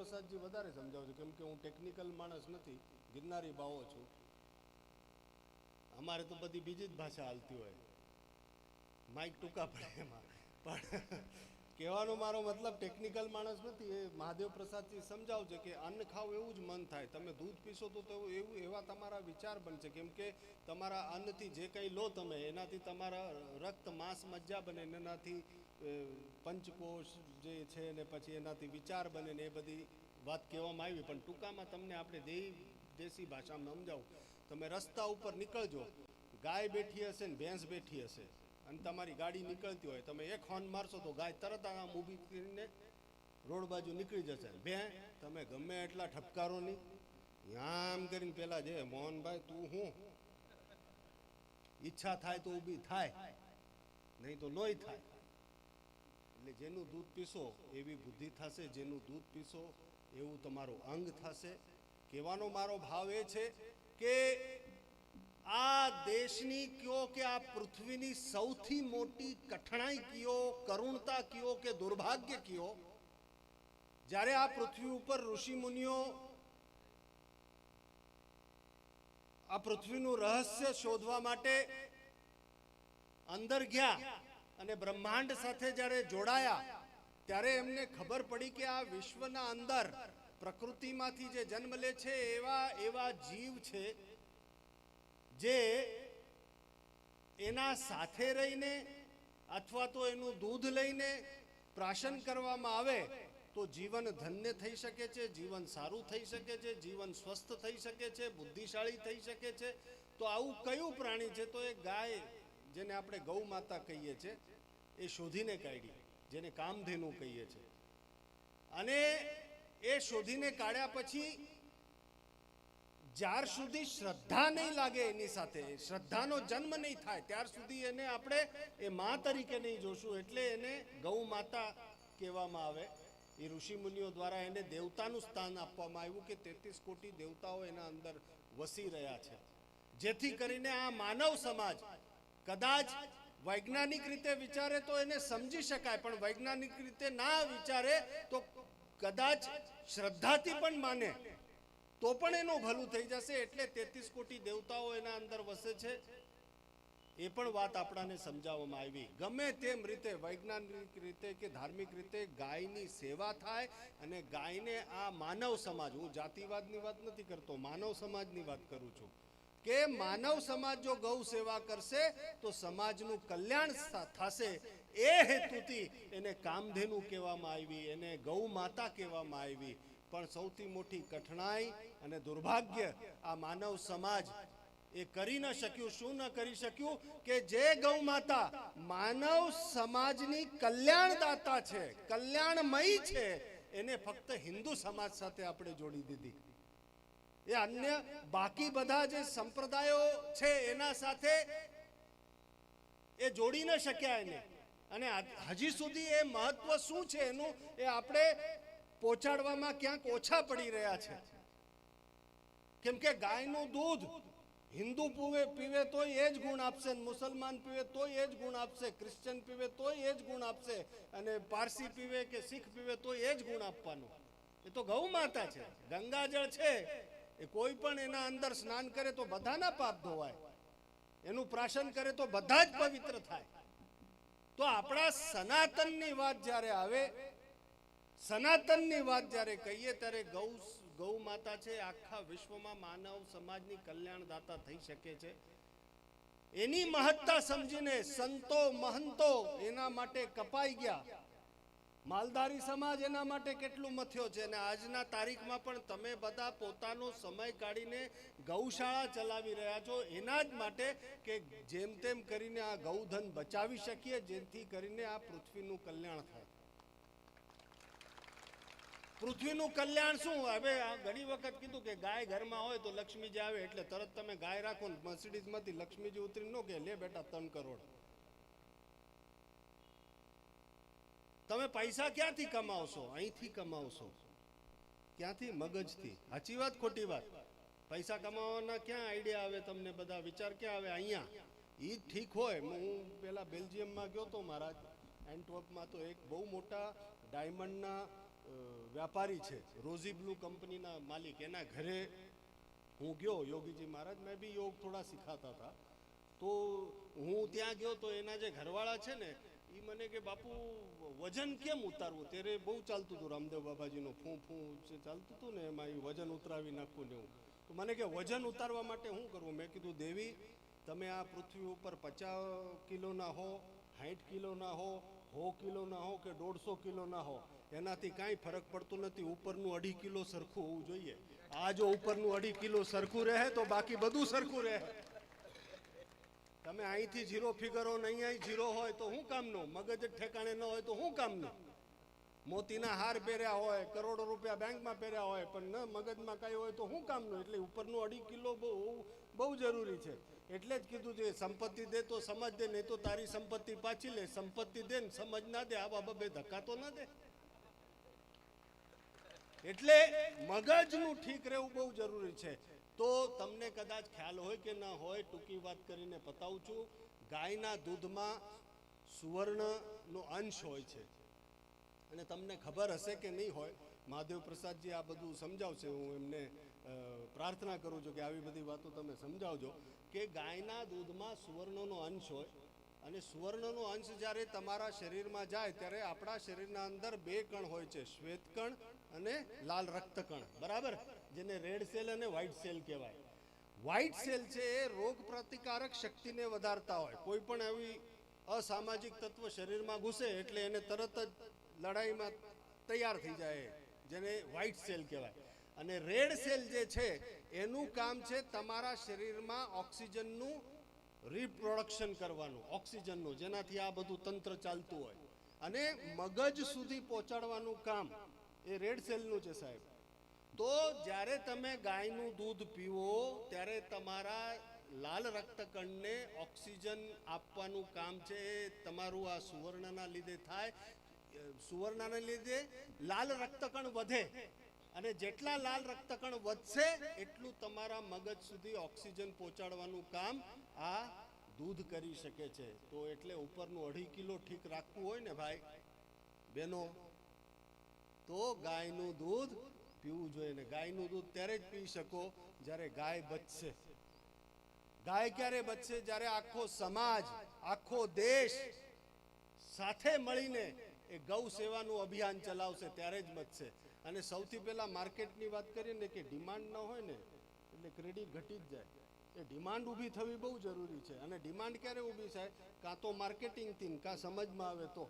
પ્રસાદજી વધારે સમજાવજો, કેમ કે હું ટેકનિકલ માણસ નથી, ગિરનારી બાવો છું. અમારે તો બધી બીજી જ ભાષા હાલતી હોય, માઇક ટૂંકા પડે એમાં. પણ કહેવાનો મારો મતલબ ટેકનિકલ માણસ નથી. એ મહાદેવ પ્રસાદજી સમજાવજો કે અન્ન ખાવ એવું જ મન થાય. તમે દૂધ પીશો તો એવું એવા તમારા વિચાર બનશે, કેમ કે તમારા અન્નથી જે કંઈ લો તમે એનાથી તમારા રક્ત માંસ મજ્જા બને, એનાથી પંચકોશ જે છે ને પછી એનાથી વિચાર બને ને એ બધી વાત કહેવામાં આવી. પણ ટૂંકામાં તમને આપણે દેશી ભાષામાં સમજાવું. તમે રસ્તા ઉપર નીકળજો, ગાય બેઠી હશે ને ભેંસ બેઠી હશે અને તમારી ગાડી નીકળતી હોય, તમે એક હોર્ન મારશો તો ગાય તરત આમ ઊભી કરીને રોડ બાજુ નીકળી જશે. તમે ગમે એટલા ઠપકારો નહીં, આમ કરીને પેલા જે મોહનભાઈ તું હું ઈચ્છા થાય તો ઊભી થાય, નહીં તો નોય થાય. એટલે જેનું દૂધ પીશો એવી બુદ્ધિ થશે, જેનું દૂધ પીશો એવું તમારું અંગ થશે. કહેવાનો મારો ભાવ એ છે કે આ દેશની કયો કે આ પૃથ્વીની સૌથી મોટી કઠણાઈ કયો, કરુણતા કયો કે દુર્ભાગ્ય કયો, જ્યારે આ પૃથ્વી ઉપર ઋષિ મુનિઓ આ પૃથ્વીનું રહસ્ય શોધવા માટે અંદર ગયા અને બ્રહ્માંડ સાથે જ્યારે જોડાયા, ત્યારે એમને ખબર પડી કે આ વિશ્વના અંદર પ્રકૃતિમાંથી જે જન્મ લે છે એવા જીવ છે જે એના સાથે રહીને અથવા તો એનું દૂધ લઈને પ્રાશન કરવામાં આવે તો જીવન ધન્ય થઈ શકે છે, જીવન સારું થઈ શકે છે, જીવન સ્વસ્થ થઈ શકે છે, બુદ્ધિશાળી થઈ શકે છે. તો આવું કયું પ્રાણી છે? તો એ ગાય, જેને આપણે ગૌ માતા કહીએ છીએ, એ શોધીને કાઢી, જેને કામધેનુ કહીએ છીએ. અને એ શોધીને કાઢ્યા પછી જ્યાર સુધી શ્રદ્ધા નહીં લાગે એની સાથે, શ્રદ્ધાનો જન્મ નહીં થાય, ત્યાર સુધી એને આપણે એ મા તરીકે નહીં જોશું. એટલે એને ગૌ માતા કહેવામાં આવે. એ ઋષિ મુનિઓ દ્વારા એને દેવતાનું સ્થાન આપવામાં આવ્યું કે 33 કોટી દેવતાઓ એના અંદર વસી રહ્યા છે. જેથી કરીને આ માનવ સમાજ કદાચ વૈજ્ઞાનિક રીતે વિચારે તો એને સમજી શકાય, પણ વૈજ્ઞાનિક રીતે ના વિચારે તો કદાચ શ્રદ્ધાથી પણ માને તો પણ એનું ભલું થઈ જશે. એટલે 33 કોટી દેવતાઓ એના અંદર વસે છે. એ પણ વાત આપણાને સમજાવવામાં આવી. ગમે તેમ રીતે વૈજ્ઞાનિક રીતે કે ધાર્મિક રીતે ગાયની સેવા થાય અને ગાયને આ માનવ સમાજ, હું જાતિવાદની વાત નથી કરતો, માનવ સમાજની વાત કરું છું, કે માનવ સમાજ જો ગૌ સેવા કરશે તો સમાજનું કલ્યાણ થશે. એ હેતુથી એને કામધેનુ કહેવામાં આવી, એને ગૌ માતા કહેવામાં આવી. પણ સૌથી મોટી કઠણાઈ અને દુર્ભાગ્ય આ માનવ સમાજ એ કરી ન શક્યું. શું ન કરી શક્યું? કે જે ગૌ માતા માનવ સમાજની કલ્યાણદાતા છે, કલ્યાણમયી છે, એને ફક્ત હિન્દુ સમાજ સાથે આપણે જોડી દીધી. એ અન્ય બાકી બધા જે સંપ્રદાયો છે એના સાથે એ જોડી ન શક્યા એને. અને હજી સુધી એ મહત્વ શું છે એનું, એ આપણે પહોંચાડવામાં ક્યાંક ઓછા પડી રહ્યા છે. કેમ કે ગાયનું દૂધ હિન્દુ પીવે તોય એ જ ગુણ આપશે, મુસલમાન પીવે તોય એ જ ગુણ આપશે, ક્રિશ્ચન પીવે તોય એ જ ગુણ આપશે, અને પારસી પીવે કે શીખ પીવે તોય એ જ ગુણ આપવાનું. એ તો ગૌ માતા છે. ગંગાજળ છે એ કોઈ પણ એના અંદર સ્નાન કરે તો બધાના પાપ ધોવાય, એનું પ્રાશન કરે તો બધા જ પવિત્ર થાય. તો આપણા સનાતનની વાત જ્યારે આવે, સનાતનની વાત જ્યારે કહીએ, ત્યારે ગૌ માતા છે આખા વિશ્વમાં માનવ સમાજની કલ્યાણદાતા થઈ શકે છે. એની મહત્તા સમજીને સંતો મહંતો એના માટે કપાઈ ગયા. માલધારી સમાજ એના માટે કેટલું મથ્યો છે. અને આજના તારીખમાં પણ તમે બધા પોતાનો સમય કાઢીને ગૌશાળા ચલાવી રહ્યા છો એના જ માટે કે જેમ તેમ કરીને આ ગૌધન બચાવી શકીએ, જેથી કરીને આ પૃથ્વીનું કલ્યાણ થાય. પૃથ્વીનું કલ્યાણ શું? હવે ઘણી વખત કીધું કે ગાય ઘરમાં હોય તો લક્ષ્મીજી આવે, એટલે તરત તમે ગાય રાખો ને મર્સિડીઝમાંથી લક્ષ્મીજી ઉતરી ન કે લે બેટા 3 કરોડ. તમે પૈસા ક્યાંથી કમાવશો? અહીંથી કમાવશો. ક્યાંથી? મગજથી. સાચી વાત ખોટી વાત? પૈસા કમાવાના ક્યાં આઈડિયા આવે તમને? બધા વિચાર ક્યાં આવે? અહીંયા. એ ઠીક હોય. હું પેલા બેલ્જિયમમાં ગયો તો મહારાજ, એન્ટવર્પમાં, તો એક બહુ મોટા ડાયમંડના વ્યાપારી છે, રોઝી બ્લુ કંપનીના માલિક, એના ઘરે હું ગયો, યોગીજી મહારાજ મેં બી યોગ થોડા શીખાતા હતા, તો હું ત્યાં ગયો તો એના જે ઘરવાળા છે ને એ મને કે બાપુ વજન કેમ ઉતારવું, ત્યારે બહુ ચાલતું હતું રામદેવ બાબાજીનું ફૂં ફૂં ચાલતું હતું ને, એમાં એ વજન ઉતરાવી નાખવું ને એવું. તો મને કે વજન ઉતારવા માટે શું કરવું? મેં કીધું દેવી તમે આ પૃથ્વી ઉપર 50 કિલોના હો, 60 કિલોના હો, 100 કિલોના હો કે 150 કિલોના હો, એનાથી કાંઈ ફરક પડતો નથી, ઉપરનું 2.5 કિલો સરખું હોવું જોઈએ. આ જો ઉપરનું 2.5 કિલો સરખું રહે તો બાકી બધું સરખું રહે. તમે અહીંથી 0 ફિગરો ને અહીંયા 0 હોય તો શું કામનું? મગજ જ ઠેકાણે ન હોય તો શું કામનું? મોતીના હાર પહેર્યા હોય, કરોડો રૂપિયા બેંકમાં પહેર્યા હોય, પણ ન મગજમાં કાંઈ હોય તો શું કામનું? એટલે ઉપરનું 2.5 કિલો બહુ જરૂરી છે. એટલે જ કીધું છે સંપત્તિ દે તો સમજ દે, નહીં તો તારી સંપત્તિ પાછી લે. સંપત્તિ દે ને સમજ ના દે, આવા બબે ધક્કા તો ના દે. એટલે મગજનું ઠીક રહેવું બહુ જરૂરી છે. તો તમને કદાચ ખ્યાલ હોય કે ના હોય, ટૂંકી વાત કરીને બતાવું છું. ગાયના દૂધમાં સુવર્ણનો અંશ હોય છે, અને તમને ખબર હશે કે નહીં હોય, મહાદેવ પ્રસાદજી આ બધું સમજાવશે. હું એમને પ્રાર્થના કરું છું કે આવી બધી વાતો તમે સમજાવજો કે ગાયના દૂધમાં સુવર્ણનો અંશ હોય, અને સુવર્ણનો અંશ જ્યારે તમારા શરીરમાં જાય ત્યારે આપણા શરીરના અંદર 2 કણ હોય છે, શ્વેત કણ અને લાલ રક્તકણ, બરાબર, જેને રેડ સેલ અને વ્હાઇટ સેલ કહેવાય. વ્હાઇટ સેલ છે એ રોગ પ્રતિકારક શક્તિને વધારતા હોય. કોઈ પણ એવી અસામાજિક તત્વ શરીરમાં ઘૂસે એટલે એને તરત જ લડાઈમાં તૈયાર થઈ જાય, જેને વ્હાઇટ સેલ કહેવાય. અને રેડ સેલ જે છે એનું કામ છે તમારા શરીરમાં ઓક્સિજનનું રિપ્રોડક્શન કરવાનું, ઓક્સિજનનું, જેનાથી આ બધું તંત્ર ચાલતું હોય, અને મગજ સુધી પહોંચાડવાનું કામ એ રેડ સેલનું છે સાહેબ. તો જ્યારે તમે ગાયનું દૂધ પીવો ત્યારે તમારા લાલ રક્તકણને ઓક્સિજન આપવાનું કામ છે તમારું આ સુવર્ણના લીધે થાય. સુવર્ણના લીધે લાલ રક્તકણ વધે, અને જેટલા લાલ રક્તકણ વધશે એટલું તમારા મગજ સુધી ઓક્સિજન પહોંચાડવાનું કામ આ દૂધ કરી શકે છે. તો એટલે ઉપરનું 2.5 કિલો ઠીક રાખવું હોય ને ભાઈ બહેનો, તો ગાયનું દૂધ પીવું જોઈએ. ને ગાયનું દૂધ ત્યારે જ પી શકો જ્યારે ગાય બચશે. ગાય ક્યારે બચશે? જ્યારે આખો સમાજ, આખો દેશ સાથે મળીને એ ગૌ સેવાનું અભિયાન ચલાવશે ત્યારે જ બચશે. અને સૌથી પહેલા માર્કેટની વાત કરીએ ને, કે ડિમાન્ડ ન હોય ને એટલે ક્રેડિટ ઘટી જ જાય. એ ડિમાન્ડ ઊભી થવી બહુ જરૂરી છે. અને ડિમાન્ડ ક્યારે ઊભી થાય? કાં તો માર્કેટિંગથી, કાં સમજમાં આવે તો.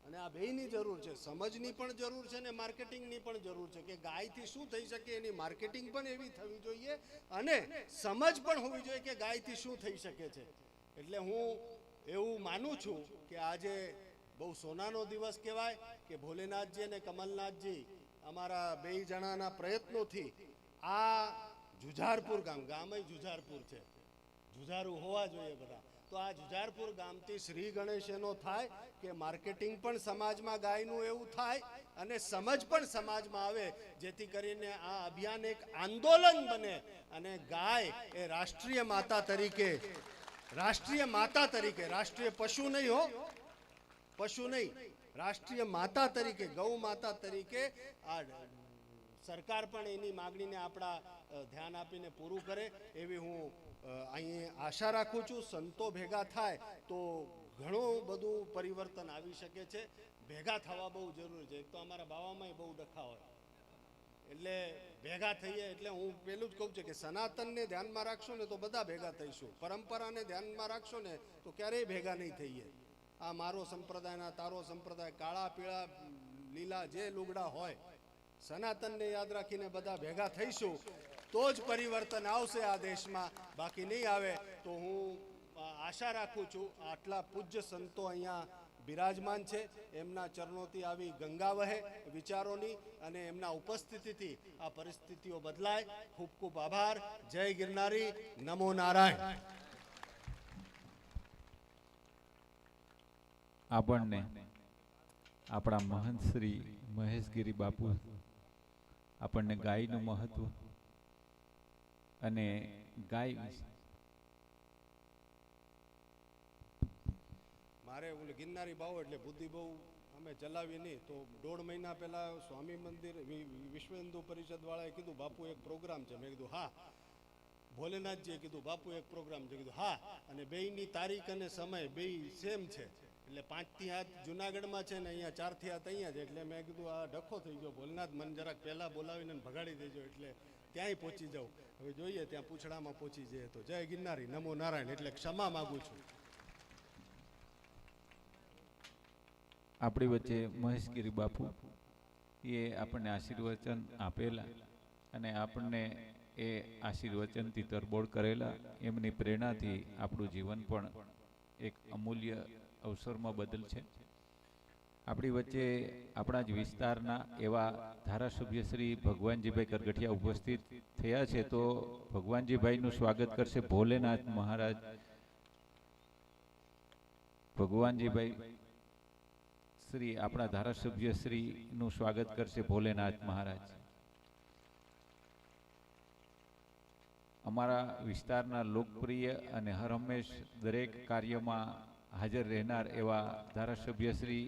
અને આ બેયની જરૂર છે, સમજની પણ જરૂર છે ને માર્કેટિંગની પણ જરૂર છે. કે ગાયથી શું થઈ શકે એની માર્કેટિંગ પણ એવી થવી જોઈએ, અને સમજ પણ હોવી જોઈએ કે ગાયથી શું થઈ શકે છે. એટલે હું એવું માનું છું કે આજે બહુ સોનાનો દિવસ કહેવાય કે ભોલેનાથજી અને કમલનાથજી અમારા 2 જણાના પ્રયત્નોથી આ જુઝારપુર ગામ જુઝારપુર છે, જુઝારું હોવા જોઈએ બધા. તો આ જુઝારપુર ગામથી શ્રી ગણેશ એનો થાય કે માર્કેટિંગ પણ સમાજમાં ગાયનું એવું થાય, અને સમજ પણ સમાજમાં આવે, જેથી કરીને આ અભિયાન એક આંદોલન બને, અને ગાય એ રાષ્ટ્રીય માતા તરીકે, રાષ્ટ્રીય પશુ નહીં હો, પશુ નહીં, રાષ્ટ્રીય માતા તરીકે, ગૌ માતા તરીકે આ સરકાર પણ એની માગણીને આપણા ધ્યાન આપીને પૂરું કરે એવી હું અહીં આશા રાખું છું. સંતો ભેગા થાય તો ઘણું બધું પરિવર્તન આવી શકે છે. ભેગા થવા બહુ જરૂરી છે. એક તો અમારા બાવામાં બહુ ડખા હોય, એટલે ભેગા થઈએ. એટલે હું પેલું જ કહું છું કે સનાતનને ધ્યાનમાં રાખશો ને તો બધા ભેગા થઈશું, પરંપરાને ધ્યાનમાં રાખશો ને તો ક્યારેય ભેગા નહીં થઈએ. આ મારો સંપ્રદાયના તારો સંપ્રદાય, કાળા પીળા લીલા જે લુગડા હોય, સનાતનને યાદ રાખીને બધા ભેગા થઈશું તો જ પરિવર્તન આવશે આ દેશમાં, બાકી નહીં આવે. તો હું આશા રાખું છું આટલા પૂજ્ય સંતો અહીંયા બિરાજમાન છે, એમના ચરણોથી આવી ગંગા વહે વિચારોની, અને એમના ઉપસ્થિતિથી આ પરિસ્થિતિઓ બદલાય. ખૂબ ખૂબ આભાર. જય ગિરનારી, નમો નારાયણ. આપણને આપણા મહંત શ્રી મહેશગીરી બાપુ આપણને ગાયનું મહત્વ અને ગાય મારે ઓલે ગિરનારી બાવો એટલે બુદ્ધિ બહુ અમે ચલાવી નહીં તો 1.5 મહિના પહેલાં સ્વામી મંદિર વિશ્વ હિન્દુ પરિષદવાળાએ કીધું બાપુ એક પ્રોગ્રામ છે. મેં કીધું હા. ભોલેનાથજીએ કીધું બાપુ એક પ્રોગ્રામ છે. કીધું હા. અને બેયની તારીખ અને સમય બેય સેમ છે. એટલે 5થી હાથ જુનાગઢમાં છે ને અહીંયા 4થી હાથ અહીંયા છે. એટલે મેં કીધું આ ડખો થઈ ગયો ભોલેનાથ, મને જરાક પહેલાં બોલાવીને ભગાડી દેજો એટલે ત્યાંય પહોંચી જાઉં. હવે જોઈએ ત્યાં પૂછડામાં પહોંચી જાય તો. જય ગિરનારી, નમો નારાયણ. એટલે ક્ષમા માગું છું. આપણી વચ્ચે મહેશગીરી બાપુ એ આપણને આશીર્વચન આપેલા અને આપણને એ આશીર્વચનથી તરબોળ કરેલા. એમની પ્રેરણાથી આપણું જીવન પણ એક અમૂલ્ય અવસરમાં બદલ છે. આપણી વચ્ચે આપણા જ વિસ્તારના એવા ધારાસભ્ય શ્રી ભગવાનજીભાઈ કરગઠિયા ઉપસ્થિત થયા છે. તો ભગવાનજીભાઈનું સ્વાગત કરશે ભોલેનાથ મહારાજ. ભગવાનજીભાઈ શ્રી આપણા ધારાસભ્ય શ્રીનું સ્વાગત કરશે ભોલેનાથ મહારાજ. અમારા વિસ્તારના લોકપ્રિય અને હર હંમેશ દરેક કાર્યમાં હાજર રહેનાર એવા ધારાસભ્ય શ્રી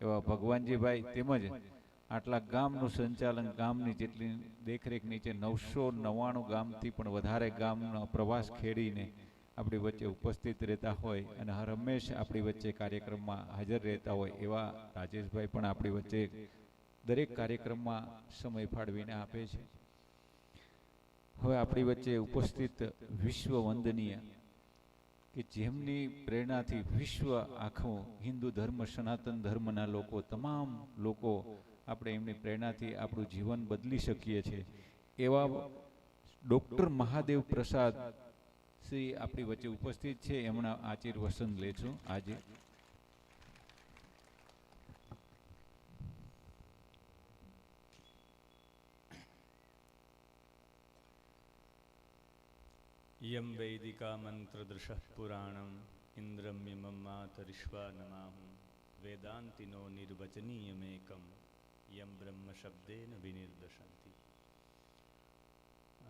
એવા ભગવાનજીભાઈ તેમજ આટલા ગામનું સંચાલન, ગામની જેટલી દેખરેખ નીચે 999 ગામથી પણ વધારે ગામનો પ્રવાસ ખેડીને આપણી વચ્ચે ઉપસ્થિત રહેતા હોય અને હર હંમેશ આપણી વચ્ચે કાર્યક્રમમાં હાજર રહેતા હોય એવા રાજેશભાઈ પણ આપણી વચ્ચે દરેક કાર્યક્રમમાં સમય ફાળવીને આપે છે. હવે આપણી વચ્ચે ઉપસ્થિત વિશ્વ વંદનીય કે જેમની પ્રેરણાથી વિશ્વ આખું હિન્દુ ધર્મ, સનાતન ધર્મના લોકો, તમામ લોકો આપણે એમની પ્રેરણાથી આપણું જીવન બદલી શકીએ છીએ એવા ડૉક્ટર મહાદેવ પ્રસાદ શ્રી આપણી વચ્ચે ઉપસ્થિત છે. એમના આશીર્વચન લેશું આજે. યમ વૈદિકા મંત્રદૃશઃ પુરાણમ ઇન્દ્રમ યમમ માતરિશ્વા નમાહું વેદાંતિનો નિર્વચનીયમેકમ યમ બ્રહ્મ શબ્દેન વિનિર્દશંતિ.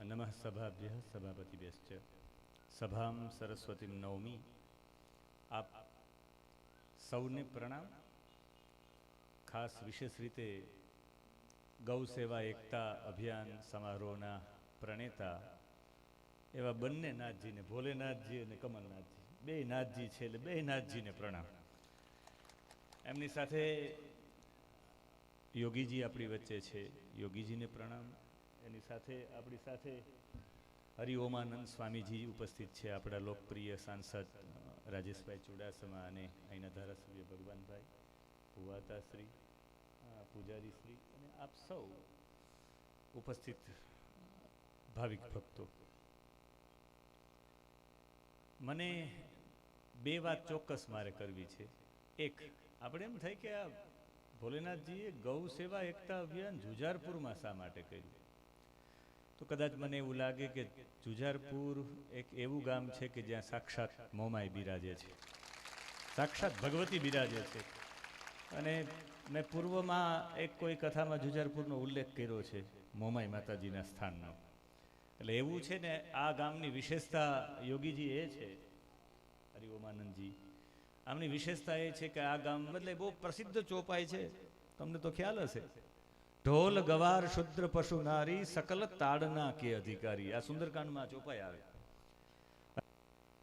નમઃ સભાભ્યઃ સભાપતિભ્યશ્ચ. સભામ સરસ્વતીમ નવમી. આપ સૌને પ્રણામ. ખાસ વિશેષ રીતે ગૌ સેવા એકતા અભિયાન સમારોહના પ્રણેતા એવા બંને નાથજીને, ભોલેનાથજી અને કમલનાથજી, બે નાથજી છે એટલે બે નાથજીને પ્રણામ. એમની સાથે યોગીજી આપણી વચ્ચે છે, યોગીજીને પ્રણામ. એની સાથે આપણી સાથે હરિઓમાનંદ સ્વામીજી ઉપસ્થિત છે, આપણા લોકપ્રિય સાંસદ રાજેશભાઈ ચુડાસમા અને અહીંના ધારાસભ્ય ભગવાનભાઈ, ભુવાતાશ્રી, પૂજારીશ્રી અને આપ સૌ ઉપસ્થિત ભાવિક ભક્તો. મને બે વાત ચોક્કસ મારે કરવી છે. એક, આપણે એમ થાય કે આ ભોલેનાથજીએ ગૌ સેવા એકતા અભિયાન જુજારપુરમાં શા માટે કર્યું? તો કદાચ મને એવું લાગે કે જુજારપુર એક એવું ગામ છે કે જ્યાં સાક્ષાત મોમાઈ બિરાજે છે, સાક્ષાત ભગવતી બિરાજે છે. અને મેં પૂર્વમાં એક કોઈ કથામાં જુજારપુરનો ઉલ્લેખ કર્યો છે મોમાઈ માતાજીના સ્થાનનો. એટલે એવું છે ને, આ ગામની વિશેષતા યોગીજી એ છે, હરિઓમાનંદજી, આમની વિશેષતા એ છે કે આ ગામ એટલે બહુ પ્રસિદ્ધ ચોપાઈ છે, તમને તો ખ્યાલ હશે. ઢોલ ગવાર શુદ્ર પશુ નારી સકલ તાડના કે અધિકારી. આ સુંદરકાંડમાં ચોપાઈ આવે.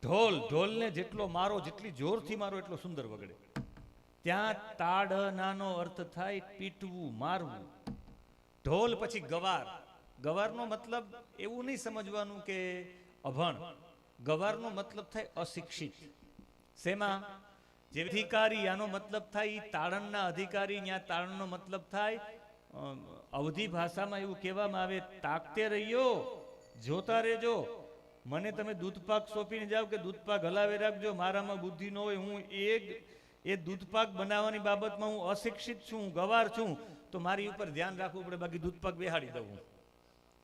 ઢોલને જેટલો મારો, જેટલી જોરથી મારો એટલો સુંદર વગડે. ત્યાં તાડનાનો અર્થ થાય પીટવું, મારવું. ઢોલ પછી ગવાર. ગવારનો મતલબ એવું નહીં સમજવાનું કે અભણ. ગવારનો મતલબ થાય અશિક્ષિત. શેમાં? જે અધિકારી, આનો મતલબ થાય તાળણના અધિકારી. ત્યાં તાળણનો મતલબ થાય, અવધી ભાષામાં એવું કહેવામાં આવે, તાકતે રહીયો, જોતા રહેજો. મને તમે દૂધપાક સોંપીને જાઓ કે દૂધપાક હલાવી રાખજો, મારામાં બુદ્ધિ ન હોય, હું એ દૂધપાક બનાવવાની બાબતમાં હું અશિક્ષિત છું, હું ગવાર છું, તો મારી ઉપર ધ્યાન રાખવું પડે. બાકી દૂધપાક બેહાડી દઉં,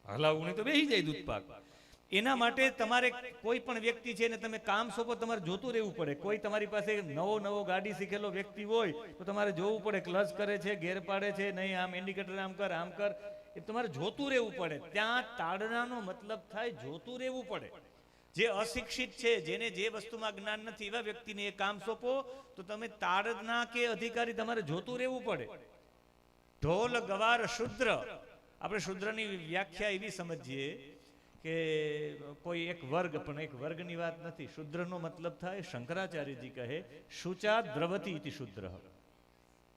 હલાવવું નહીં તો બેસી જાય દૂધપાક. એના માટે તમારે કોઈ પણ વ્યક્તિ છે ને તમે કામ સોંપો, તમારે જોતું રહેવું પડે. કોઈ તમારી પાસે નવો ગાડી શીખેલો વ્યક્તિ હોય તો તમારે જોવું પડે, ક્લચ કરે છે, ગેર પાડે છે, નહીં, આમ ઇન્ડિકેટર આમ કર, આમ કર. એ તમારે જોતું રહેવું પડે. ત્યાં તાડનાનો મતલબ થાય જોતું રહેવું પડે. જે અશિક્ષિત છે, જેને જે વસ્તુમાં જ્ઞાન નથી, એવા વ્યક્તિને એ કામ સોંપો તો તમે તાડના કે અધિકારી તમારે જોતું રહેવું પડે. ઢોલ ગવાર શુદ્ર, આપણે શુદ્રની વ્યાખ્યા એવી સમજીએ કે કોઈ એક વર્ગ, પણ એક વર્ગની વાત નથી. શુદ્રનો મતલબ થાય, શંકરાચાર્યજી કહે શુચા દ્રવતી ઇતિ શુદ્ર.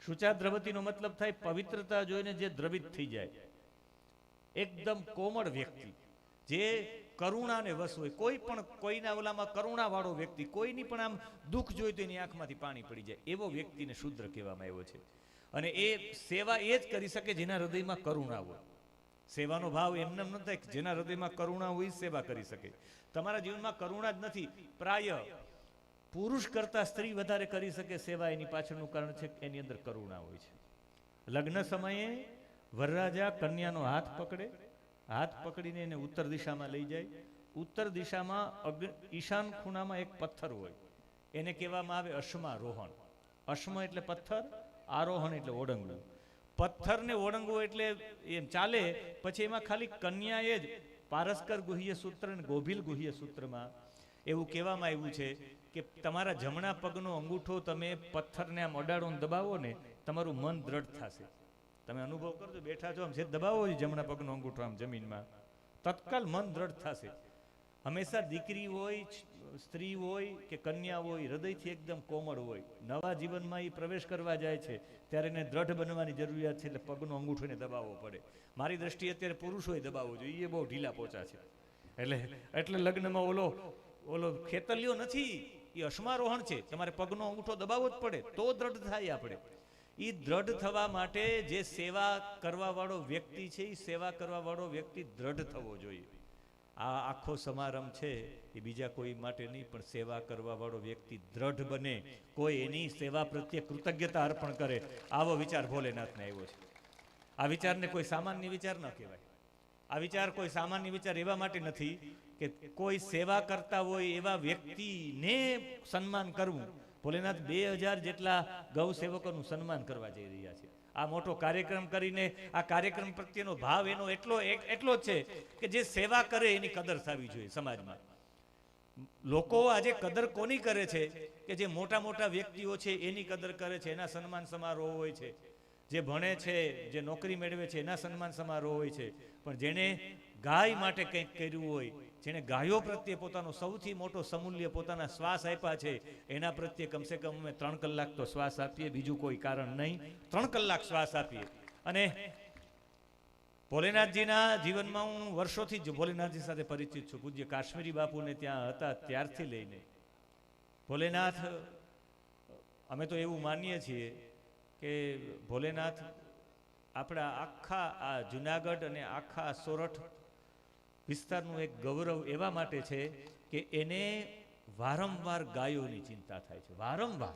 શુચા દ્રવતીનો મતલબ થાય પવિત્રતા જોઈને જે દ્રવિત થઈ જાય, એકદમ કોમળ વ્યક્તિ, જે કરુણાને વશ હોય. કોઈ પણ કોઈના ઓલામાં કરુણા વાળો વ્યક્તિ, કોઈની પણ આમ દુઃખ જોઈ તો એની આંખમાંથી પાણી પડી જાય, એવો વ્યક્તિને શુદ્ર કહેવામાં આવ્યો છે. અને એ સેવા એ જ કરી શકે જેના હૃદયમાં કરુણા હોય. સેવાનો ભાવ એમને ન થાય, જેના હૃદયમાં કરુણા હોય સેવા કરી શકે. તમારા જીવનમાં કરુણા જ નથી, પ્રાય પુરુષ કરતા સ્ત્રી વધારે કરી શકે સેવા. એની પાછળનું કારણ છે કે એની અંદર કરુણા હોય છે. લગ્ન સમયે વરરાજા કન્યાનો હાથ પકડે, હાથ પકડીને એને ઉત્તર દિશામાં લઈ જાય. ઉત્તર દિશામાં ઈશાન ખૂણામાં એક પથ્થર હોય, એને કહેવામાં આવે અશ્મારોહણ. અશ્મ એટલે પથ્થર, આરોહણ એટલે ઓળંગવું. પથ્થરને ઓળંગવું એટલે એમ ચાલે. પછી એમાં ખાલી કન્યાએ જ પારસ્કર ગુહ્ય સૂત્ર અને ગોભીલ ગુહ્ય સૂત્રમાં એવું કહેવામાં આવ્યું છે કે તમારા જમણા પગનો અંગૂઠો તમે પથ્થરને આમ અડાડો ને દબાવો ને, તમારું મન દ્રઢ થશે. તમે અનુભવ કરજો, બેઠા છો આમ છે દબાવો જમણા પગનો અંગૂઠો આમ જમીનમાં, તત્કાલ મન દ્રઢ થશે. હંમેશા દીકરી હોય, સ્ત્રી હોય કે કન્યા હોય, હૃદયથી એકદમ કોમળ હોય. નવા જીવનમાં એ પ્રવેશ કરવા જાય છે ત્યારે એને દ્રઢ બનવાની જરૂરિયાત છે, એટલે પગનો અંગૂઠો એને દબાવવો પડે. મારી દ્રષ્ટિએ અત્યારે પુરુષોએ દબાવવો જોઈએ, એ બહુ ઢીલા પોચા છે. એટલે લગ્નમાં ઓલો ખેતલિયો નથી, એ અશ્મારોહણ છે. તમારે પગનો અંગૂઠો દબાવવો જ પડે તો દ્રઢ થાય. આપણે એ દ્રઢ થવા માટે જે સેવા કરવા વાળો વ્યક્તિ છે, એ સેવા કરવા વાળો વ્યક્તિ દ્રઢ થવો જોઈએ. આ આખો સમારંભ છે એ બીજા કોઈ માટે નહીં, પણ સેવા કરવા વાળો વ્યક્તિ દ્રઢ બને, કોઈ એની સેવા પ્રત્યે કૃતજ્ઞતા અર્પણ કરે, આવો વિચાર ભોલેનાથને આવ્યો છે. આ વિચારને કોઈ સામાન્ય વિચાર ન કહેવાય. આ વિચાર કોઈ સામાન્ય વિચાર એવા માટે નથી કે કોઈ સેવા કરતા હોય એવા વ્યક્તિને સન્માન કરવું. ભોલેનાથ 2000 જેટલા ગૌ સેવકોનું સન્માન કરવા જઈ રહ્યા છે. આ મોટો કાર્યક્રમ કરીને આ કાર્યક્રમ પ્રત્યેનો ભાવ એનો એટલો જ છે કે જે સેવા કરે એની કદર થવી જોઈએ સમાજમાં. લોકો આજે કદર કોની કરે છે કે જે મોટા મોટા વ્યક્તિઓ છે એની કદર કરે છે, એના સન્માન સમારોહ હોય છે. જે ભણે છે, જે નોકરી મેળવે છે, એના સન્માન સમારોહ હોય છે. પણ જેણે ગાય માટે કંઈક કર્યું હોય, જેણે ગાયો પ્રત્યે પોતાનો સૌથી મોટો સમૂલ્ય પોતાના શ્વાસ આપ્યા છે, એના પ્રત્યે કમસે કમ અમે 3 કલાક તો શ્વાસ આપીએ, બીજું કોઈ કારણ નહીં. 3 કલાક શ્વાસ આપીએ. અને ભોલેનાથજીના જીવનમાં હું વર્ષોથી જ ભોલેનાથજી સાથે પરિચિત છું. પૂજ્ય કાશ્મીરી બાપુને ત્યાં હતા ત્યારથી લઈને ભોલેનાથ, અમે તો એવું માનીએ છીએ કે ભોલેનાથ આપણા આખા આ જુનાગઢ અને આખા સોરઠ વિસ્તારનું એક ગૌરવ એવા માટે છે કે એને વારંવાર ગાયોની ચિંતા થાય છે. વારંવાર,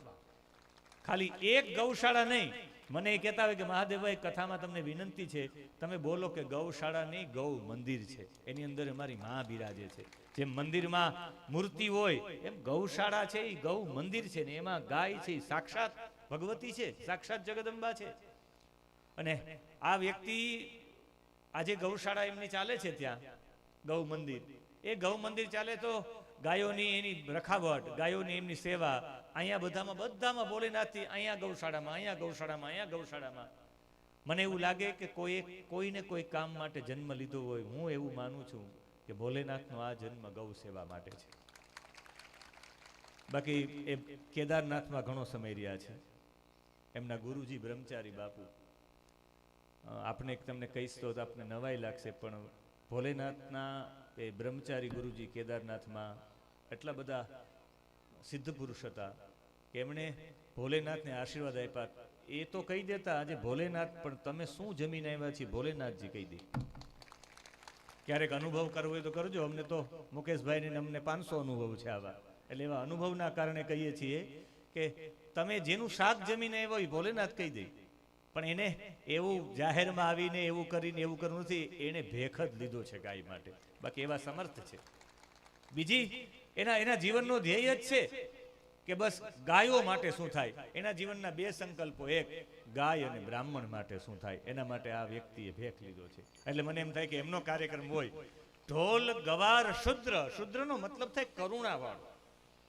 ખાલી એક ગૌશાળા નહીં. મને એ કહેતા હોય કે મહાદેવભાઈ, કથામાં તમને વિનંતી છે તમે બોલો કે ગૌશાળા નહીં, ગૌ મંદિર છે, એની અંદર અમારી મા બિરાજે છે. જેમ મંદિરમાં મૂર્તિ હોય એમ ગૌશાળા છે એ ગૌ મંદિર છે, ને એમાં ગાય છે એ સાક્ષાત ભગવતી છે, સાક્ષાત જગદંબા છે. અને આ વ્યક્તિ આજે ગૌશાળા એમની ચાલે છે, ત્યાં ગૌ મંદિર, એ ગૌ મંદિર ચાલે તો ગાયોની એની રખાવટ, ગાયોની એમની સેવા, અહીંયા બધામાં ભોલેનાથથી અહીંયા ગૌશાળામાં. મને એવું લાગે કે કોઈને કોઈ કામ માટે જન્મ લીધો હોય, હું એવું માનું છું કે ભોલેનાથનો આ જન્મ ગૌ સેવા માટે છે. બાકી એ કેદારનાથમાં ઘણો સમય રહ્યા છે. એમના ગુરુજી બ્રહ્મચારી બાપુ, આપણે તમને કહીશ તો આપને નવાઈ લાગશે, પણ ભોલેનાથના એ બ્રહ્મચારી ગુરુજી કેદારનાથમાં એટલા બધા સિદ્ધ પુરુષ હતા કે એમણે ભોલેનાથને આશીર્વાદ આપ્યા. એ તો કહી દેતા આજે ભોલેનાથ, પણ તમે શું જમીન આવ્યા છીએ ભોલેનાથજી કહી દે. ક્યારેક અનુભવ કરવો હોય તો કરજો. અમને તો મુકેશભાઈને અમને 500 અનુભવ છે આવા. એટલે એવા અનુભવના કારણે કહીએ છીએ કે તમે જેનું શાક જમીન આવ્યો એ ભોલેનાથ કહી દે. પણ એને એવું જાહેરમાં આવીને એવું કરીને એવું કરવું નથી. એને ભેખ જ લીધો છે ગાય માટે, બાકી એવા સમર્થ છે. બીજી એના જીવનનો ધ્યેય જ છે કે બસ ગાયો માટે શું થાય. એના જીવનના 2 સંકલ્પો, એક ગાય અને બ્રાહ્મણ માટે શું થાય, એના માટે આ વ્યક્તિએ ભેખ લીધો છે. એટલે મને એમ થાય કે એમનો કાર્યક્રમ હોય ઢોલ ગવાર શુદ્ર, શુદ્રનો મતલબ થાય કરુણાવાળો.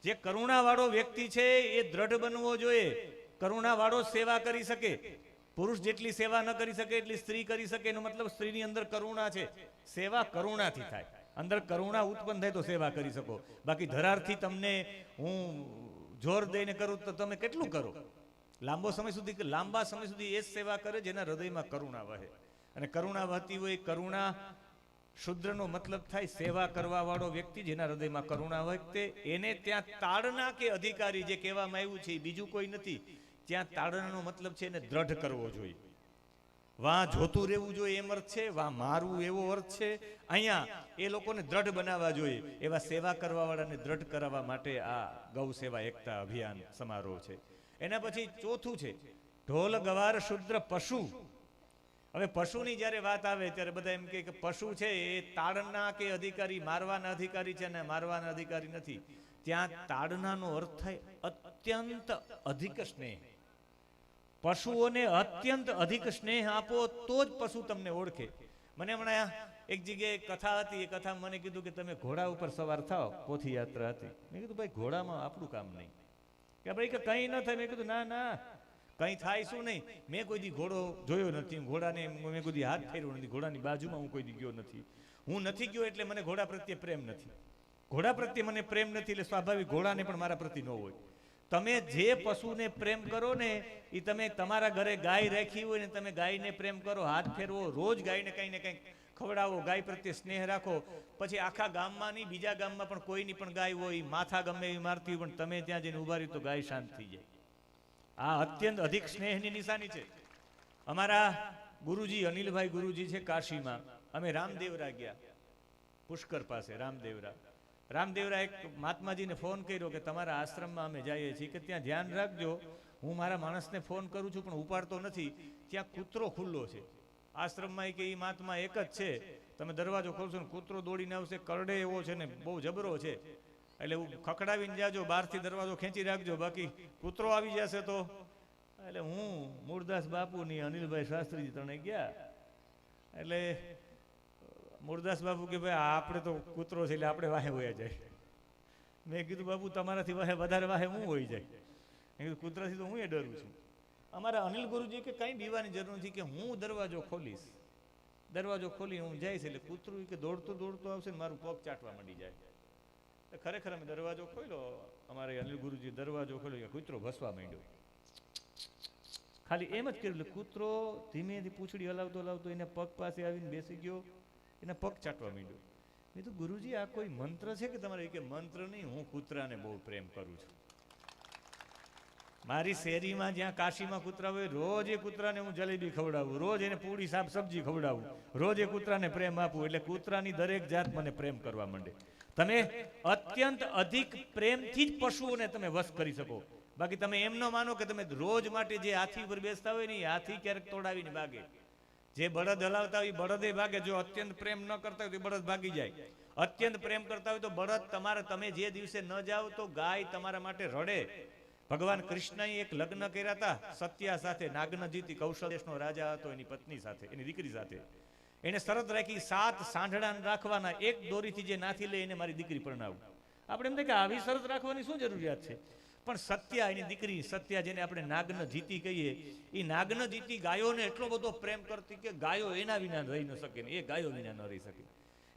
જે કરુણાવાળો વ્યક્તિ છે એ દ્રઢ બનવો જોઈએ. કરુણાવાળો સેવા કરી શકે. પુરુષ જેટલી સેવા ન કરી શકે એટલી સ્ત્રી કરી શકે. એનો મતલબ સ્ત્રીની અંદર કરુણા છે. સેવા કરુણાથી થાય. અંદર કરુણા ઉત્પન્ન થાય તો સેવા કરી શકો. બાકી ધરારથી તમને હું જોર દઈને કરું તો તમે કેટલું કરો? લાંબા સમય સુધી એ જ સેવા કરે જેના હૃદયમાં કરુણા વહે. અને કરુણા વહતી હોય, કરુણા શુદ્રનો મતલબ થાય સેવા કરવા વાળો વ્યક્તિ જેના હૃદયમાં કરુણા વખતે એને ત્યાં તાડના કે અધિકારી જે કહેવામાં આવ્યું છે બીજું કોઈ નથી. ત્યાં તાડનાનો મતલબ છે એને દ્રઢ કરવો જોઈએ. વાં જોતું રહેવું જોઈએ એમ અર્થ છે. વાં મારવું એવો અર્થ છે. અહીંયા એ લોકોને દ્રઢ બનાવવા જોઈએ. એવા સેવા કરવા વાળાને દ્રઢ કરાવવા માટે આ ગૌ સેવા એકતા અભિયાન સમારોહ છે. એના પછી ચોથું છે ઢોલ ગવાર શુદ્ર પશુ. હવે પશુની જ્યારે વાત આવે ત્યારે બધા એમ કે પશુ છે એ તાડના કે અધિકારી, મારવાના અધિકારી છે ને મારવાના અધિકારી નથી. ત્યાં તાડનાનો અર્થ થાય અત્યંત અધિક સ્નેહ. પશુઓને અત્યંત અધિક સ્નેહ આપો તો જ પશુ તમને ઓળખે. મને હમણાં એક જગ્યાએ કથા હતી. એ કથામાં મને કીધું કે તમે ઘોડા ઉપર સવાર થાઓ. પોથી યાત્રા હતી. મેં કીધું ભાઈ ઘોડામાં આપણું કામ નહીં. કે ભાઈ કે કંઈ ન થાય. મેં કીધું ના ના કંઈ થાય શું નહીં. મેં કોઈ દી ઘોડો જોયો નથી. ઘોડાને મેં કોઈ દી હાથ ફેરવ્યો નથી. ઘોડાની બાજુમાં હું કોઈ દી ગયો નથી. હું નથી ગયો એટલે મને ઘોડા પ્રત્યે પ્રેમ નથી. ઘોડા પ્રત્યે મને પ્રેમ નથી એટલે સ્વાભાવિક ઘોડાને પણ મારા પ્રત્યે ન હોય. તમે જે પશુને પ્રેમ કરો ને એ તમે તમારા ઘરે ગાય રાખી હોય ને તમે ગાયને પ્રેમ કરો, હાથ ફેરવો, રોજ ગાયને કંઈ ને કંઈક ખવડાવો, ગાય પ્રત્યે સ્નેહ રાખો. પછી આખા ગામમાં નહીં બીજા ગામમાં પણ કોઈની પણ ગાય હોય માથા ગમે એવી મારતી હોય પણ તમે ત્યાં જઈને ઉભા રહ્યું તો ગાય શાંત થઈ જાય. આ અત્યંત અધિક સ્નેહની નિશાની છે. અમારા ગુરુજી અનિલભાઈ ગુરુજી છે કાશીમાં. અમે રામદેવરા ગયા, પુષ્કર પાસે રામદેવરા એક મહાત્માજીને ફોન કર્યો કે તમારા આશ્રમમાં અમે જઈએ છીએ કે ત્યાં ધ્યાન રાખજો. હું મારા માણસને ફોન કરું છું પણ ઉપાડતો નથી. ત્યાં કૂતરો ખુલ્લો છે આશ્રમમાં. કે એ મહાત્મા એક જ છે. તમે દરવાજો ખોલશો ને કૂતરો દોડીને આવશે. કરડે એવો છે ને બહુ જબરો છે. એટલે હું ખકડાવીને જાજો, બહારથી દરવાજો ખેંચી રાખજો, બાકી કૂતરો આવી જશે તો. એટલે હું મૂળદાસ બાપુની અનિલભાઈ શાસ્ત્રીજી ત્રણે ગયા. એટલે મૂળદાસ બાપુ કે ભાઈ આપણે તો કૂતરો છે એટલે આપણે વાહે વયા જાય. મેં કીધું બાપુ તમારાથી વધારે વાહે હું હોઈ જાય. મેં કીધું કૂતરાથી તો હું એ ડરું છું. અમારા અનિલ ગુરુજી કે કંઈ બીવાની જરૂર નથી કે હું દરવાજો ખોલીશ. દરવાજો ખોલી હું જઈશ એટલે કૂતરું કે દોડતો આવશે ને મારું પગ ચાટવા માંડી જાય. ખરેખર અમે દરવાજો ખોલ્યો. અમારે અનિલ ગુરુજી દરવાજો ખોલ્યો, કૂતરો ભસવા માંડ્યો. ખાલી એમ જ કર્યું એટલે કૂતરો ધીમેથી પૂંછડી હલાવતો એના પગ પાસે આવીને બેસી ગયો, એના પગ ચાટવા માંડ્યો. મેં તો ગુરુજી આ કોઈ મંત્ર છે કે તમારે? કે મંત્ર નહીં, હું કૂતરાને બહુ પ્રેમ કરું છું. મારી શેરીમાં જ્યાં કાશીમાં કૂતરા હોય રોજ એ કૂતરાને હું જલેબી ખવડાવું, રોજ એને પૂરી શાક સબ્જી ખવડાવું, રોજ એ કૂતરાને પ્રેમ આપું. એટલે કૂતરાની દરેક જાત મને પ્રેમ કરવા માંડે. તમે અત્યંત અધિક પ્રેમથી જ પશુઓને તમે વશ કરી શકો. બાકી તમે એમ ન માનો કે તમે રોજ માટે જે હાથી ઉપર બેસતા હોય ને એ હાથી ક્યારેક તોડાવીને ભાગે. જે બળદ હલાવતા હોય બળદે ભાગે. જો અત્યંત પ્રેમ ન કરતા હોય તો બળદ ભાગી જાય. અત્યંત પ્રેમ કરતા હોય તો બળદ તમે જે દિવસે ન જાઓ તો ગાય તમારા માટે રડે. ભગવાન કૃષ્ણએ એક લગ્ન કર્યા હતા સત્યા સાથે. નાગનજીતી કૌશલ દેશનો રાજા હતો, એની પત્ની સાથે, એની દીકરી સાથે. એને શરત રાખી 7 સાંઢડા રાખવાના, એક દોરીથી જે નાથી લે એને મારી દીકરી પરણાવું. આપણે એમ થાય કે આવી શરત રાખવાની શું જરૂરિયાત છે? પણ સત્યા એની દીકરી, સત્યા જેને આપણે નાગનજીતી કહીએ, એ નાગનજીતી ગાયોને એટલો બધો પ્રેમ કરતી કે ગાયો એના વિના રહી ન શકે ને એ ગાયો વિના ન રહી શકે.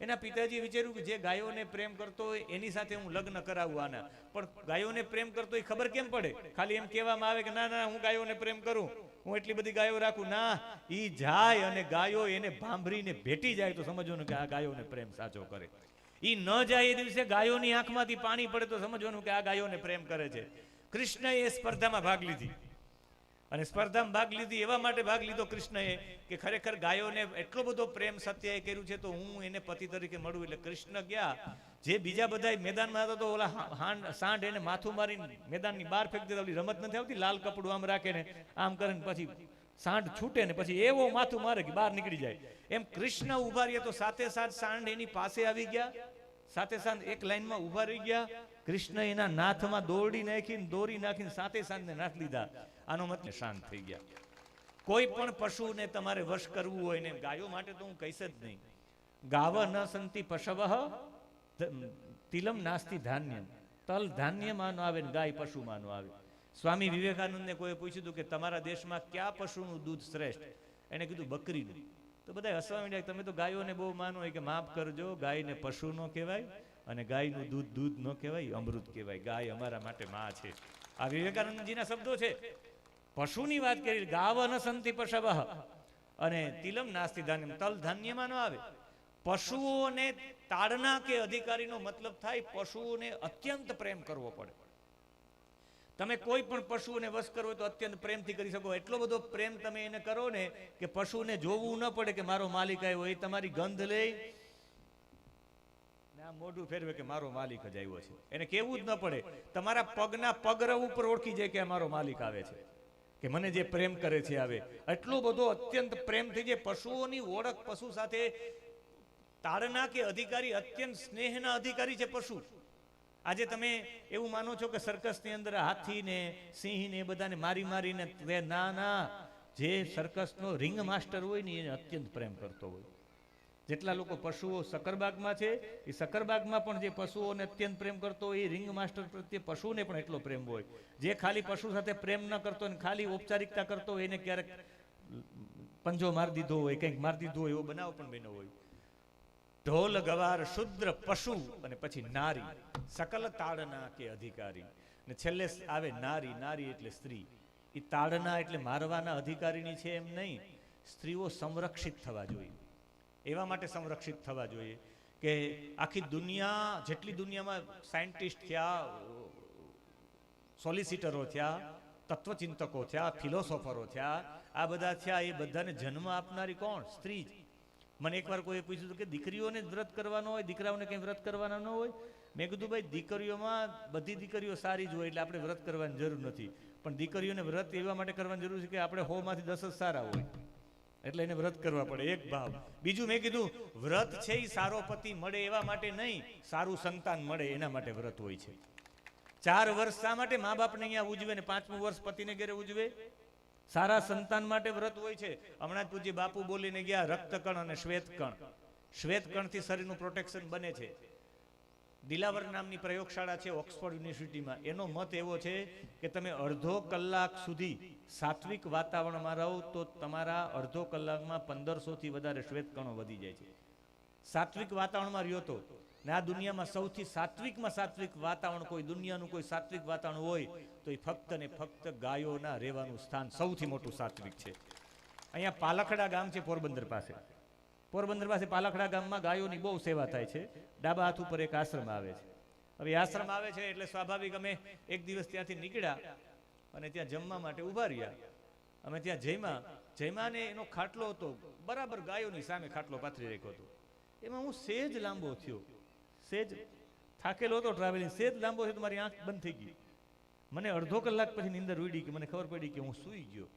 એના પિતાજીએ વિચાર્યું કે જે ગાયોને પ્રેમ કરતો હોય એની સાથે હું લગ્ન કરાવું આના. પણ ગાયોને પ્રેમ કરતો હોય ખબર કેમ પડે? ખાલી એમ કહેવામાં આવે કે ના ના હું ગાયોને પ્રેમ કરું, હું એટલી બધી ગાયો રાખું. ના, ઈ જાય અને ગાયો એને ભાંભરીને ભેટી જાય તો સમજવાનું કે આ ગાયોને પ્રેમ સાચો કરે. ઈ ન જાય એ દિવસે ગાયોની આંખમાંથી પાણી પડે તો સમજવાનું કે આ ગાયોને પ્રેમ કરે છે. કૃષ્ણએ એ સ્પર્ધામાં ભાગ લીધી. અને સ્પર્ધામાં ભાગ લીધી એવા માટે ભાગ લીધો કૃષ્ણએ કે ખરેખર ગાયોને એટલો બધો પ્રેમ સત્યએ કર્યું છે તો હું એને પતિ તરીકે મળું. એટલે કૃષ્ણ ગયા. જે બીજા બધા મેદાનમાં હતા તો ઓલા સાંઢ એને માથું મારીને મેદાનની બહાર ફેંકી દેતા. ઓલી રમત નથી આવતી લાલ કપડું આમ રાખે ને આમ કરે ને પછી સાંઢ છૂટે ને પછી એવો માથું મારે કે બહાર નીકળી જાય. એમ કૃષ્ણ ઉભા રહ્યા તો સાથે સાંઢ એની પાસે આવી ગયા. સાથે એક લાઈનમાં ઉભા રહી ગયા. કૃષ્ણ એના નાથમાં દોરી નાખીને સાંધને નાથ લીધા. આનો મતલબ શાંત થઈ ગયા. કોઈ પણ પશુને તમારે વશ કરવું હોય ને, ગાયો માટે તો હું કહીશ જ નહીં. ગાવ ન સંતિ પશવઃ તિલમ નાસ્તિ ધાન્યમ. તલ ધાન્યમાં ન આવે ને ગાય પશુમાં ન આવે. સ્વામી વિવેકાનંદને કોઈ પૂછ્યું હતું કે તમારા દેશમાં કયા પશુનું દૂધ શ્રેષ્ઠ? એને કીધું બકરીનું. તો બધા હસવા માંડ્યા, તમે તો ગાયોને બહુ માનો હોય. કે માફ કરજો, ગાયને પશુ ન કહેવાય અને ગાયનું દૂધ દૂધ ન કહેવાય, અમૃત કહેવાય. ગાય અમારા માટે માં છે. આ વિવેકાનંદજીના શબ્દો છે. પશુની વાત કરી, ગાવ ન સંતિ પશવઃ અને તિલમ નાસ્તિ ધાન્યમ, તલ ધાન્યમાં ન આવે. પશુઓને તાડના કે અધિકારીનો મતલબ થાય પશુઓને અત્યંત પ્રેમ કરવો પડે. તમે કોઈ પણ પશુઓને વશ કરો તો અત્યંત પ્રેમથી કરી શકો. એટલો બધો પ્રેમ તમે એને કરો ને કે પશુને જોવું ન પડે કે મારો માલિક આવ્યો. એ તમારી ગંધ લે, મોઢું ફેરવે કે મારો માલિક જ આવ્યો છે. એને કેવું જ ન પડે. તમારા પગના પગરવ ઉપર ઓળખી જાય કે મારો માલિક આવે છે, કે મને જે પ્રેમ કરે છે આવે. એટલો બધો અત્યંત પ્રેમથી જે પશુઓની ઓળખ, પશુ સાથે તાડના કે અધિકારી, અત્યંત સ્નેહના અધિકારી છે પશુ. આજે તમે એવું માનો છો કે સર્કસની અંદર હાથી ને સિંહ ને એ બધાને મારી મારીને, ના, જે સર્કસનો રિંગ માસ્ટર હોય ને એને અત્યંત પ્રેમ કરતો હોય. જેટલા લોકો પશુઓ સકરબાગમાં છે, એ સકરબાગમાં પણ જે પશુઓને અત્યંત પ્રેમ કરતો હોય, એ રિંગ માસ્ટર પ્રત્યે પશુને પણ એટલો પ્રેમ હોય. જે ખાલી પશુ સાથે પ્રેમ ન કરતો ને ખાલી ઔપચારિકતા કરતો હોય, એને ક્યારેક પંજો મારી દીધો હોય, કંઈક મારી દીધો હોય, એવો બનાવ પણ બન્યો હોય. ઢોલ ગવાર શુદ્ર પશુ અને પછી નારી, સકલ તાડના કે અધિકારી. ને છેલ્લે આવે નારી. નારી એટલે સ્ત્રી. એ તાડના એટલે મારવાના અધિકારીની છે એમ નહીં. સ્ત્રીઓ સંરક્ષિત થવા જોઈએ. એવા માટે સંરક્ષિત થવા જોઈએ કે આખી દુનિયા, જેટલી દુનિયામાં સાયન્ટિસ્ટ થયા, સોલિસિટરો થયા, તત્વચિંતકો થયા, ફિલોસોફરો થયા, આ બધા થયા, એ બધાને જન્મ આપનારી કોણ? સ્ત્રી જ. મને એકવાર કોઈ પૂછ્યું હતું કે દીકરીઓને જ વ્રત કરવાનો હોય, દીકરાઓને કંઈ વ્રત કરવાના ન હોય. મેં કીધું ભાઈ, દીકરીઓમાં બધી દીકરીઓ સારી જ હોય એટલે આપણે વ્રત કરવાની જરૂર નથી. પણ દીકરીઓને વ્રત એવા માટે કરવાની જરૂર છે કે આપણે 100 માંથી 10 જ સારા હોય, એટલે એને વ્રત કરવા પડે. એક ભાવ. બીજું મેં કીધું વ્રત છે એ સારો પતિ મળે એવા માટે નહીં, સારું સંતાન મળે એના માટે વ્રત હોય છે. 4 વર્ષ શા માટે મા બાપને અહીંયા ઉજવે ને 5મું વર્ષ પતિને ઘરે ઉજવે? સારા સંતાન માટે વ્રત હોય છે. હમણાં જ પૂજ્ય બાપુ બોલીને ગયા, રક્તકણ અને શ્વેતકણ. શ્વેતકણથી શરીરનું પ્રોટેક્શન બને છે. દિલાવર નામની પ્રયોગશાળા છે ઓક્સફોર્ડ યુનિવર્સિટીમાં. એનો મત એવો છે કે તમે અડધો કલાક સુધી સાત્વિક વાતાવરણમાં રહો તો તમારા અડધો કલાકમાં 1500 થી વધારે શ્વેતકણો વધી જાય છે. સાત્વિક વાતાવરણમાં રહ્યો તો. ને આ દુનિયામાં સૌથી સાત્વિકમાં સાત્વિક વાતાવરણ, કોઈ દુનિયાનું કોઈ સાત્વિક વાતાવરણ હોય તો એ ફક્ત ને ફક્ત ગાયોના રહેવાનું સ્થાન સૌથી મોટું સાત્વિક છે. અહીંયા પાલખડા ગામ છે પોરબંદર પાસે. પોરબંદર પાસે પાલખડા ગામમાં ગાયોની બહુ સેવા થાય છે. ડાબા હાથ ઉપર એક આશ્રમ આવે છે. હવે આશ્રમ આવે છે એટલે સ્વાભાવિક અમે એક દિવસ ત્યાંથી નીકળ્યા અને ત્યાં જમવા માટે ઊભા રહ્યા. અમે ત્યાં જમ્યા ને એનો ખાટલો હતો, બરાબર ગાયોની સામે ખાટલો પાથરી રાખ્યો હતો. એમાં હું સેજ લાંબો થયો, સેજ થાકેલો હતો ટ્રાવેલિંગ, સેજ લાંબો થયો તો મારી આંખ બંધ થઈ ગઈ. મને અડધો કલાક પછી નીંદર ઉડી કે મને ખબર પડી કે હું સૂઈ ગયો.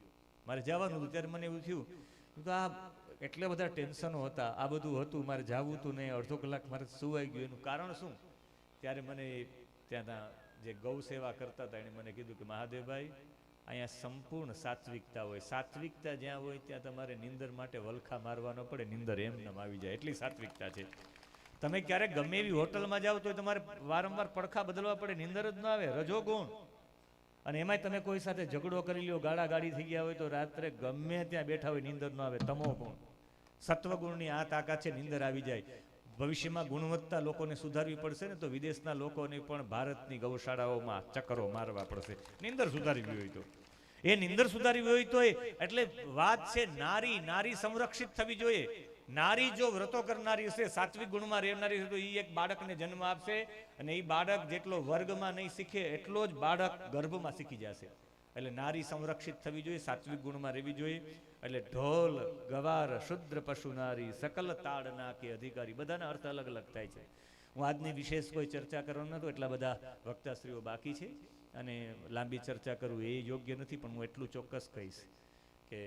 મારે જવાનું હતું ત્યારે મને એવું થયું તો આ એટલા બધા ટેન્શનો હતા, આ બધું હતું, મારે જવું હતું ને અડધો કલાક મારે સુવાઈ ગયું. એનું કારણ શું? ત્યારે મને ત્યાંના જે ગૌ સેવા કરતા હતા એણે મને કીધું કે મહાદેવભાઈ, અહીંયા સંપૂર્ણ સાત્વિકતા હોય. સાત્વિકતા જ્યાં હોય ત્યાં તમારે નીંદર માટે વલખા મારવાનો પડે, નીંદર એમને આવી જાય, એટલી સાત્વિકતા છે. તમે ક્યારેક ગમે એવી હોટલમાં જાઓ તો તમારે વારંવાર પડખા બદલવા પડે, નીંદર જ ન આવે, રજો ગુણ. અને એમાંય તમે કોઈ સાથે ઝઘડો કરી લ્યો, ગાળા ગાડી થઈ ગયા હોય તો રાત્રે ગમે ત્યાં બેઠા હોય નીંદર ન આવે, તમો ગુણ. સત્વગુણની આ તાકાત છે, નીંદર આવી જાય. ભવિષ્યમાં ગુણવત્તા લોકોને સુધારવી પડશે ને તો વિદેશના લોકોને પણ ભારતની ગૌશાળાઓમાં ચક્કરો મારવા પડશે, નીંદર સુધારવી હોય તો. એ નીંદર સુધારવી હોય તો એટલે વાત છે નારી. નારી સંરક્ષિત થવી જોઈએ. નારી જો વ્રતો કરનારી હશે, સાત્વિક ગુણમાં રહેનારી હશે તો એ એક બાળકને જન્મ આપશે અને એ બાળક જેટલો વર્ગમાં નહીં શીખે એટલો જ બાળક ગર્ભમાં શીખી જશે. એટલે નારી સંરક્ષિત થવી જોઈએ, સાત્વિક ગુણમાં રહેવી જોઈએ. એટલે ઢોલ ગવાર શુદ્ર પશુ નારી સકલ તાડના કે અધિકારી, બધાના અર્થ અલગ અલગ થાય છે. હું આજની વિશેષ કોઈ ચર્ચા કરવાનો નહોતો, એટલા બધા વક્તાશ્રીઓ બાકી છે અને લાંબી ચર્ચા કરું એ યોગ્ય નથી. પણ હું એટલું ચોક્કસ કહીશ કે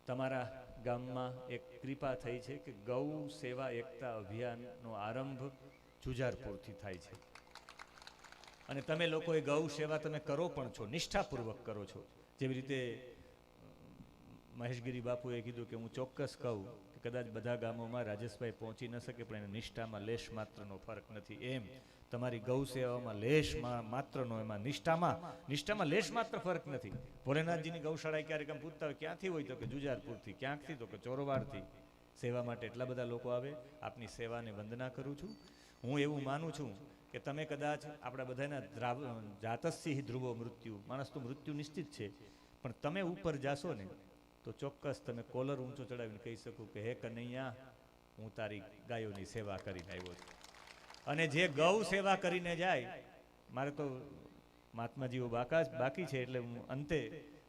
તમારા ગામમાં એક કૃપા થઈ છે કે ગૌ સેવા એકતા અભિયાનનો આરંભ જુજારપુરથી થાય છે અને તમે લોકો એ ગૌ સેવા તમે કરો પણ છો, નિષ્ઠાપૂર્વક કરો છો. જેવી રીતે મહેશગીરી બાપુએ કીધું કે હું ચોક્કસ કહું કે કદાચ બધા ગામોમાં રાજેશભાઈ પહોંચી ન શકે, પણ એના નિષ્ઠામાં લેશ માત્રનો ફરક નથી. એમ તમારી ગૌ સેવામાં લેશ માત્રનો, એમાં નિષ્ઠામાં લેશ માત્ર ફરક નથી. ભોલેનાથજીની ગૌશાળા ક્યારેક આમ પૂછતા હોય ક્યાંથી હોય, તો કે જુજારપુરથી. ક્યાંકથી, તો કે ચોરવાડથી. સેવા માટે એટલા બધા લોકો આવે. આપની સેવાને વંદના કરું છું. હું એવું માનું છું કે તમે કદાચ આપણા બધાના જાતસ્થી ધ્રુવો મૃત્યુ, માણસ તો મૃત્યુ નિશ્ચિત છે, પણ તમે ઉપર જાશો ને તો ચોક્કસ તમે કોલર ઊંચો ચડાવીને કહી શકો કે હે કનૈયા, હું તારી ગાયોની સેવા કરીને આવ્યો છું. અને જે ગૌ સેવા કરીને જાય, મારે તો મહાત્માજીઓ બાકી છે, એટલે હું અંતે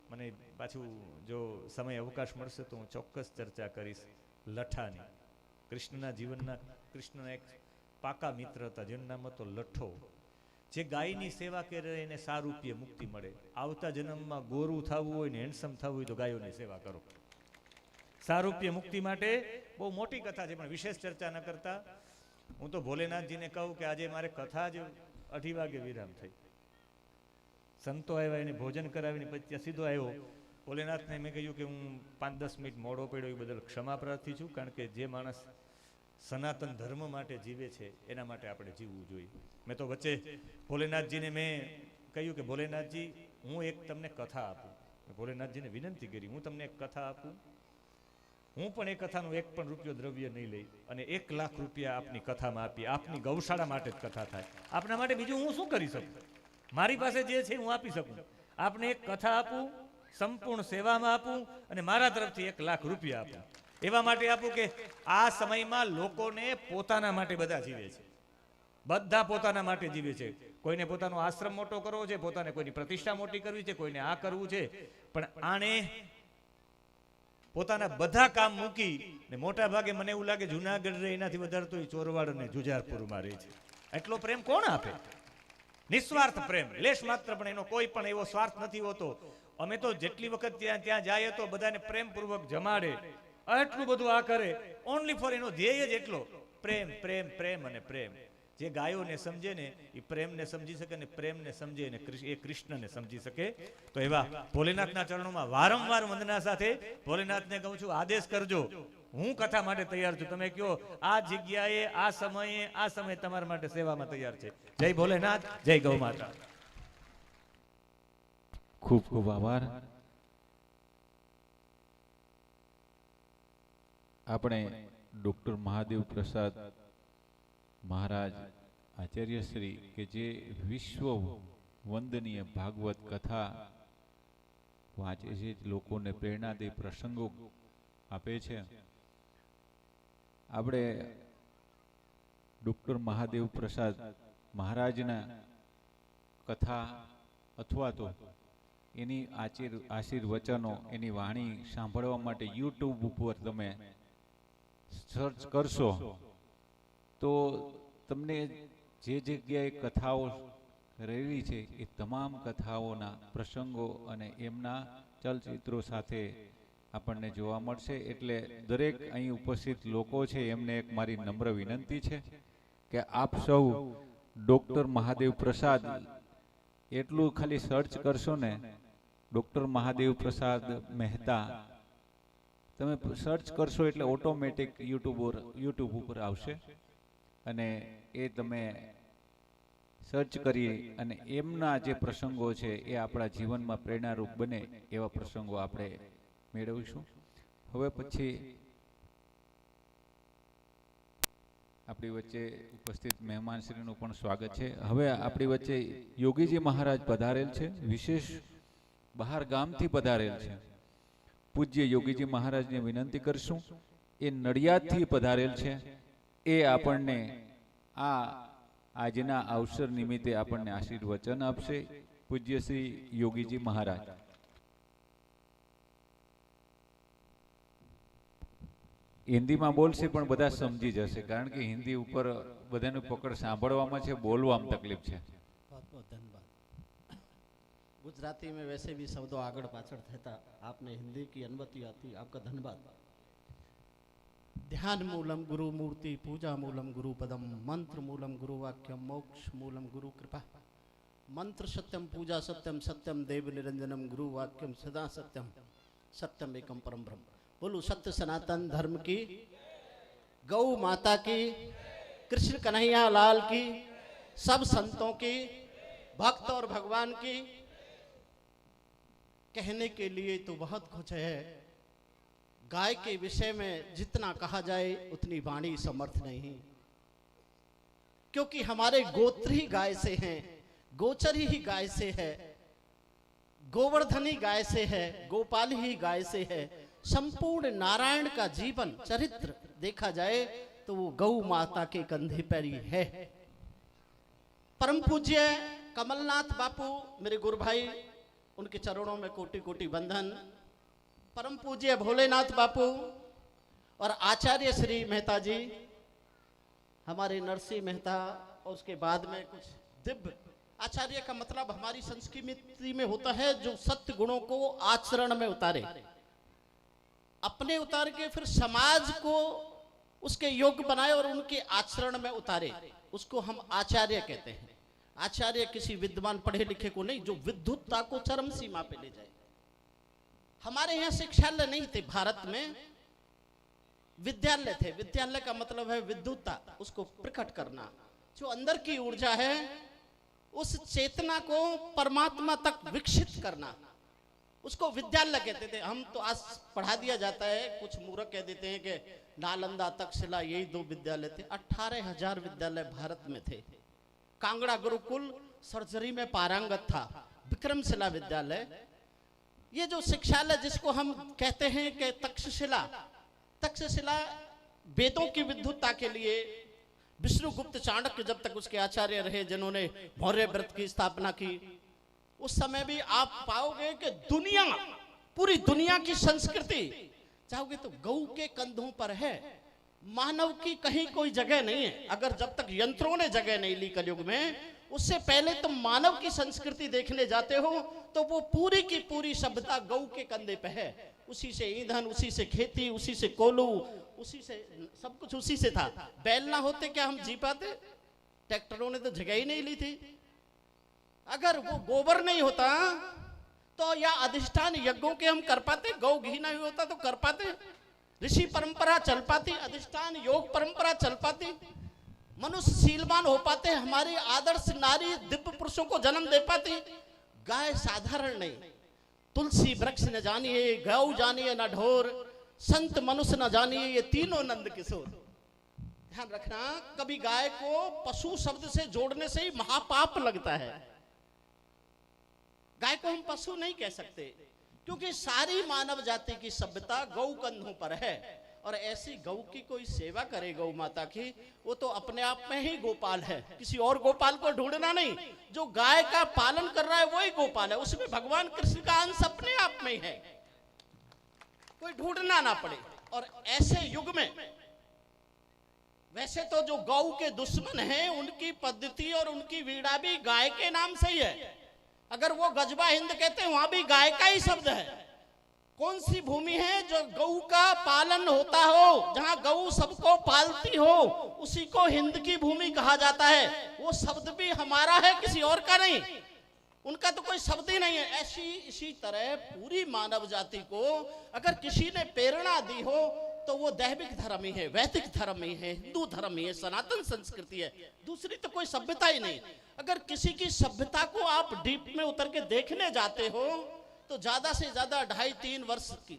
મને પાછું જો સમય અવકાશ મળશે તો હું ચોક્કસ ચર્ચા કરીશ લઠ્ઠાની. કૃષ્ણના જીવનના, કૃષ્ણના એક પાકા મિત્ર હતા જેનું નામ હતો લઠ્ઠો. જે ગાયની સેવા કરે એને 100 રૂપિયે મુક્તિ મળે. આવતા જન્મમાં ગોરું થવું હોય ને હેન્ડસમ થવું હોય તો ગાયોની સેવા કરો. 100 રૂપિયે મુક્તિ માટે બહુ મોટી કથા છે, પણ વિશેષ ચર્ચા ન કરતા હું તો ભોલેનાથજીને કહું કે આજે મારે કથા જ 8 વાગે વિરામ થઈ. સંતો આવ્યા, એને ભોજન કરાવીને પછી ત્યાં સીધો આવ્યો. ભોલેનાથને મેં કહ્યું કે હું 5-10 મિનિટ મોડો પડ્યો એ બદલ ક્ષમા પ્રાર્થી છું, કારણ કે જે માણસ સનાતન ધર્મ માટે જીવે છે એના માટે આપણે જીવવું જોઈએ. મેં તો વચ્ચે ભોલેનાથજીને મેં કહ્યું કે ભોલેનાથજી, હું એક તમને કથા આપું. ભોલેનાથજીને વિનંતી કરી, હું તમને એક કથા આપું. હું પણ એ કથાનું 1 પણ રૂપિયો દ્રવ્ય નહીં લઈ અને 1 લાખ રૂપિયા આપની કથામાં આપી. આપની ગૌશાળા માટે જ કથા થાય. આપના માટે બીજું હું શું કરી શકું? મારી પાસે જે છે હું આપી શકું. આપને એક કથા આપું, સંપૂર્ણ સેવામાં આપું અને મારા તરફથી 1 લાખ રૂપિયા આપું. એવા માટે આપું કે આ સમયમાં લોકોને પોતાના માટે બધા જીવે છે. બધા પોતાના માટે જીવે છે. કોઈને પોતાનો આશ્રમ મોટો કરવો છે, પોતાને કોઈની પ્રતિષ્ઠા મોટી કરવી છે, કોઈને આ કરવું છે, પણ આણે પોતાના બધા કામ મૂકી ને મોટા ભાગે મને એવું લાગે જુનાગઢ રહે એનાથી વધારે તો ચોરવાડ અને જુજારપુરમાં રહે છે. એટલો પ્રેમ કોણ આપે? નિસ્વાર્થ પ્રેમ, લેશ માત્ર પણ એનો કોઈ પણ એવો સ્વાર્થ નથી હોતો. અમે તો જેટલી વખત ત્યાં જાય તો બધાને પ્રેમપૂર્વક જમાડે, આટલું બધું આ કરે, ઓનલી ફોર એનો ધ્યેય જ એટલો, પ્રેમ પ્રેમ પ્રેમ અને પ્રેમ. જે ગાયોને સમજે ને એ પ્રેમને સમજી શકે ને પ્રેમને સમજે ને એ કૃષ્ણને સમજી શકે. તો એવા ભોલેનાથના ચરણોમાં વારંવાર વંદના સાથે ભોલેનાથને કહું છું, આદેશ કરજો, હું કથા માટે તૈયાર છું. તમે કહો આ જગ્યાએ આ સમયે તમારા માટે સેવામાં તૈયાર છે. જય ભોલેનાથ, જય ગૌ માતા. ખૂબ ખૂબ આભાર. આપણે ડૉક્ટર મહાદેવ પ્રસાદ મહારાજ આચાર્ય શ્રી કે જે વિશ્વ વંદનીય ભાગવત કથા વાંચે છે, લોકોને પ્રેરણાદાયી પ્રસંગો આપે છે. આપણે ડૉક્ટર મહાદેવ પ્રસાદ મહારાજના કથા અથવા તો એની આશીર્વચનો, એની વાણી સાંભળવા માટે યુટ્યુબ ઉપર તમે સર્ચ કરશો તો તમને જે જગ્યાએ કથાઓ રહેલી છે એ તમામ કથાઓના પ્રસંગો અને એમના ચલચિત્રો સાથે આપણને જોવા મળશે. એટલે દરેક અહીં ઉપસ્થિત લોકો છે એમને એક મારી નમ્ર વિનંતી છે કે આપ સૌ ડૉક્ટર મહાદેવ પ્રસાદ એટલું ખાલી સર્ચ કરશો ને, ડૉક્ટર મહાદેવ પ્રસાદ મહેતા તમે સર્ચ કરશો એટલે ઓટોમેટિક યુટ્યુબ ઉપર આવશે અને એ તમે સર્ચ કરી અને એમના જે પ્રસંગો છે એ આપણા જીવનમાં પ્રેરણારૂપ બને એવા પ્રસંગો આપણે મેળવીશું. હવે પછી આપણી વચ્ચે ઉપસ્થિત મહેમાનશ્રીનું પણ સ્વાગત છે. હવે આપણી વચ્ચે યોગીજી મહારાજ પધારેલ છે, વિશેષ બહાર ગામથી પધારેલ છે. પૂજ્ય યોગીજી મહારાજને વિનંતી કરશું, એ નડિયાદથી પધારેલ છે, એ આપણને આજના અવસર નિમિત્તે આપણને આશીર્વચન આપશે. પૂજ્ય શ્રી યોગીજી મહારાજ. હિન્દીમાં બોલશે પણ બધા સમજી જશે, કારણ કે હિન્દી ઉપર બધાનું પકડ સાંભળવામાં છે, બોલવામાં તકલીફ છે. बहुत बहुत धन्यवाद. गुजराती में वैसे भी शब्दों आगड़ पाछड़ थता, आपने हिंदी की अनुमति आती, आपका धन्यवाद. ध्यान मूलम गुरु मूर्ति, पूजा मूलम गुरु पदम, मंत्र मूलम गुरु वाक्यम, मोक्ष मूलम गुरु कृपा. मंत्र सत्यम, पूजा सत्यम, सत्यम देव निरंजनम, गुरु वाक्यम सदा सत्यम, सत्यम एकम परम ब्रह्म. बोलो सत्य सनातन धर्म की, गौ माता की, कृष्ण कन्हैया लाल की, सब संतों की, भक्त और भगवान की। कहने के लिए तो बहुत कुछ है। गाय के विषय में जितना कहा जाए उतनी वाणी समर्थ नहीं, क्योंकि हमारे गोत्र ही गाय से हैं, गोचर ही गाय से है, गोवर्धनी गाय से है, गोपाल ही गाय से है। संपूर्ण नारायण का जीवन चरित्र देखा जाए तो वो गौ माता के कंधे पर ही है। परम पूज्य कमलनाथ बापू मेरे गुरु भाई, उनके चरणों में कोटि कोटि वंदन। परम पूज्य भोलेनाथ बापू और आचार्य श्री मेहता जी, हमारे नरसिंह मेहता, और उसके बाद में कुछ दिव्य आचार्य का मतलब हमारी संस्कृति में होता है जो सत्य गुणों को आचरण में उतारे, अपने उतार के फिर समाज को उसके योग्य बनाए और उनके आचरण में उतारे, उसको हम आचार्य कहते हैं। आचार्य किसी विद्वान पढ़े लिखे को नहीं, जो विद्वत्ता को चरम सीमा पे ले जाए। हमारे यहाँ शिक्षालय नहीं थे, भारत में विद्यालय थे। विद्यालय का मतलब है विद्वत्ता, उसको प्रकट करना, जो अंदर की ऊर्जा है उस चेतना को परमात्मा तक विकसित करना, उसको विद्यालय कहते थे। हम तो आज पढ़ा दिया जाता है, कुछ मूर्ख कह देते हैं कि नालंदा तक्षशिला यही 2 विद्यालय थे। 18,000 विद्यालय भारत में थे। कांगड़ा गुरुकुल सर्जरी में पारंगत था, विक्रमशिला विद्यालय। ये जो शिक्षालय जिसको हम कहते हैं कि तक्षशिला, तक्षशिला वेदों की विद्वत्ता के लिए विष्णुगुप्त चाणक्य जब तक उसके आचार्य रहे, जिन्होंने मौर्य व्रत की स्थापना की, उस समय भी आप पाओगे कि दुनिया, पूरी दुनिया की संस्कृति चाहोगे तो गौ के कंधों पर है। मानव की कहीं कोई जगह नहीं है। अगर जब तक यंत्रों ने जगह नहीं ली कलयुग में, उससे पहले तुम मानव की संस्कृति देखने जाते हो तो वो पूरी की पूरी सभ्यता गौ के कंधे पे है। उसी से ईंधन, उसी से खेती, उसी से कोलू, उसी से सब कुछ उसी से था। बैल ना होते क्या हम जी पाते? ट्रैक्टरों ने तो जगह ही नहीं ली थी। अगर वो गोबर नहीं होता तो या अधिष्ठान यज्ञों के हम कर पाते, गौ घी नहीं होता तो कर पाते, ऋषि परंपरा चल पाती, अधिष्ठान योग परंपरा चल पाती, मनुष्य शीलवान हो पाते, हमारी आदर्श नारी दिव्य पुरुषों को जन्म दे पाती। गाय साधारण नहीं, तुलसी वृक्ष न जानिए, गौ जानिए न ढोर, संत मनुष्य न जानिए, ये तीनों नंद किशोर। ध्यान रखना, कभी गाय को पशु शब्द से जोड़ने से ही महापाप लगता है। गाय को हम पशु नहीं कह सकते, क्योंकि सारी मानव जाति की सभ्यता गौ कंधों पर है। और ऐसी गौ की कोई सेवा करे गौ माता की, वो तो अपने आप में ही गोपाल है, किसी और गोपाल को ढूंढना नहीं। जो गाय का पालन कर रहा है वही गोपाल है, उसमें भगवान कृष्ण का अंश अपने आप में ही है, कोई ढूंढना ना पड़े। और ऐसे युग में वैसे तो जो गौ के दुश्मन हैं उनकी पद्धति और उनकी वीणा भी गाय के नाम से ही है। अगर वो गजबा हिंद कहते हैं, वहां भी गाय का ही शब्द है। कौन सी भूमि है जो गौ का पालन होता हो, जहां गौ सबको पालती हो, उसी को हिंद की भूमि कहा जाता है। वो शब्द भी हमारा है, किसी और का नहीं, उनका तो कोई शब्द ही नहीं है। ऐसी इसी तरह पूरी मानव जाति को अगर किसी ने प्रेरणा दी हो तो वो दैविक धर्म ही है, वैदिक धर्म ही है, हिंदू धर्म ही है, सनातन संस्कृति है, दूसरी तो कोई सभ्यता ही नहीं। अगर किसी की सभ्यता को आप डीप में उतर के देखने जाते हो तो ज्यादा से ज्यादा 2.5-3 वर्ष की,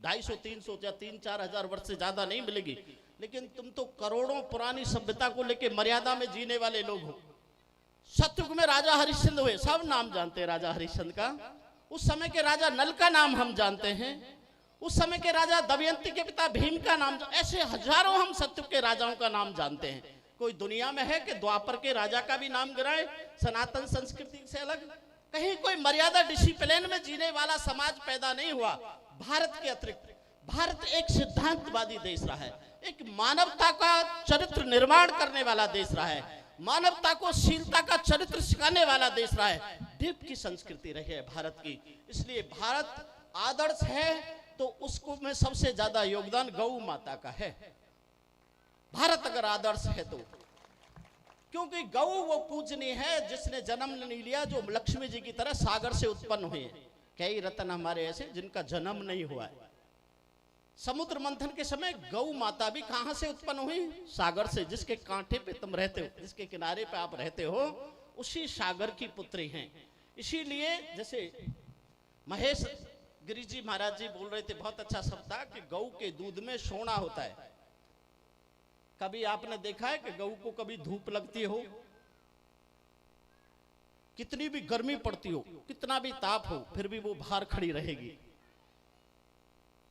250-300 या 3-4 हजार वर्ष से ज्यादा नहीं मिलेगी। लेकिन तुम तो करोड़ों पुरानी सभ्यता को लेके मर्यादा में जीने वाले लोग हो। सतयुग में राजा हरिश्चंद्र हुए, सब नाम जानते हैं राजा हरिश्चंद्र का। उस समय के राजा नल का नाम हम जानते हैं, उस समय के राजा दमयंती के पिता भीम का नाम, ऐसे हजारों हम सतयुग के राजाओं का नाम जानते हैं। कोई दुनिया में है कि द्वापर के राजा का भी नाम गिराए सनातन संस्कृति से अलग? कहीं कोई मर्यादा डिसिप्लिन में जीने वाला समाज पैदा नहीं हुआ। भारत के अतिरिक्त भारत एक सिद्धांतवादी देश रहा है, एक मानवता का चरित्र निर्माण करने वाला देश रहा है, मानवता को शीलता का चरित्र सिखाने वाला देश रहा है। दीप की संस्कृति रही है भारत की। इसलिए भारत आदर्श है तो उसको में सबसे ज्यादा योगदान गौ माता का है। भारत अगर आदर्श है तो, क्योंकि गौ वो पूजनीय है जिसने जन्म नहीं लिया, जो लक्ष्मी जी की तरह सागर से उत्पन्न हुए हैं। कई रत्न हमारे ऐसे जिनका जन्म नहीं हुआ है, समुद्र मंथन के समय गौ माता भी कहां से उत्पन्न हुई? सागर से। जिसके कांठे पे तुम रहते हो, जिसके किनारे पे आप रहते हो, उसी सागर की पुत्री हैं। इसीलिए जैसे महेश गिरी जी महाराज जी बोल रहे थे, बहुत अच्छा शब्द था कि गौ के दूध में सोना होता है। कभी आपने देखा है कि गौ को कभी धूप लगती हो? कितनी भी गर्मी पड़ती हो, कितना भी ताप हो, फिर भी वो बाहर खड़ी रहेगी,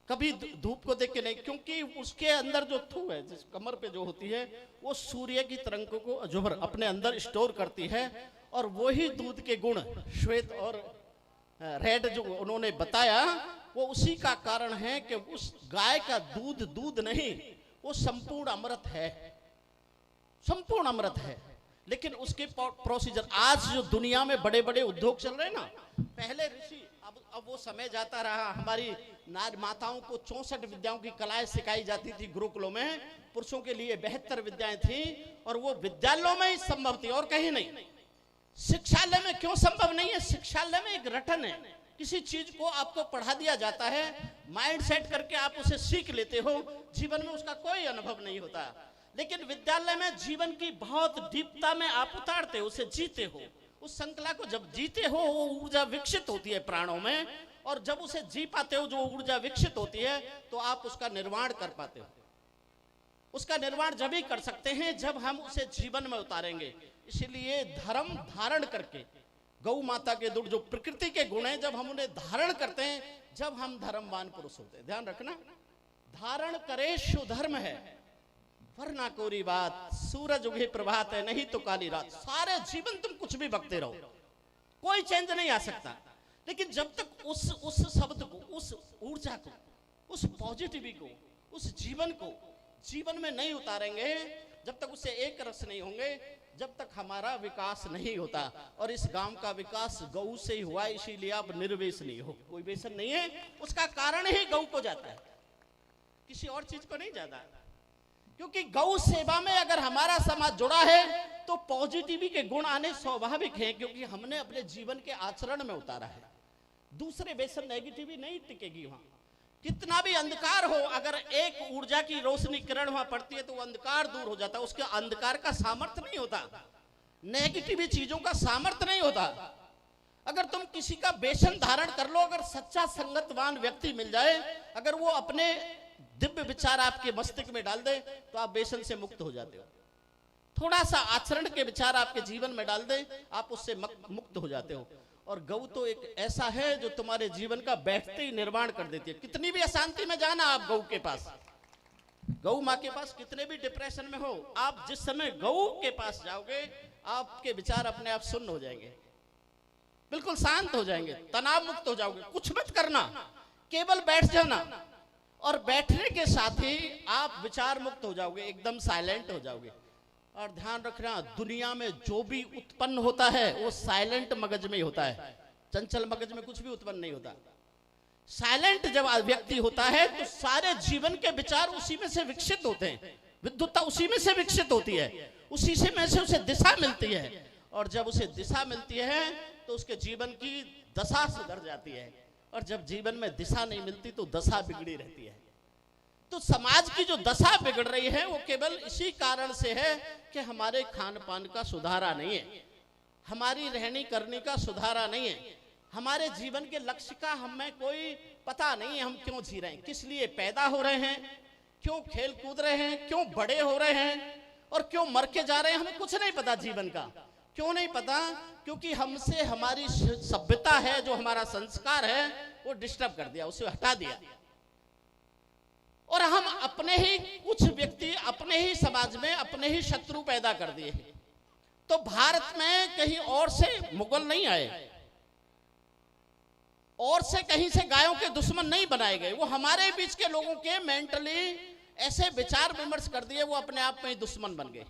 कभी धूप को देख के नहीं, क्योंकि उसके अंदर जो थू है, जिस कमर पे जो होती है, वो सूर्य की तरंगों को जो अपने अंदर स्टोर करती है। और वही दूध के गुण श्वेत और रेड जो उन्होंने बताया, वो उसी का कारण है कि उस गाय का दूध दूध नहीं, वो संपूर्ण अमृत है, संपूर्ण अमृत है। लेकिन उसके प्रोसीजर, आज जो दुनिया में बड़े बड़े उद्योग चल रहे हैं ना, पहले ऋषि, अब वो समय जाता रहा, हमारी नारी माताओं को 64 विद्याओं की कलाएं सिखाई जाती थी गुरुकुलों में, पुरुषों के लिए 72 विद्याएं थी, और वो विद्यालयों में ही संभव थी और कहीं नहीं। शिक्षालय में क्यों संभव नहीं है? शिक्षालय में एक रटन है, किसी चीज को आपको पढ़ा दिया जाता है, माइंड सेट करके आप उसे सीख लेते हो, जीवन में उसका कोई अनुभव नहीं होता। लेकिन विद्यालय में जीवन की बहुत डीपता में आप उतारते हो, उसे जीते हो। उस श्रृंखला को जब जीते हो, वो ऊर्जा विकसित होती है प्राणों में, और जब उसे जी पाते हो, जो ऊर्जा विकसित होती है, तो आप उसका निर्माण कर पाते हो। उसका निर्माण जब ही कर सकते हैं जब हम उसे जीवन में उतारेंगे। इसलिए धर्म धारण करके, गौ माता के दूध जो प्रकृति के गुण हैं, जब हम उन्हें धारण करते हैं, जब हम धर्मवान पुरुष होते हैं। ध्यान रखना, धारण करे सुधर्म है, वरना कोरी बात, सूरज उगे प्रभात है, नहीं तो काली रात। सारे जीवन तुम कुछ भी बकते रहो, कोई चेंज नहीं आ सकता। लेकिन जब तक उस शब्द को, उस ऊर्जा को, उस पॉजिटिविटी को, उस जीवन को जीवन में नहीं उतारेंगे, जब तक उससे एक रस नहीं होंगे, जब तक हमारा विकास नहीं होता। और इस गांव का विकास गौ से ही हुआ, इसीलिए आप निर्व्यसनी हो, कोई व्यसन नहीं है। उसका कारण ही गौ को जाता है, किसी और चीज को नहीं जाता। क्योंकि गौ सेवा में अगर हमारा समाज जुड़ा है, तो पॉजिटिविटी के गुण आने स्वाभाविक है, क्योंकि हमने अपने जीवन के आचरण में उतारा है। दूसरे व्यसन नेगेटिविटी नहीं टिकेगी वहां। कितना भी अंधकार हो, अगर एक ऊर्जा की रोशनी किरण वहां पड़ती है, तो वो अंधकार दूर हो जाता है। उसके अंधकार का सामर्थ्य नहीं होता, नेगेटिव चीजों का सामर्थ्य नहीं होता। अगर तुम किसी का व्यसन धारण कर लो, अगर सच्चा संगतवान व्यक्ति मिल जाए, अगर वो अपने दिव्य विचार आपके मस्तिष्क में डाल दे, तो आप व्यसन से मुक्त हो जाते हो। थोड़ा सा आचरण के विचार आपके जीवन में डाल दे, आप उससे मुक्त हो जाते हो। और गौ तो एक ऐसा है जो तुम्हारे जीवन का बैठते ही निर्माण कर देती है। कितनी भी अशांति में जाना आप गौ के पास, गौ माँ के पास, कितने भी डिप्रेशन में हो, आप जिस समय गौ के पास जाओगे, आपके विचार अपने आप शून्य हो जाएंगे, बिल्कुल शांत हो जाएंगे, तनाव मुक्त हो जाओगे। कुछ मत करना, केवल बैठ जाना, और बैठने के साथ ही आप विचार मुक्त हो जाओगे, एकदम साइलेंट हो जाओगे। और ध्यान रखना, दुनिया में जो भी उत्पन्न होता है वो साइलेंट मगज में ही होता है, चंचल मगज में कुछ भी उत्पन्न नहीं होता। साइलेंट जब व्यक्ति होता है, तो सारे जीवन के विचार उसी में से विकसित होते हैं, विद्युत्ता उसी में से विकसित होती है, उसी से में से उसे दिशा मिलती है। और जब उसे दिशा मिलती है, तो उसके जीवन की दशा सुधर जाती है। और जब जीवन में दिशा नहीं मिलती, तो दशा बिगड़ी रहती है। तो समाज की जो दशा बिगड़ रही है, वो केवल इसी कारण से है कि हमारे खान पान का सुधारा नहीं है, हमारी रहनी करनी का सुधारा नहीं है, हमारे जीवन के लक्ष्य का हमें कोई पता नहीं है। हम क्यों जी रहे हैं, किस लिए पैदा हो रहे हैं, क्यों खेल कूद रहे हैं, क्यों बड़े हो रहे हैं, और क्यों मर के जा रहे हैं, हमें कुछ नहीं पता जीवन का। क्यों नहीं पता? क्योंकि हमसे हमारी सभ्यता है, जो हमारा संस्कार है, वो डिस्टर्ब कर दिया, उसे हटा दिया। और हम अपने ही कुछ व्यक्ति, अपने ही समाज में अपने ही शत्रु पैदा कर दिए हैं। तो भारत में कहीं और से मुगल नहीं आए, और से कहीं से गायों के दुश्मन नहीं बनाए गए, वो हमारे बीच के लोगों के मेंटली ऐसे विचार विमर्श कर दिए, वो अपने आप में ही दुश्मन बन गए।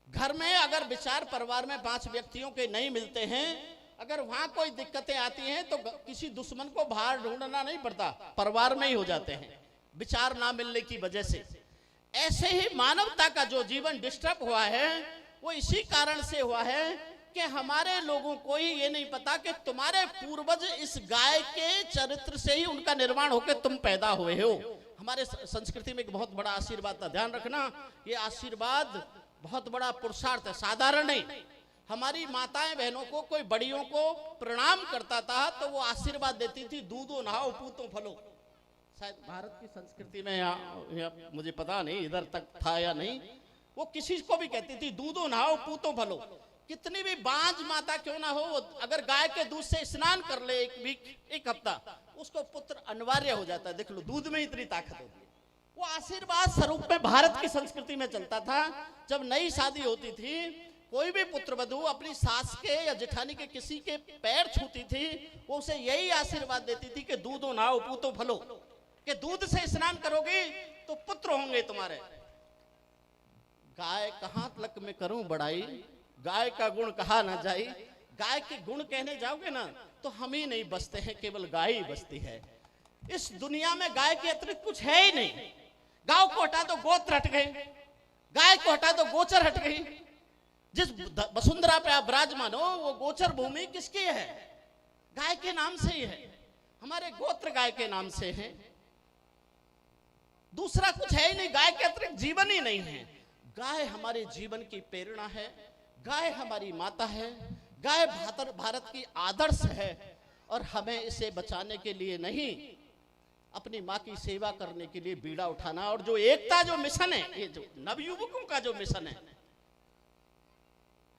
घर में अगर विचार परिवार में 5 व्यक्तियों के नहीं मिलते हैं, अगर वहां कोई दिक्कतें आती हैं, तो किसी दुश्मन को बाहर ढूंढना नहीं पड़ता, परिवार में ही हो जाते हैं, विचार ना मिलने की वजह से। ऐसे ही मानवता का जो जीवन डिस्टर्ब हुआ है, वो इसी कारण से हुआ है कि हमारे लोगों को ही ये नहीं पता कि तुम्हारे पूर्वज इस गाय के चरित्र से ही उनका निर्माण होकर तुम पैदा हुए हो। हमारे संस्कृति में एक बहुत बड़ा आशीर्वाद था, ध्यान रखना, ये आशीर्वाद बहुत बड़ा पुरुषार्थ है, साधारण नहीं। हमारी माताएं बहनों को, कोई बड़ियों को प्रणाम करता था तो वो आशीर्वाद देती थी, दूधो नहाओ पूतो फलो। शायद भारत की संस्कृति में या मुझे पता नहीं इधर तक था या नहीं, वो किसी को भी कहती थी दूधो नहाओ पूतो फलो। कितनी भी बांझ माता क्यों ना हो, अगर गाय के दूध से स्नान कर ले एक हफ्ता, उसको पुत्र अनिवार्य हो जाता है। देख लो, दूध में इतनी ताकत होती है। वो आशीर्वाद स्वरूप में भारत की संस्कृति में चलता था। जब नई शादी होती थी, कोई भी पुत्र वधू अपनी सास के या जेठानी के किसी के पैर छूती थी, वो उसे यही आशीर्वाद देती थी कि दूधो नहाओ पूतो फलो, कि दूध से स्नान करोगे तो पुत्र होंगे तुम्हारे। गाय कहां तक में करूं बड़ाई, गाय का गुण कहा ना जाए। गाय के गुण कहने जाओगे ना तो हम ही नहीं बचते हैं, केवल गाय ही बचती है। इस दुनिया में गाय के अतिरिक्त कुछ है ही नहीं। गांव को हटा दो गोत्र हट गए, गाय को हटा दो गोचर हट गई। जिस वसुंधरा पे आप विराजमान हो वो गोचर भूमि किसकी है? गाय के नाम से ही है। हमारे गोत्र गाय के नाम से है, दूसरा कुछ है ही नहीं। गाय के अतिरिक्त जीवन ही नहीं है। गाय हमारे जीवन की प्रेरणा है, गाय हमारी माता है, गाय भारत की आदर्श है। और हमें इसे बचाने के लिए नहीं, अपनी माँ की सेवा करने के लिए बीड़ा उठाना। और जो एकता, जो मिशन है, ये जो नवयुवकों का जो मिशन है,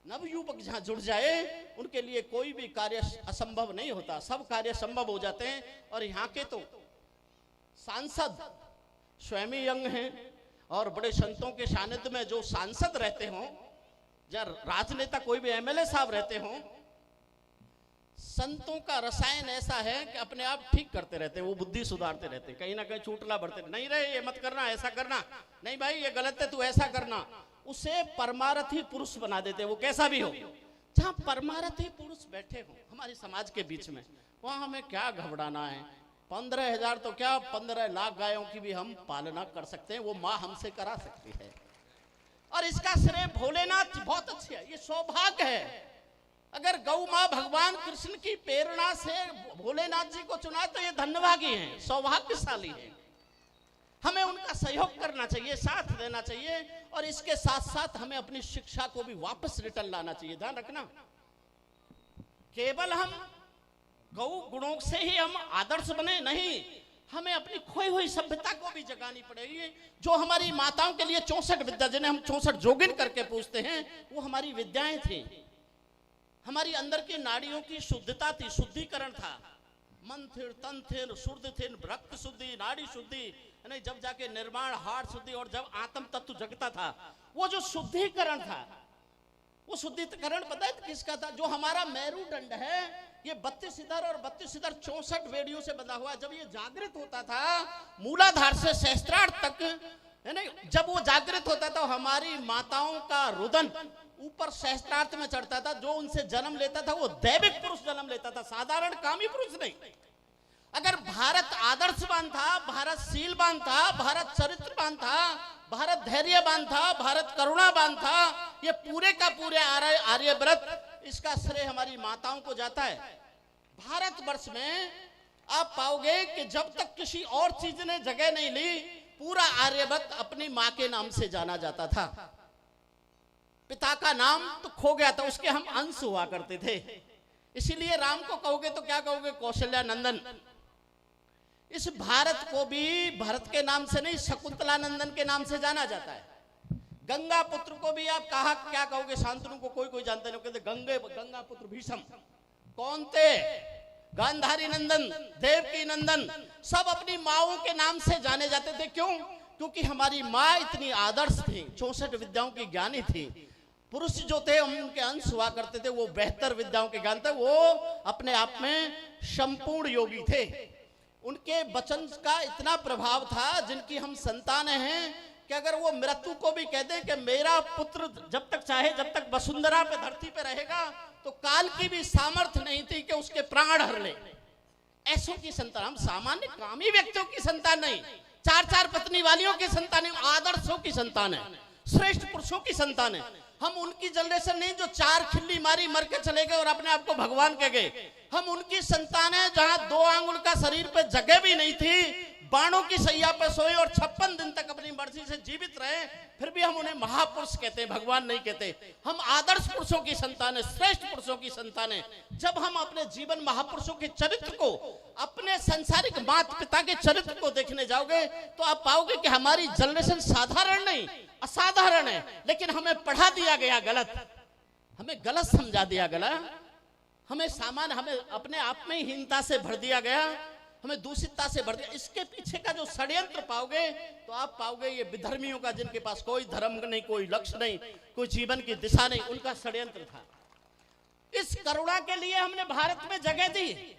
नवयुवक जहां जुड़ जाए उनके लिए कोई भी कार्य असंभव नहीं होता, सब कार्य संभव हो जाते हैं। और यहाँ के तो सांसद स्वयं ही यंग हैं, और बड़े संतों के सानिध्य में जो सांसद रहते हों, या राजनेता कोई भी एमएलए साहब रहते हों, संतों का रसायन ऐसा है कि अपने आप ठीक करते रहते हैं, वो बुद्धि सुधारते रहते हैं, कहीं ना कहीं चूटला बढ़ते नहीं रहे, ये मत करना, ऐसा करना नहीं भाई, ये गलत है, तू ऐसा करना। उसे परमार्थी पुरुष बना देते, वो कैसा भी हो। जहां परमार्थी पुरुष बैठे हो हमारे समाज के बीच में, वहां हमें क्या घबराना है। 15,000 तो क्या, 15 लाख गायों की भी हम पालना कर सकते हैं, वो माँ हमसे करा सकती है। और इसका श्रेय भोलेनाथ बहुत अच्छे है, ये सौभाग्य है। अगर गौ माँ भगवान कृष्ण की प्रेरणा से भोलेनाथ जी को चुना तो ये धन्यभागी हैं, सौभाग्यशाली हैं। हमें उनका सहयोग करना चाहिए, साथ देना चाहिए। और इसके साथ साथ हमें अपनी शिक्षा को भी वापस रिटर्न लाना चाहिए। ध्यान रखना, केवल हम गौ गुणों से ही हम आदर्श बने नहीं, हमें अपनी खोई हुई सभ्यता को भी जगानी पड़ेगी। जो हमारी माताओं के लिए 64 विद्या, जिन्हें हम 64 जोगिन करके पूछते हैं, वो हमारी विद्याएं थी। हमारी अंदर की नाड़ियों की शुद्धता थी, शुद्धिकरण था। मन थिर, तन थिर, शुद्ध थिर, रक्त शुद्धि, नाड़ी शुद्धि, यानी जब जाके निर्माण, हार्ट शुद्धि, और जब आत्म तत्व जगता था, वो जो शुद्धिकरण था, वो शुद्धिकरण पता है किसका था? जो हमारा मेरुदंड है, ये 32 इधर और 32 इधर 64 वेदियों से बंधा हुआ। जब ये जागृत होता था मूलाधार से सहस्त्रार्थ तक, है ना, जब वो जागृत होता था, हमारी माताओं का रुदन ऊपर सहस्त्रार्थ में चढ़ता था। जो उनसे जन्म लेता था वो दैविक पुरुष जन्म लेता था, साधारण कामी पुरुष नहीं। अगर भारत आदर्शवान था, भारत शीलवान था, भारत चरित्रवान था, भारत धैर्यवान था, भारत करुणावान था, ये पूरे का पूरे आर्यव्रत, इसका श्रेय हमारी माताओं को जाता है। भारतवर्ष में आप पाओगे कि जब तक किसी और चीज ने जगह नहीं ली, पूरा आर्यव्रत अपनी मां के नाम से जाना जाता था। पिता का नाम तो खो गया था, उसके हम अंश हुआ करते थे। इसीलिए राम को कहोगे तो क्या कहोगे? कौशल्या नंदन। इस भारत को भी भरत के नाम से नहीं, शकुंतला नंदन के नाम से जाना जाता है। गंगा पुत्र को भी आप कहा क्या कहोगे? शांतनु को कोई जानते नहीं, कहते गंगा पुत्र भीष्म। कौन थे? गांधारी नंदन, देवकी नंदन, सब अपनी माओं के नाम से जाने जाते थे। क्यों? क्योंकि हमारी माँ इतनी आदर्श थी, 64 विद्याओं की ज्ञानी थी। पुरुष जो थे हम उनके अंश हुआ करते थे, वो बेहतर विद्याओं के ज्ञान थे, वो अपने आप में संपूर्ण योगी थे। उनके वचन का इतना प्रभाव था, जिनकी हम संतानें हैं, कि अगर वो मृत्यु को भी कहते कि मेरा पुत्र जब तक चाहे, जब तक वसुंधरा पे धरती पे रहेगा, तो काल की भी सामर्थ्य नहीं थी कि उसके प्राण हर ले। ऐसों की संतान, हम सामान्य कामी व्यक्तियों की संतान नहीं, 4 पत्नी वालियों की संतान है, आदर्शों की संतान है, श्रेष्ठ पुरुषों की संतान है। हम उनकी जनरेशन नहीं जो 4 खिल्ली मारी मर के चले गए और अपने आप को भगवान कह गए। हम उनकी संतान है जहां 2 आंगुल का शरीर पे जगह भी नहीं थी, बाणों की सैया पर सोए और 56 दिन तक अपनी मर्जी से जीवित रहे, फिर भी हम उन्हें महापुरुष कहते हैं, भगवान नहीं कहते। हम आदर्श पुरुषों की संतान है, श्रेष्ठ पुरुषों की संतान है। जब हम अपने जीवन महापुरुषों के चरित्र को, अपने संसारिक माता पिता के चरित्र को देखने जाओगे तो आप पाओगे कि हमारी जनरेशन साधारण नहीं असाधारण है, लेकिन हमें पढ़ा दिया गया गलत, हमें गलत समझा दिया गया, हमें सामान, हमें अपने आप में हीनता से भर दिया गया, हमें दूषितता से भर दिया। इसके पीछे का जो षड्यंत्र पाओगे तो आप पाओगे ये विधर्मियों का, जिनके पास कोई धर्म नहीं, कोई लक्ष्य नहीं, कोई जीवन की दिशा नहीं, उनका षड्यंत्र था। इस करुणा के लिए हमने भारत में जगह दी,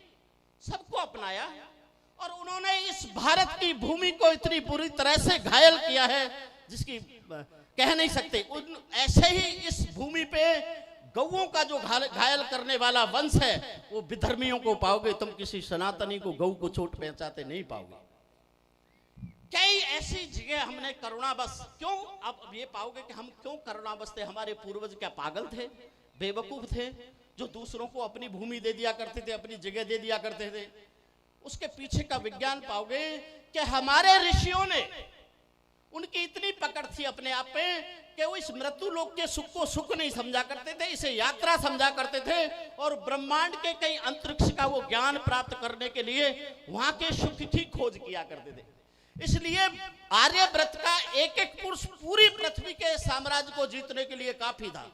सबको अपनाया, और उन्होंने इस भारत की भूमि को इतनी बुरी तरह से घायल किया है जिसकी कह नहीं सकते। ऐसे ही इस भूमि पे गौओं का जो घायल करने वाला वंश है वो विधर्मियों को पाओगे, तुम किसी सनातनी को गौ को चोट पहुंचाते नहीं पाओगे। कई ऐसी जगह हमने करुणा बस क्यों, अब ये पाओगे कि हम क्यों करुणा बस थे। हमारे पूर्वज क्या पागल थे, बेवकूफ थे, जो दूसरों को अपनी भूमि दे दिया करते थे, अपनी जगह दे दिया करते थे। उसके पीछे का विज्ञान पाओगे कि हमारे ऋषियों ने, उनकी इतनी पकड़ थी अपने आप पे कि वो इस मृत्यु लोक के सुख को सुख नहीं समझा करते थे, इसे यात्रा समझा करते थे, और ब्रह्मांड के कई अंतरिक्ष का वो ज्ञान प्राप्त करने के लिए वहां के सुख की खोज किया करते थे। इसलिए आर्यव्रत का एक एक पुरुष पूरी पृथ्वी के साम्राज्य को जीतने के लिए काफी था।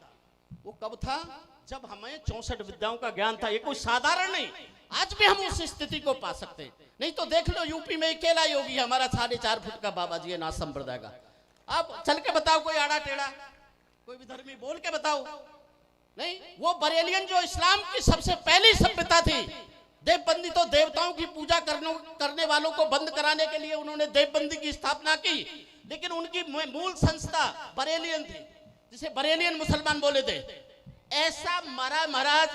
वो कब था? जब हमें 64 विद्याओं का ज्ञान था। ये कोई साधारण नहीं, आज भी हम उस स्थिति को पा सकते हैं। नहीं तो देख लो यूपी में अकेला योगी हमारा 4.5 फुट का बाबा जी है, नाथ संप्रदाय का। आप चल के बताओ कोई आड़ा टेढ़ा, कोई भी धर्मी बोल के बताओ। नहीं, वो बरेलियन जो इस्लाम की सबसे पहली सभ्यता थी, देवबंदी तो देवताओं की पूजा करने वालों को बंद कराने के लिए उन्होंने देवबंदी की स्थापना की, लेकिन उनकी मूल संस्था बरेलियन थी, जिसे बरेलियन मुसलमान बोले थे। ऐसा मारा महाराज,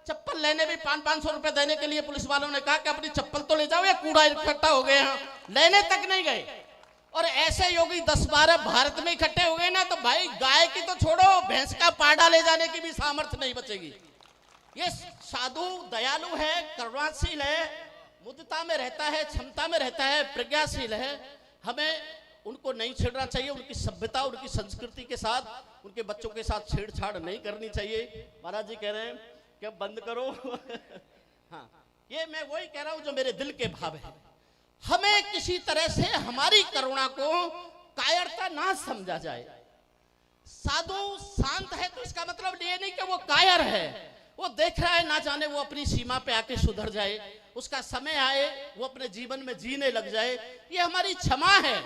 चप्पल लेने भी 500-500 रुपए देने के लिए पुलिस वालों ने कहा कि अपनी चप्पल तो ले जाओ, या कूड़ा इकट्ठा हो गए हैं, लेने तक नहीं गए। और ऐसे योगी 10-12 भारत में इकट्ठे हो गए ना, तो भाई गाय की तो छोड़ो, भैंस का पाड़ा ले जाने की भी सामर्थ्य नहीं बचेगी। ये साधु दयालु है, करुणाशील है, मुद्दता में रहता है, क्षमता में रहता है, प्रज्ञाशील है। हमें उनको नहीं छेड़ना चाहिए, उनकी सभ्यता, उनकी संस्कृति के साथ, उनके बच्चों के साथ छेड़छाड़ नहीं करनी चाहिए। महाराज जी कह रहे हैं कि बंद करो। हाँ, ये मैं वही कह रहा हूं जो मेरे दिल के भाव है। हमें किसी तरह से हमारी करुणा को कायरता ना समझा जाए। साधु शांत है तो इसका मतलब ये नहीं कि वो कायर है, वो देख रहा है, ना जाने वो अपनी सीमा पे आके सुधर जाए, उसका समय आए वो अपने जीवन में जीने लग जाए। ये हमारी क्षमा है,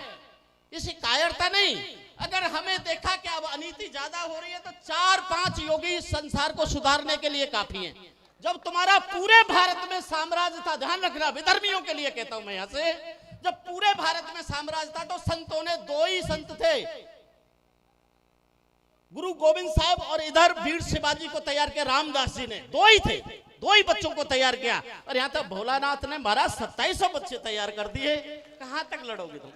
इसे कायरता नहीं। अगर हमें देखा कि अब अनीति ज्यादा हो रही है तो 4-5 योगी संसार को सुधारने के लिए काफी हैं। जब तुम्हारा पूरे भारत में साम्राज्य था, ध्यान रखना, विधर्मियों के लिए कहता हूं मैं यहां से, जब पूरे भारत में साम्राज्य था तो संतों ने 2 ही संत थे, गुरु गोविंद साहब और इधर वीर शिवाजी को तैयार किया रामदास जी ने। 2 ही थे, 2 ही बच्चों को तैयार किया। और यहां तक भोलानाथ ने महाराज 2700 बच्चे तैयार कर दिए। कहां तक लड़ोगे तुम?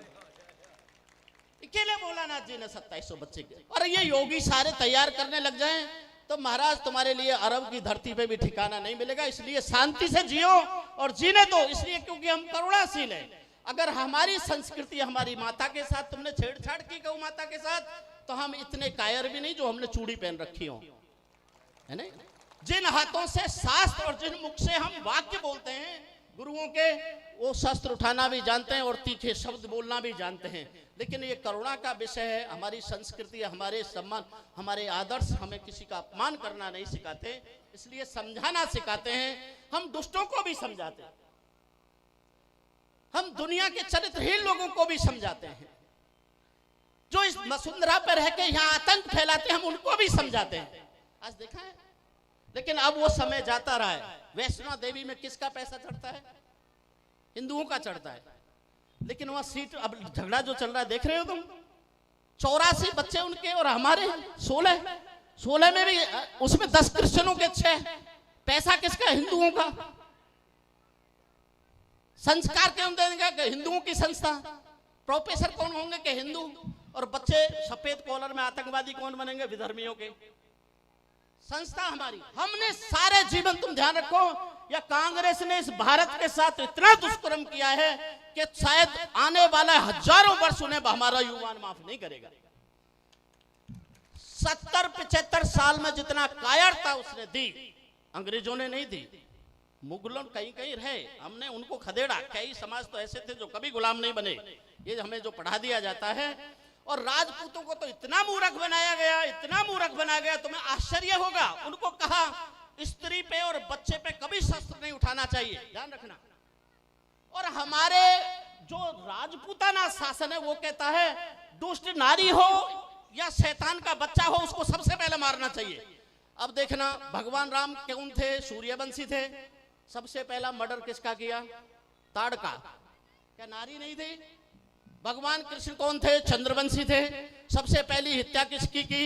अकेले भोलानाथ जी ने 2700 बच्चे किए। और ये योगी सारे तैयार करने लग जाएं तो महाराज तुम्हारे लिए अरब की धरती पे भी ठिकाना नहीं मिलेगा। इसलिए शांति से जियो और जीने दो, इसलिए क्योंकि हम करुणाशील हैं। अगर हमारी संस्कृति, हमारी माता के साथ तुमने छेड़छाड़ की, गौ माता के साथ, तो हम इतने कायर भी नहीं जो हमने चूड़ी पहन रखी हो, है ना। जिन हाथों से शास्त्र और जिन मुख से हम वाक्य बोलते हैं गुरुओं के, वो शस्त्र उठाना भी जानते हैं और तीखे शब्द बोलना भी जानते हैं। लेकिन ये करुणा का विषय है। हमारी संस्कृति, हमारे सम्मान, हमारे आदर्श हमें किसी का अपमान करना नहीं सिखाते, इसलिए समझाना सिखाते हैं। हम दुष्टों को भी समझाते हैं, हम दुनिया के चरित्रहीन लोगों को भी समझाते हैं, जो इस वसुंधरा पर रह के यहाँ आतंक फैलाते हैं, हम उनको भी समझाते हैं। आज देखा है। लेकिन अब वो समय जाता रहा है। वैष्णो देवी में किसका पैसा चढ़ता है? हिंदुओं का चढ़ता है। लेकिन वहां सीट, अब झगड़ा जो चल रहा है देख रहे हो तुम, 84 बच्चे उनके और हमारे 16 में भी, उसमें 10 क्रिश्चियनों के 6। पैसा किसका? हिंदुओं का। संस्कार क्यों देंगे कि हिंदुओं की संस्था? प्रोफेसर कौन होंगे कि हिंदू, और बच्चे सफेद कॉलर में आतंकवादी कौन बनेंगे? विधर्मियों के। संस्था हमारी, हमने सारे जीवन, तुम ध्यान रखो, या कांग्रेस ने इस भारत के साथ इतना दुष्कर्म किया है कि शायद आने वाला हजारों वर्ष उन्हें हमारा युवान माफ नहीं करेगा। 70-75 साल में जितना कायरता उसने दी, अंग्रेजों ने नहीं दी। मुगलों कहीं कहीं रहे, हमने उनको खदेड़ा। कई समाज तो ऐसे थे जो कभी गुलाम नहीं बने, ये हमें जो पढ़ा दिया जाता है। और राजपूतों को तो इतना मूर्ख बनाया गया, इतना मूर्ख बनाया गया, तुम्हें आश्चर्य होगा। उनको कहा स्त्री पे और बच्चे पे कभी शस्त्र नहीं उठाना चाहिए, ध्यान रखना। और हमारे जो राजपूताना शासन है वो कहता है दुष्ट नारी हो या शैतान का बच्चा हो उसको सबसे पहले मारना चाहिए। अब देखना, भगवान राम कौन थे? सूर्यवंशी थे। सबसे पहला मर्डर किसका किया? ताड़ का। क्या नारी नहीं थी? भगवान कृष्ण कौन थे? चंद्रवंशी थे। सबसे पहली हत्या किसकी की?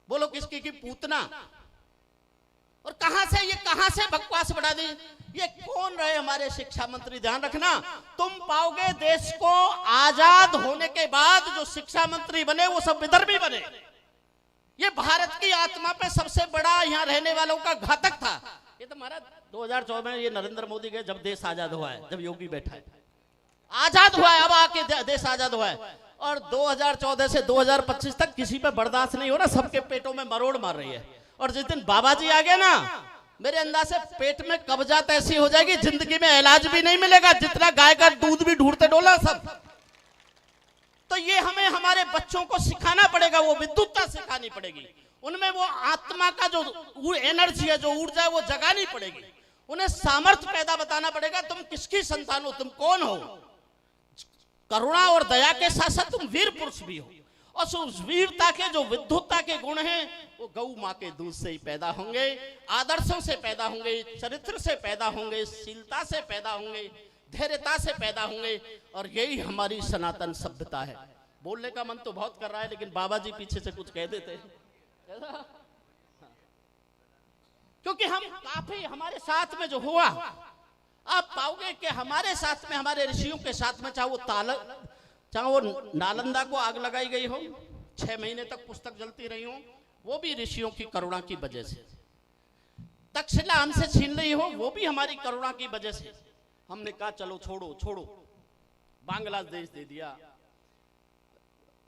बोलो किसकी की? पूतना। और कहां से बकवास बढ़ा दी? ये कौन रहे? हमारे शिक्षा मंत्री। ध्यान रखना, तुम पाओगे देश को आजाद होने के बाद जो शिक्षा मंत्री बने वो सब विदर्भी बने। ये भारत की आत्मा पे सबसे बड़ा यहाँ रहने वालों का घातक था। ये तो हमारा 2014 में ये नरेंद्र मोदी के जब देश आजाद हुआ है, जब योगी बैठा है, आजाद हुआ है, अब आके देश आजाद हुआ है। और 2014 से 2025 तक किसी पे बर्दाश्त नहीं हो रहा, सबके पेटों में मरोड़ मार रही है। और जिस दिन बाबा जी आ गए ना, मेरे अंदाज से पेट में कब्जात ऐसी हो जाएगी, जिंदगी में इलाज भी नहीं मिलेगा, जितना गाय का दूध भी ढूंढते डोला सब। तो ये हमें हमारे बच्चों को सिखाना पड़ेगा, वो विद्युतता सिखानी पड़ेगी, उनमें वो आत्मा का जो एनर्जी है, जो ऊर्जा है, वो जगानी पड़ेगी। उन्हें सामर्थ्य पैदा बताना पड़ेगा, तुम किसकी संतान हो, तुम कौन हो। करुणा और दया के साथ साथ तुम वीर पुरुष भी हो। और उस वीरता के जो विद्युतता के गुण हैं वो गौ माँ के दूध से ही पैदा होंगे, आदर्शों से पैदा होंगे, चरित्र से पैदा होंगे, शीलता से पैदा होंगे, धैर्यता से पैदा होंगे। और यही हमारी सनातन सभ्यता है। बोलने का मन तो बहुत कर रहा है, लेकिन बाबा जी पीछे से कुछ कह देते हैं, क्योंकि हम काफी हमारे साथ में जो हुआ, आप पाओगे कि हमारे साथ में, हमारे ऋषियों के साथ में, चाहे वो नालंदा को आग लगाई गई हो, 6 महीने तक पुस्तक जलती रही हो, वो भी ऋषियों की करुणा की वजह से। तक्षशिला हमसे छीन रही हो, वो भी हमारी करुणा की वजह से। हमने कहा चलो छोड़ो। बांग्लादेश दे दिया,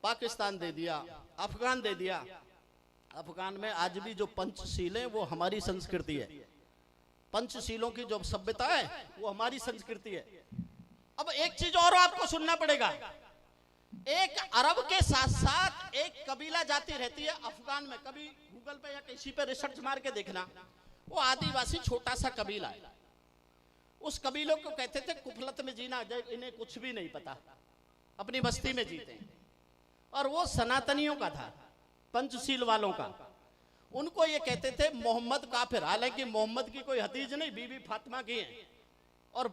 पाकिस्तान दे दिया, अफगान दे दिया। अफगान में आज भी जो पंचशील है वो हमारी संस्कृति है। पंचशीलों की जो सभ्यता है वो हमारी संस्कृति है। अब एक चीज और आपको सुनना पड़ेगा, एक अरब के साथ साथ एक कबीला जाति रहती है अफगान में। कभी गूगल पे या किसी पे रिसर्च मार के देखना, वो आदिवासी छोटा सा कबीला है। उस कबीलों को कहते थे कुफलत में जीना, इन्हें कुछ भी नहीं पता, अपनी बस्ती में जीते। और वो सनातनियों का था, पंचशील वालों का। उनको ये कहते थे मोहम्मद काफिर, हालांकि मोहम्मद की कोई हदीज नहीं, बीबी फातिमा की है। और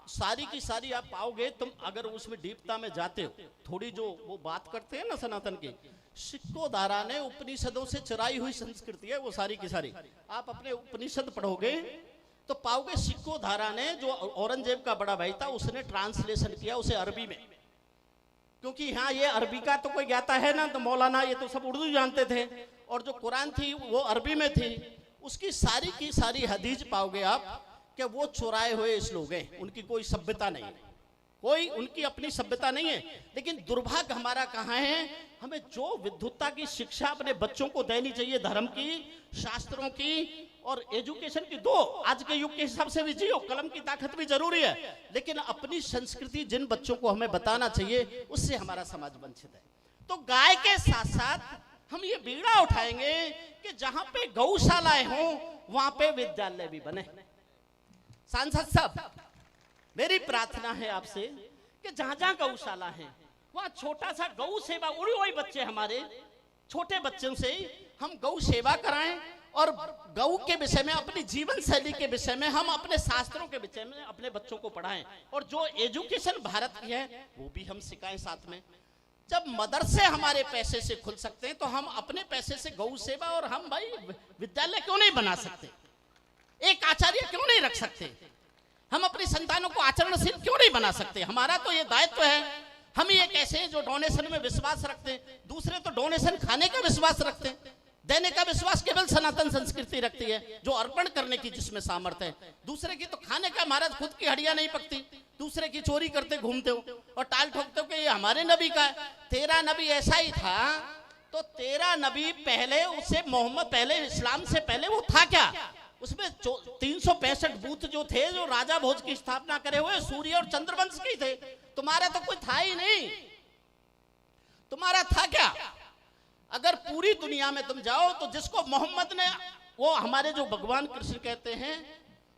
सारी की सारी आप पाओगे, तुम अगर उसमें डीपता में जाते हो, थोड़ी जो वो बात करते हैं ना सनातन की, सिक्कोधारा ने उपनिषदों से चुराई हुई संस्कृति है वो सारी की सारी। आप अपने उपनिषद पढ़ोगे तो पाओगे सिक्कोधारा ने, जो औरंगजेब का बड़ा भाई था, उसने ट्रांसलेशन किया उसे अरबी में, क्योंकि यहाँ ये अरबी का तो कोई ज्ञाता है ना, तो मौलाना ये तो सब उर्दू जानते थे। और जो कुरान थी वो अरबी में थी, उसकी सारी की सारी हदीज पाओगे आप कि वो चुराए हुए श्लोक हैं, उनकी कोई सभ्यता नहीं है, कोई उनकी अपनी सभ्यता नहीं है। लेकिन दुर्भाग्य हमारा कहाँ है, हमें जो विद्युतता की शिक्षा अपने बच्चों को देनी चाहिए, धर्म की, शास्त्रों की और एजुकेशन की, दो। आज के युग के हिसाब से भी जियो, कलम की ताकत भी जरूरी है, लेकिन अपनी संस्कृति जिन बच्चों को हमें बताना चाहिए, उससे हमारा समाज वंचित है। तो गाय के साथ साथ हम ये बीड़ा उठाएंगे कि जहां पे गौशालाएं हों वहां पे विद्यालय भी बने। सांसद साहब, मेरी प्रार्थना है आपसे कि जहां जहां गौशाला है वहां छोटा सा गौ सेवा, वही बच्चे हमारे छोटे बच्चों से हम गौ सेवा कराएं और गौ के विषय में, अपनी जीवन शैली के विषय में, हम अपने शास्त्रों के विषय में अपने बच्चों को पढ़ाएं। और जो एजुकेशन भारत की है वो भी हम सिखाएं साथ में। जब मदरसे हमारे पैसे से खुल सकते हैं तो हम अपने पैसे से गौ सेवा और हम भाई विद्यालय क्यों नहीं बना सकते, एक आचार्य क्यों नहीं रख सकते, हम अपनी संतानों को आचरणशील क्यों नहीं बना सकते। हमारा तो ये दायित्व है। हम ये कैसे जो डोनेशन में विश्वास रखते हैं, दूसरे तो डोनेशन खाने का विश्वास रखते हैं। देने का विश्वास केवल सनातन संस्कृति रखती है, जो अर्पण करने की जिसमें सामर्थ्य है। दूसरे की तो खाने का, महाराज खुद की हड्डियां नहीं पकती, दूसरे की चोरी करते घूमते हो और टाल ठोकते हो कि ये हमारे नबी का है। तेरा नबी ऐसा ही था, तो तेरा नबी पहले, उससे मोहम्मद पहले, इस्लाम से पहले वो था क्या? उसमें 365 बूथ जो थे, जो राजा भोज की स्थापना करे हुए सूर्य और चंद्रवंश के थे। तुम्हारा तो कोई था ही नहीं। तुम्हारा था क्या? अगर पूरी दुनिया में तुम जाओ तो जिसको मोहम्मद ने, वो हमारे जो भगवान कृष्ण कहते हैं,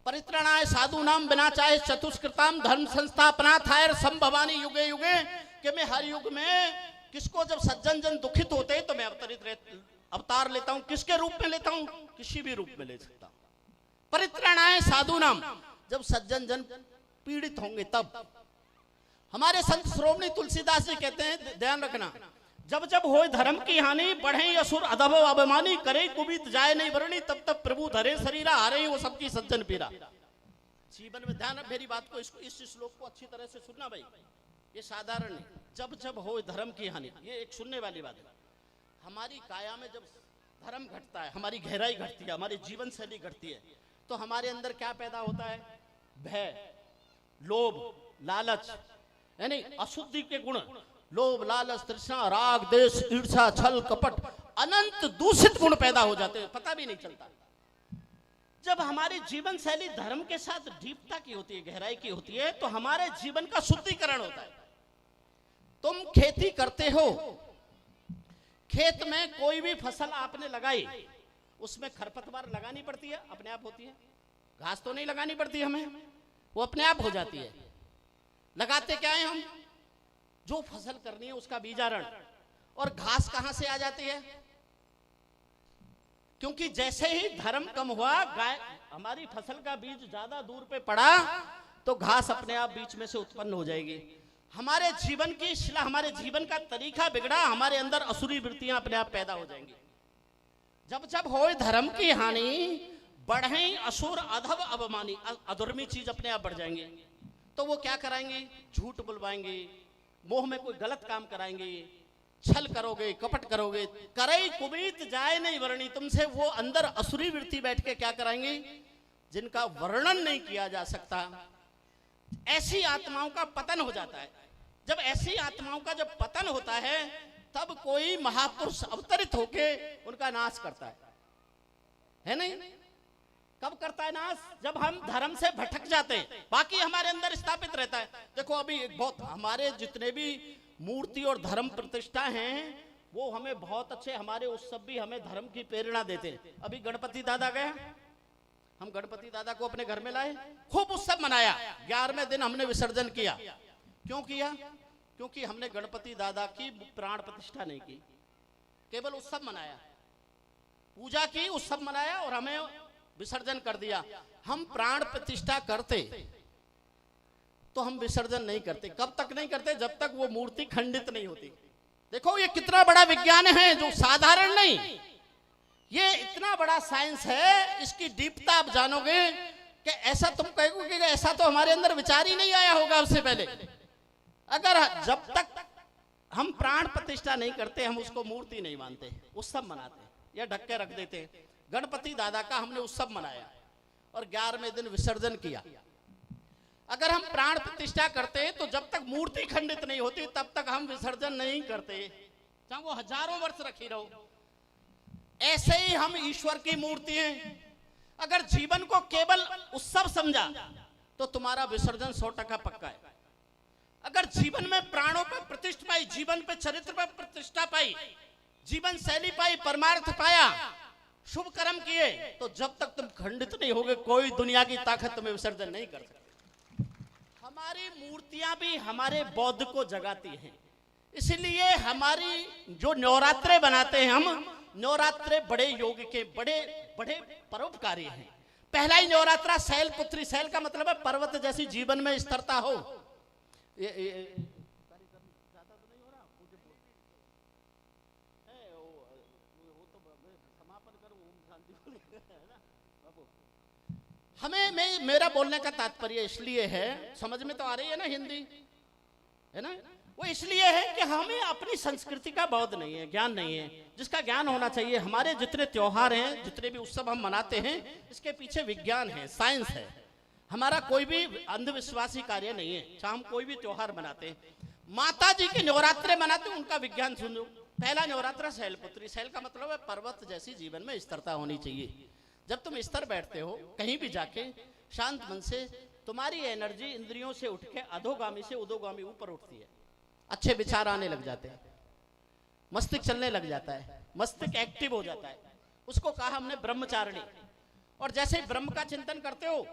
परित्राणाय साधु नाम बिना चाहे चतुष्कृताम धर्म संस्थापना थायर संभवानी युगे युगे, कि मैं हर युग में किसको जब सज्जन जन दुखित होते हैं तो मैं अवतार लेता हूं। किसके रूप में लेता हूं? किसी भी रूप में ले सकता हूं। परित्राणाय साधु नाम, जब सज्जन जन पीड़ित होंगे तब। हमारे संत श्रोमणी तुलसीदास जी कहते हैं, ध्यान रखना, जब जब होए धर्म की हानि, बढ़े असुर अधम अभिमानी, करे कुबित जाए नहीं वरणी, तब तब प्रभु धरे शरीरा, हारे वो सबकी सज्जन पीरा। जीवन में ध्यान, मेरी बात को, इसको, इस श्लोक को अच्छी तरह से सुनना भाई, ये साधारण नहीं। जब जब होए धर्म की हानि, ये एक सुनने वाली बात है। हमारी काया में जब धर्म घटता है, हमारी गहराई घटती है, हमारी जीवन शैली घटती है, तो हमारे अंदर क्या पैदा होता है? भय, लोभ, लालच, यानी अशुद्धि के गुण, लोभ, लालच, तृष्णा, राग, देश, ईर्ष्या, छल, कपट, अनंत दूषित गुण पैदा हो जाते हैं, पता भी नहीं चलता। जब हमारी जीवन शैली धर्म के साथ डीपता की होती है, गहराई की होती है, तो हमारे जीवन का शुद्धिकरण होता है। तुम खेती करते हो, खेत में कोई भी फसल आपने लगाई, उसमें खरपतवार लगानी पड़ती है, अपने आप होती है? घास तो नहीं लगानी पड़ती हमें, वो अपने आप हो जाती है। लगाते क्या है हम? जो फसल करनी है उसका बीजारण। और घास कहां से आ जाती है? क्योंकि जैसे ही धर्म कम हुआ, गाय, हमारी फसल का बीज ज्यादा दूर पे पड़ा, तो घास अपने आप बीच में से उत्पन्न हो जाएगी। हमारे जीवन की शिला, हमारे जीवन का तरीका बिगड़ा, हमारे अंदर असुरी वृत्तियां अपने आप पैदा हो जाएंगी। जब जब होए धर्म की हानि, बढ़े असुर अधम अवमानी, अधर्मी चीज अपने आप बढ़ जाएंगे। तो वो क्या कराएंगे? झूठ बुलवाएंगे, मोह में कोई गलत काम कराएंगे, छल करोगे, कपट करोगे, करे कुबीत जाए नहीं वर्णी, तुमसे वो अंदर असुरी वृत्ति बैठ के क्या कराएंगे जिनका वर्णन नहीं किया जा सकता। ऐसी आत्माओं का पतन हो जाता है। जब ऐसी आत्माओं का जब पतन होता है, तब कोई महापुरुष अवतरित होके उनका नाश करता है नहीं? कब करता है नाश? जब हम धर्म से भटक जाते हैं, बाकी हमारे अंदर स्थापित रहता है। देखो अभी बहुत हमारे जितने भी मूर्ति और धर्म प्रतिष्ठा हैं, वो हमें बहुत अच्छे, हमारे उत्सव भी हमें धर्म की प्रेरणा देते हैं। अभी गणपति दादा गए, हम गणपति दादा को अपने घर में लाए, खूब उत्सव मनाया। 11वें दिन हमने विसर्जन किया। क्यों किया? क्योंकि हमने गणपति दादा की प्राण प्रतिष्ठा नहीं की, केवल उत्सव मनाया, पूजा की, उत्सव मनाया और हमें विसर्जन कर दिया। हम प्राण प्रतिष्ठा करते तो हम विसर्जन नहीं करते। कब तक नहीं करते? जब तक वो मूर्ति खंडित नहीं होती। देखो ये कितना बड़ा विज्ञान है, जो साधारण नहीं, ये इतना बड़ा साइंस है। इसकी डीपता आप जानोगे कि ऐसा तुम कहोगे कि ऐसा तो हमारे अंदर विचार ही नहीं आया होगा उससे पहले। अगर जब तक हम प्राण प्रतिष्ठा नहीं करते, हम उसको मूर्ति नहीं मानते, उत्सव मनाते या ढक के रख देते। गणपति दादा का हमने उत्सव मनाया और 11वें दिन विसर्जन किया। अगर हम प्राण प्रतिष्ठा करते तो जब तक मूर्ति खंडित नहीं होती तब तक हम विसर्जन नहीं करते, चाहे वो हजारों वर्ष रखी रहो। ऐसे ही हम ईश्वर की मूर्ति हैं। अगर जीवन को केवल उत्सव समझा तो तुम्हारा विसर्जन 100% पक्का है। अगर जीवन में प्राणों पर प्रतिष्ठा पाई, जीवन पे चरित्र पर प्रतिष्ठा पाई, जीवन शैली पाई, परमार्थ पाया, शुभ कर्म किए, तो जब तक तुम खंडित नहीं होगे, कोई दुनिया की ताकत तुम्हें विसर्जन नहीं कर सकती। हमारी मूर्तियां भी हमारे बौद्ध को जगाती हैं। इसलिए हमारी जो नवरात्रे बनाते हैं हम, नवरात्रे बड़े योग के बड़े बड़े परोपकारी हैं। पहला ही नवरात्रा शैलपुत्री, शैल का मतलब है पर्वत जैसी जीवन में स्थिरता हो। मेरा बोलने का तात्पर्य इसलिए है, समझ में तो आ रही है ना हिंदी, है ना? वो इसलिए है कि हमें अपनी संस्कृति का बोध नहीं है, ज्ञान नहीं है, जिसका ज्ञान होना चाहिए। हमारे जितने त्योहार हैं, जितने भी उत्सव हम मनाते हैं, इसके पीछे विज्ञान है, साइंस है। हमारा कोई भी अंधविश्वासी कार्य नहीं है। चाहे हम कोई भी त्योहार मनाते हैं, माता जी के नवरात्रे मनाते हैं, उनका विज्ञान सुनो। पहला नवरात्र शैलपुत्री, शैल का मतलब है पर्वत जैसी जीवन में स्थिरता होनी चाहिए। जब तुम स्थिर बैठते हो कहीं भी जाके शांत मन से, तुम्हारी एनर्जी इंद्रियों से उठ के अधोगामी से उदोगामी ऊपर उठती है, अच्छे विचार आने लग जाते हैं, मस्तिष्क चलने लग जाता है, मस्तिष्क एक्टिव हो जाता है। उसको कहा हमने ब्रह्मचारिणी। और जैसे ही ब्रह्म का चिंतन करते हो,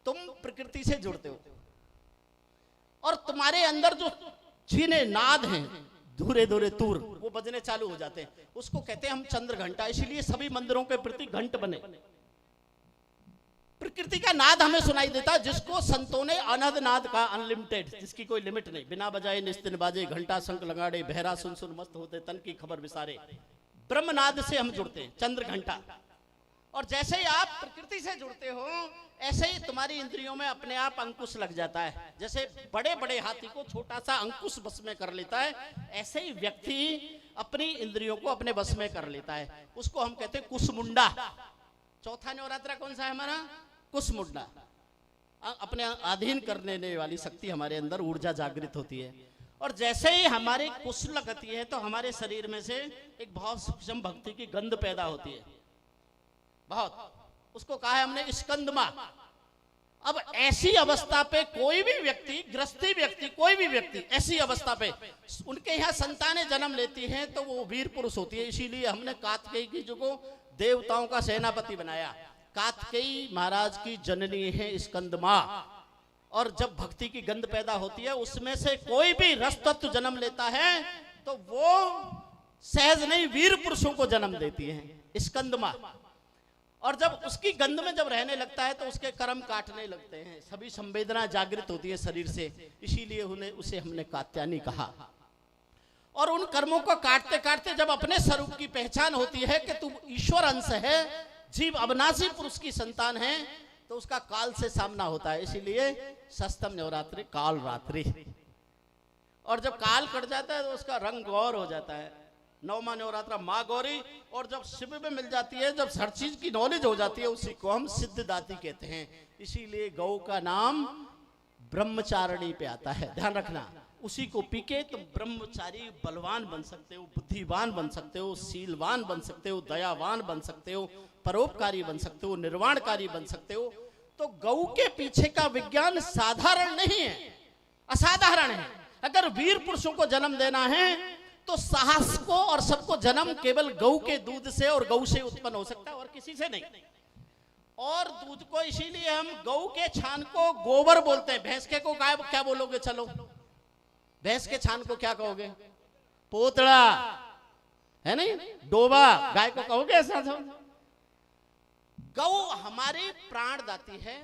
तुम प्रकृति से जुड़ते हो और तुम्हारे अंदर जो छीने नाद हैं, धूरे धूरे तूर, वो बजने चालू हो जाते हैं। उसको कहते हैं हम चंद्र घंटा। इसीलिए सभी मंदिरों के प्रति घंट बने। प्रकृति का नाद हमें सुनाई देता है, जिसको संतों ने अनहद नाद का, अनलिमिटेड, जिसकी कोई लिमिट नहीं। बिना बजाए निस्तिन बाजे, घंटा शंख लगाड़े, बहरा सुन सुन मस्त होते, तन की खबर विसारे। ब्रह्मनाद से हम जुड़ते हैं, चंद्र घंटा। और जैसे ही आप प्रकृति से जुड़ते हो, ऐसे ही तुम्हारी इंद्रियों में अपने आप अंकुश लग जाता है। जैसे बड़े बड़े हाथी को छोटा सा अंकुश बस में कर लेता है, ऐसे ही व्यक्ति अपनी इंद्रियों को अपने बस में कर लेता है। उसको हम कहते हैं कुसमुंडा। चौथा नवरात्रा कौन सा है हमारा? कुसमुंडा। अपने अधीन करने वाली शक्ति हमारे अंदर, ऊर्जा जागृत होती है। और जैसे ही हमारी कुश लगती है तो हमारे शरीर में से एक बहुत सूक्ष्म भक्ति की गंध पैदा होती है, बहुत। उसको कहा है हमने स्कंदमा। अब ऐसी अवस्था पे कोई भी व्यक्ति, गृहस्थी व्यक्ति, कोई भी व्यक्ति ऐसी अवस्था पे उनके यहाँ संतानें जन्म लेती हैं तो वो वीर पुरुष होती है। इसीलिए हमने कार्तिकेय की जो को देवताओं का सेनापति बनाया। कार्तिकेय महाराज की जननी है स्कंदमा। और जब भक्ति की गंध पैदा होती है, उसमें से कोई भी रस तत्व जन्म लेता है तो वो सहज नहीं, वीर पुरुषों को जन्म देती है स्कंदमा। और जब उसकी गंध में जब रहने लगता है तो उसके कर्म काटने लगते हैं, सभी संवेदना जागृत होती है शरीर से। इसीलिए उसे हमने कात्यायनी कहा। और उन कर्मों को काटते काटते जब अपने स्वरूप की पहचान होती है कि तू ईश्वर अंश है, जीव अविनाशी पुरुष की संतान है, तो उसका काल से सामना होता है। इसीलिए सस्तम नवरात्रि काल रात्रि। और जब काल कट जाता है तो उसका रंग गौर हो जाता है। नवमा नवरात्रा माँ गौरी। और जब शिव में मिल जाती है, जब हर चीज की नॉलेज हो जाती है, उसी को हम सिद्धदाती कहते हैं। इसीलिए गौ का नाम ब्रह्मचारिणी पे आता है, ध्यान रखना। उसी को पी के तुम ब्रह्मचारी बलवान बन सकते हो, बुद्धिवान बन सकते हो, शीलवान बन सकते हो, दयावान बन सकते हो, परोपकारी बन सकते हो, निर्वाणकारी बन सकते हो। तो गौ के पीछे का विज्ञान साधारण नहीं है, असाधारण है। अगर वीर पुरुषों को जन्म देना है तो साहस को और सबको जन्म केवल गौ के दूध से और गौ से उत्पन्न हो सकता है, और किसी से नहीं। और दूध को इसीलिए हम गौ के छान को गोबर बोलते हैं। भैंस के को क्या बोलोगे? चलो, भैंस के छान को क्या कहोगे? पोतड़ा, है नहीं? डोबा। गाय को कहोगे ऐसा? गौ हमारी प्राणदाती है।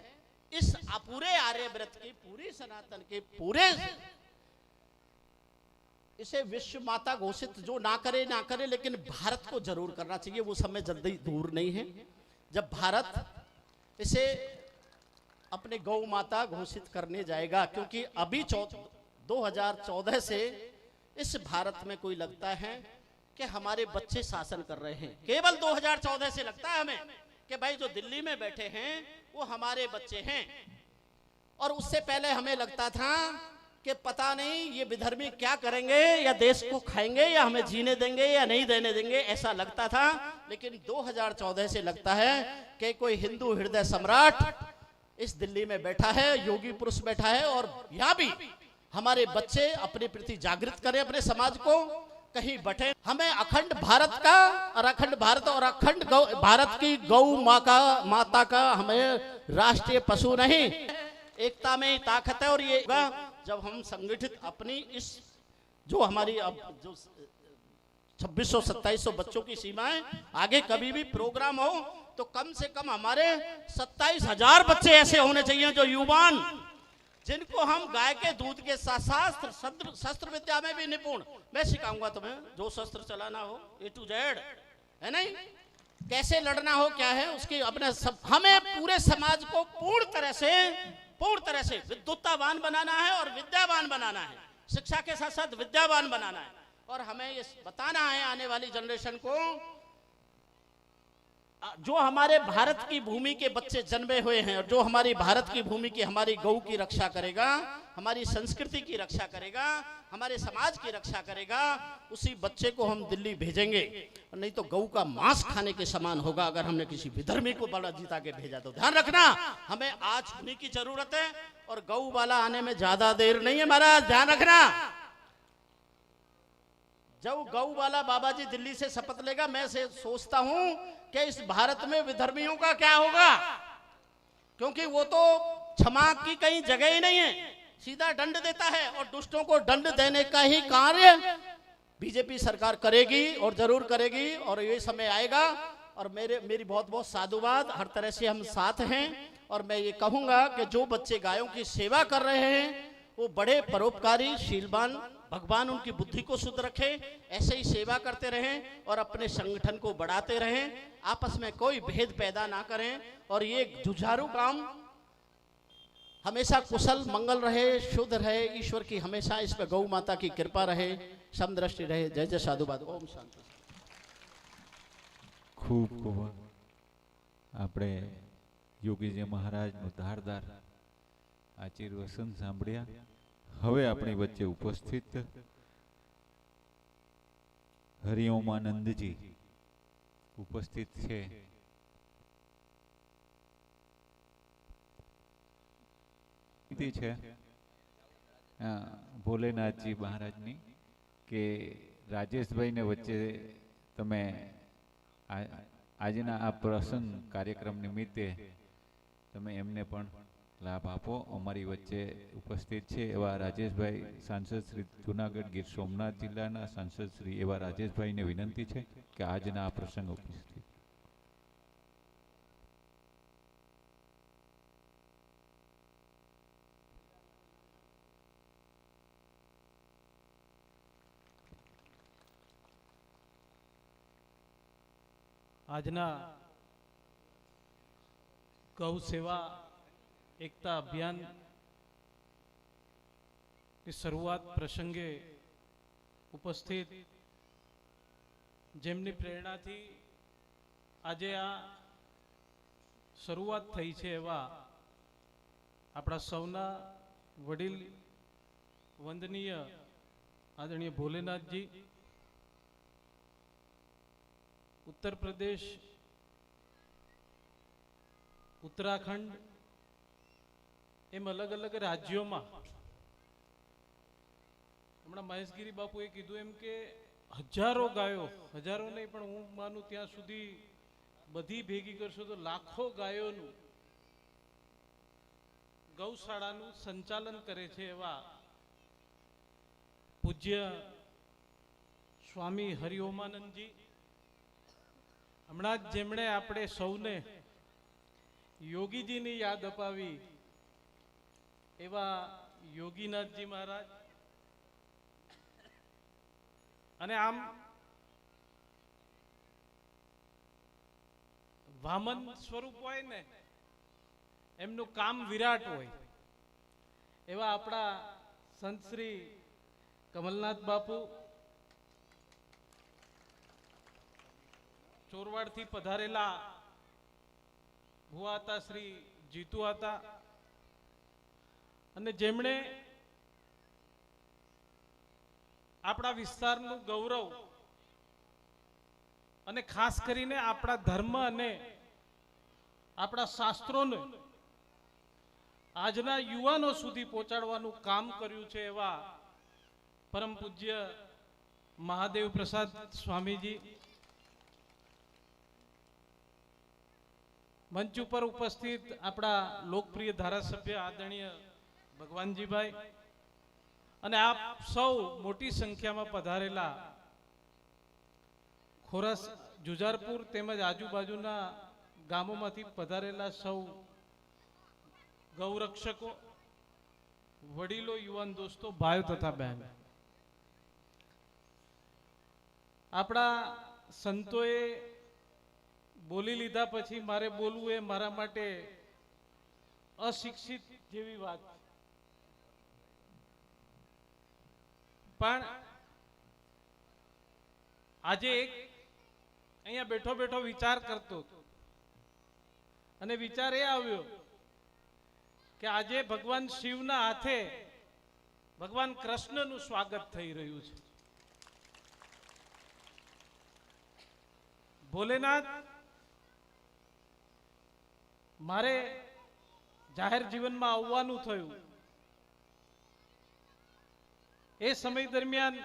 इस पूरे आर्यव्रत की, पूरी सनातन के, पूरे इसे विश्व माता घोषित जो ना करे, लेकिन भारत को जरूर करना चाहिए। वो समय जल्दी दूर नहीं है जब भारत इसे अपने गौ माता घोषित करने जाएगा। क्योंकि अभी 2014 से इस भारत में कोई लगता है कि हमारे बच्चे शासन कर रहे हैं। केवल 2014 से लगता है हमें कि भाई जो दिल्ली में बैठे हैं वो हमारे बच्चे हैं। और उससे पहले हमें लगता था कि पता नहीं ये विधर्मी क्या करेंगे, या देश को खाएंगे, या हमें जीने देंगे या नहीं देने देंगे, ऐसा लगता था। लेकिन 2014 से लगता है कि कोई हिंदू हृदय सम्राट इस दिल्ली में बैठा है, योगी पुरुष बैठा है। और यहाँ भी हमारे बच्चे अपने प्रति जागृत करें, अपने समाज को कहीं बटे। हमें अखंड भारत का, और अखंड भारत और अखंड भारत की गौ माता का हमें राष्ट्रीय पशु नहीं, एकता में ही ताकत है। और ये जब हम संगठित अपनी इस जो हमारी अब जो 2600-2700 बच्चों की सीमाएं, आगे कभी भी प्रोग्राम हो तो कम से कम हमारे 27,000 बच्चे ऐसे होने चाहिए जो युवान, जिनको हम गाय के दूध के साथ शस्त्र विद्या में भी निपुण। मैं सिखाऊंगा तुम्हें जो शस्त्र चलाना हो A to Z, है नहीं? कैसे लड़ना हो, क्या है उसकी अपने हमें पूरे समाज को पूर्ण तरह से विद्युत्तावान बनाना है और विद्यावान बनाना है। शिक्षा के साथ साथ विद्यावान बनाना है। और हमें ये बताना है आने वाली जनरेशन को, जो हमारे भारत की भूमि के बच्चे जन्मे हुए हैं और जो हमारी भारत की भूमि की, हमारी गौ की रक्षा करेगा, हमारी संस्कृति की रक्षा करेगा, हमारे समाज की रक्षा करेगा, उसी बच्चे को हम दिल्ली भेजेंगे। नहीं तो गौ का मांस खाने के समान होगा अगर हमने किसी विधर्मी को बड़ा जीता के भेजा तो। ध्यान रखना, हमें आज होने की जरूरत है और गौ वाला आने में ज्यादा देर नहीं है महाराज, ध्यान रखना। जब गौ वाला बाबा जी दिल्ली से शपथ लेगा, मैं से सोचता हूं कि इस भारत में विधर्मियों का क्या होगा, क्योंकि वो तो क्षमा की कहीं जगह ही नहीं है, सीधा दंड देता है और दुष्टों को दंड देने का ही कार्य बीजेपी सरकार करेगी और जरूर करेगी। और ये समय आएगा और मेरी बहुत बहुत साधुवाद, हर तरह से हम साथ हैं। और मैं ये कहूंगा कि जो बच्चे गायों की सेवा कर रहे हैं वो बड़े परोपकारी, शीलवान, भगवान उनकी बुद्धि को शुद्ध रखे, ऐसे ही सेवा करते रहें और अपने संगठन को बढ़ाते रहें, आपस में कोई भेद पैदा ना करें। और ये जुझारू काम हमेशा कुशल मंगल रहे, शुद्ध रहे, ईश्वर की हमेशा इस पर गौ माता की कृपा रहे, समदृष्टि रहे। जय जय साधुवाद। ओम शांति। ખૂબ ખૂબ આપણે યોગીજી મહારાજનું ધારદાર આશીર્વચન સાંભળ્યા. હવે આપણી વચ્ચે ઉપસ્થિત હરિઓમાનંદજી ઉપસ્થિત છે. છે ભોલેનાથજી મહારાજની કે રાજેશભાઈને વચ્ચે તમે આજના આ પ્રસંગ કાર્યક્રમ નિમિત્તે તમે એમને પણ લાભ આપો. અમારી વચ્ચે ઉપસ્થિત છે એવા રાજેશભાઈ, સાંસદ શ્રી જુનાગઢ ગીર સોમનાથ જિલ્લાના સાંસદ શ્રી એવા રાજેશભાઈને વિનંતી છે કે આજના આ પ્રસંગ ઉપસ્થિત. આજના ગૌ સેવા એકતા અભિયાન ની શરૂઆત પ્રસંગે ઉપસ્થિત જેમની પ્રેરણાથી આજે આ શરૂઆત થઈ છે એવા આપણા સૌના વડીલ વંદનીય આદરણીય ભોલેનાથજી, उत्तर प्रदेश, उत्तराखंड एम अलग अलग राज्यों में हमणा महेशगिरी बापुए कीधुं एम के हजारों गायो, हजारों नहीं पण हूँ मानु त्यां सुधी बधी भेगी करशो तो लाखों गायोनुं गौशाळानुं संचालन करे छे एवा पूज्य स्वामी हरिओमानंदजी, હમણાં જેમણે આપણે સૌને યોગીજીની યાદ અપાવી એવા યોગીનાથજી મહારાજ, અને આમ વામન સ્વરૂપ હોય ને એમનું કામ વિરાટ હોય એવા આપણા સંત શ્રી કમલનાથ બાપુ, ચોરવાડ થી પધારેલા ભુવા હતા શ્રી જીતુ હતા, અને જેમણે આપણા વિસ્તારનું ગૌરવ અને ખાસ કરીને આપણા ધર્મ અને આપણા શાસ્ત્રોને આજના યુવાનો સુધી પહોંચાડવાનું કામ કર્યું છે એવા પરમ પૂજ્ય મહાદેવ પ્રસાદ સ્વામીજી, મંચ ઉપર ઉપસ્થિત આપણા લોકપ્રિય ધારાસભ્ય આદરણીય ભગવાનજીભાઈ, અને આપ સૌ મોટી સંખ્યામાં પધારેલા ખોરસ, જુજારપુર તેમજ આજુબાજુના ગામોમાંથી પધારેલા સૌ ગૌરક્ષકો, વડીલો, યુવાન દોસ્તો, ભાઈઓ તથા બહેનો, આપણા સંતોએ બોલી લીધા પછી મારે બોલવું એ મારા માટે અશિક્ષિત જેવી વાત. પણ આજે એક અહીંયા બેઠો બેઠો વિચાર કરતો હતો અને વિચાર એ આવ્યો કે આજે ભગવાન શિવના હાથે ભગવાન કૃષ્ણનું સ્વાગત થઈ રહ્યું છે. ભોલેનાથ મારે જાહેર જીવનમાં આવવાનું થયું એ સમય દરમિયાન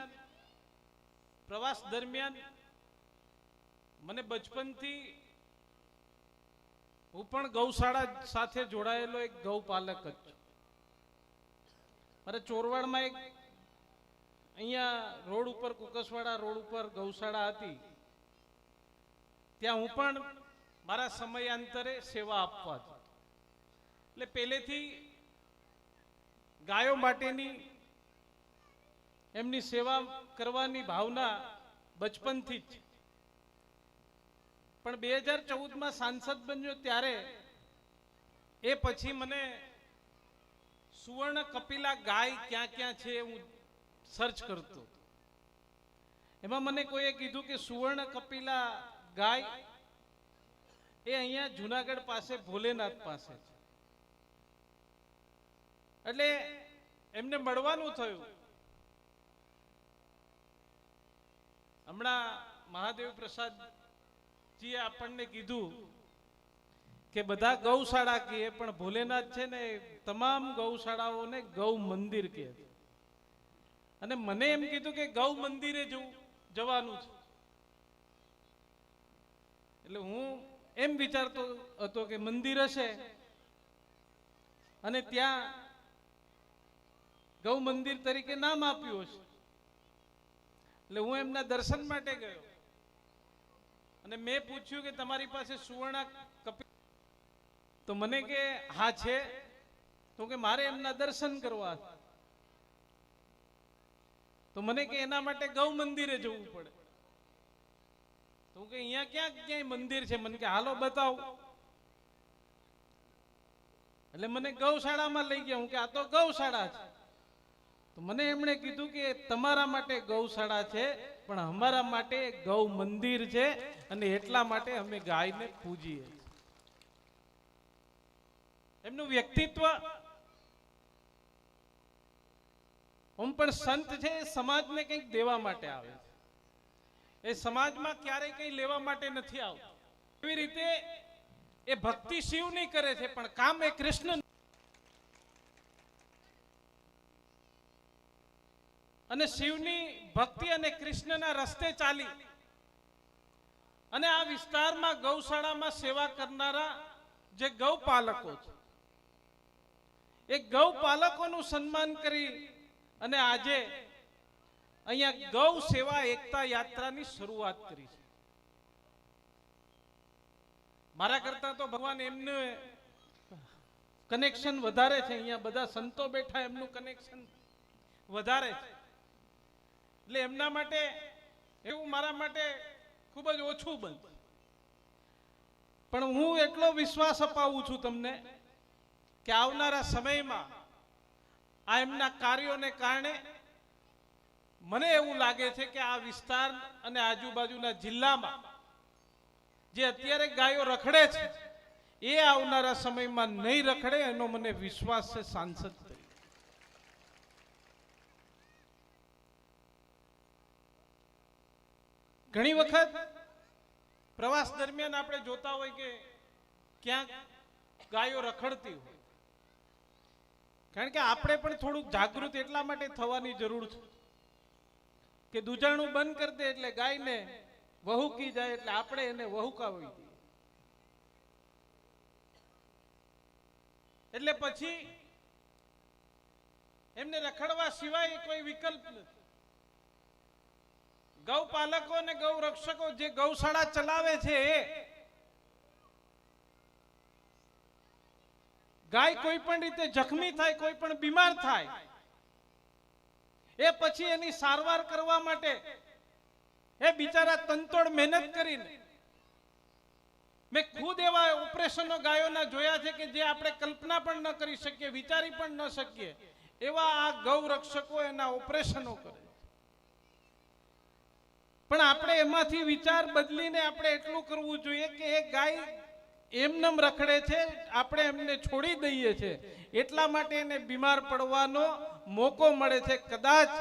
પ્રવાસ દરમિયાન મને બચપનથી હું પણ ગૌશાળા સાથે જોડાયેલો એક ગૌપાલક જ છું. મારે ચોરવાડમાં એક અહીંયા રોડ ઉપર કુકસવાડા રોડ ઉપર ગૌશાળા હતી, ત્યાં હું પણ મારા સમયાંતરે સેવા આપવા હતો. એટલે પહેલેથી ગાયો માટેની એમની સેવા કરવાની ભાવના બચપનથી જ. પણ 2014માં સાંસદ બન્યો ત્યારે એ પછી મને સુવર્ણ કપિલા ગાય ક્યાં ક્યાં છે હું સર્ચ કરતો. એમાં મને કોઈએ કીધું કે સુવર્ણ કપિલા ગાય એ અહીંયા જુનાગઢ પાસે ભોલેનાથ પાસે છે. એટલે એમને મળવાનું થયું. હમણાં મહાદેવ પ્રસાદજીએ આપણને કીધું કે બધા ગૌશાળા કહે પણ ભોલેનાથ છે ને તમામ ગૌશાળાઓને ગૌ મંદિર કહે. અને મને એમ કીધું કે ગૌ મંદિરે જવાનું છે. એટલે હું એમ વિચારતો હતો કે મંદિર હશે અને ત્યાં ગૌ મંદિર તરીકે નામ આપ્યું હશે. એટલે હું એમના દર્શન માટે ગયો અને મેં પૂછ્યું કે તમારી પાસે સુવર્ણ કપિલ? તો મને કે હા છે. તો કે મારે એમના દર્શન કરવા. તો મને કે એના માટે ગૌ મંદિરે જવું પડે. તો કે અહીંયા ક્યાંય મંદિર છે? મને કે હાલો બતાવો. એટલે મને ગૌશાળામાં લઈ ગયા. હું કે આ તો ગૌશાળા છે. તો મને એમણે કીધું કે તમારા માટે ગૌશાળા છે પણ અમારા માટે ગૌ મંદિર છે અને એટલા માટે અમે ગાયને પૂજીએ. એમનું વ્યક્તિત્વ પણ સંત છે, એ સમાજને કંઈક દેવા માટે આવે છે. એ સમાજમાં ક્યારેય કંઈ લેવા માટે નથી આવતો. એવી રીતે એ ભક્તિ શિવની કરે છે પણ કામ એ કૃષ્ણ. અને શિવની ભક્તિ અને કૃષ્ણના રસ્તે ચાલી અને આ વિસ્તારમાં ગૌશાળામાં સેવા કરનારા જે ગૌપાલકો છે એ ગૌપાલકોનું સન્માન કરી અને આજે અહીંયા ગૌ સેવા એકતા યાત્રાની શરૂઆત કરી છે. મારા કરતા તો ભગવાન એમને કનેક્શન વધારે છે. અહીંયા બધા સંતો બેઠા, એમનું કનેક્શન વધારે છે. એટલે એમના માટે એવું મારા માટે ખૂબ જ ઓછું બનતું. પણ હું એટલો વિશ્વાસ અપાવું છું તમને કે આવનારા સમયમાં આ એમના કાર્યોને કારણે મને એવું લાગે છે કે આ વિસ્તાર અને આજુબાજુના જિલ્લામાં જે અત્યારે ગાયો રખડે છે એ આવનારા સમયમાં નહીં રખડે એનો મને વિશ્વાસ છે. સાંસદ તરીકે ઘણી વખત પ્રવાસ દરમિયાન આપણે જોતા હોય કે ક્યાંક ગાયો રખડતી હોય. કારણ કે આપણે પણ થોડુંક જાગૃત એટલા માટે થવાની જરૂર છે કે દૂધાણું બંધ કરી દે એટલે ગાયને વહુકી જાય એટલે આપણે એને વહુકાવી દઈએ. એટલે પછી એમને રખડવા સિવાય કોઈ વિકલ્પ નથી. ગૌપાલકો અને ગૌ રક્ષકો જે ગૌશાળા ચલાવે છે એ ગાય કોઈ પણ રીતે જખમી થાય, કોઈ પણ બીમાર થાય એ પછી એની સારવાર કરવા માટે એ બિચારા તનતોડ મહેનત કરીને મેં ખુદ એવા ઓપરેશનો ગાયોના જોયા છે કે જે આપણે કલ્પના પણ ન કરી શકીએ, વિચારી પણ ન શકીએ એવા આ ગૌ રક્ષકો એના ઓપરેશનો કરે. પણ આપણે એમાંથી વિચાર બદલીને આપણે એટલું કરવું જોઈએ કે એ ગાય એમનેમ રખડે છે, આપણે એમને છોડી દઈએ છે એટલા માટે એને બીમાર પડવાનો મોકો મળે છે. કદાચ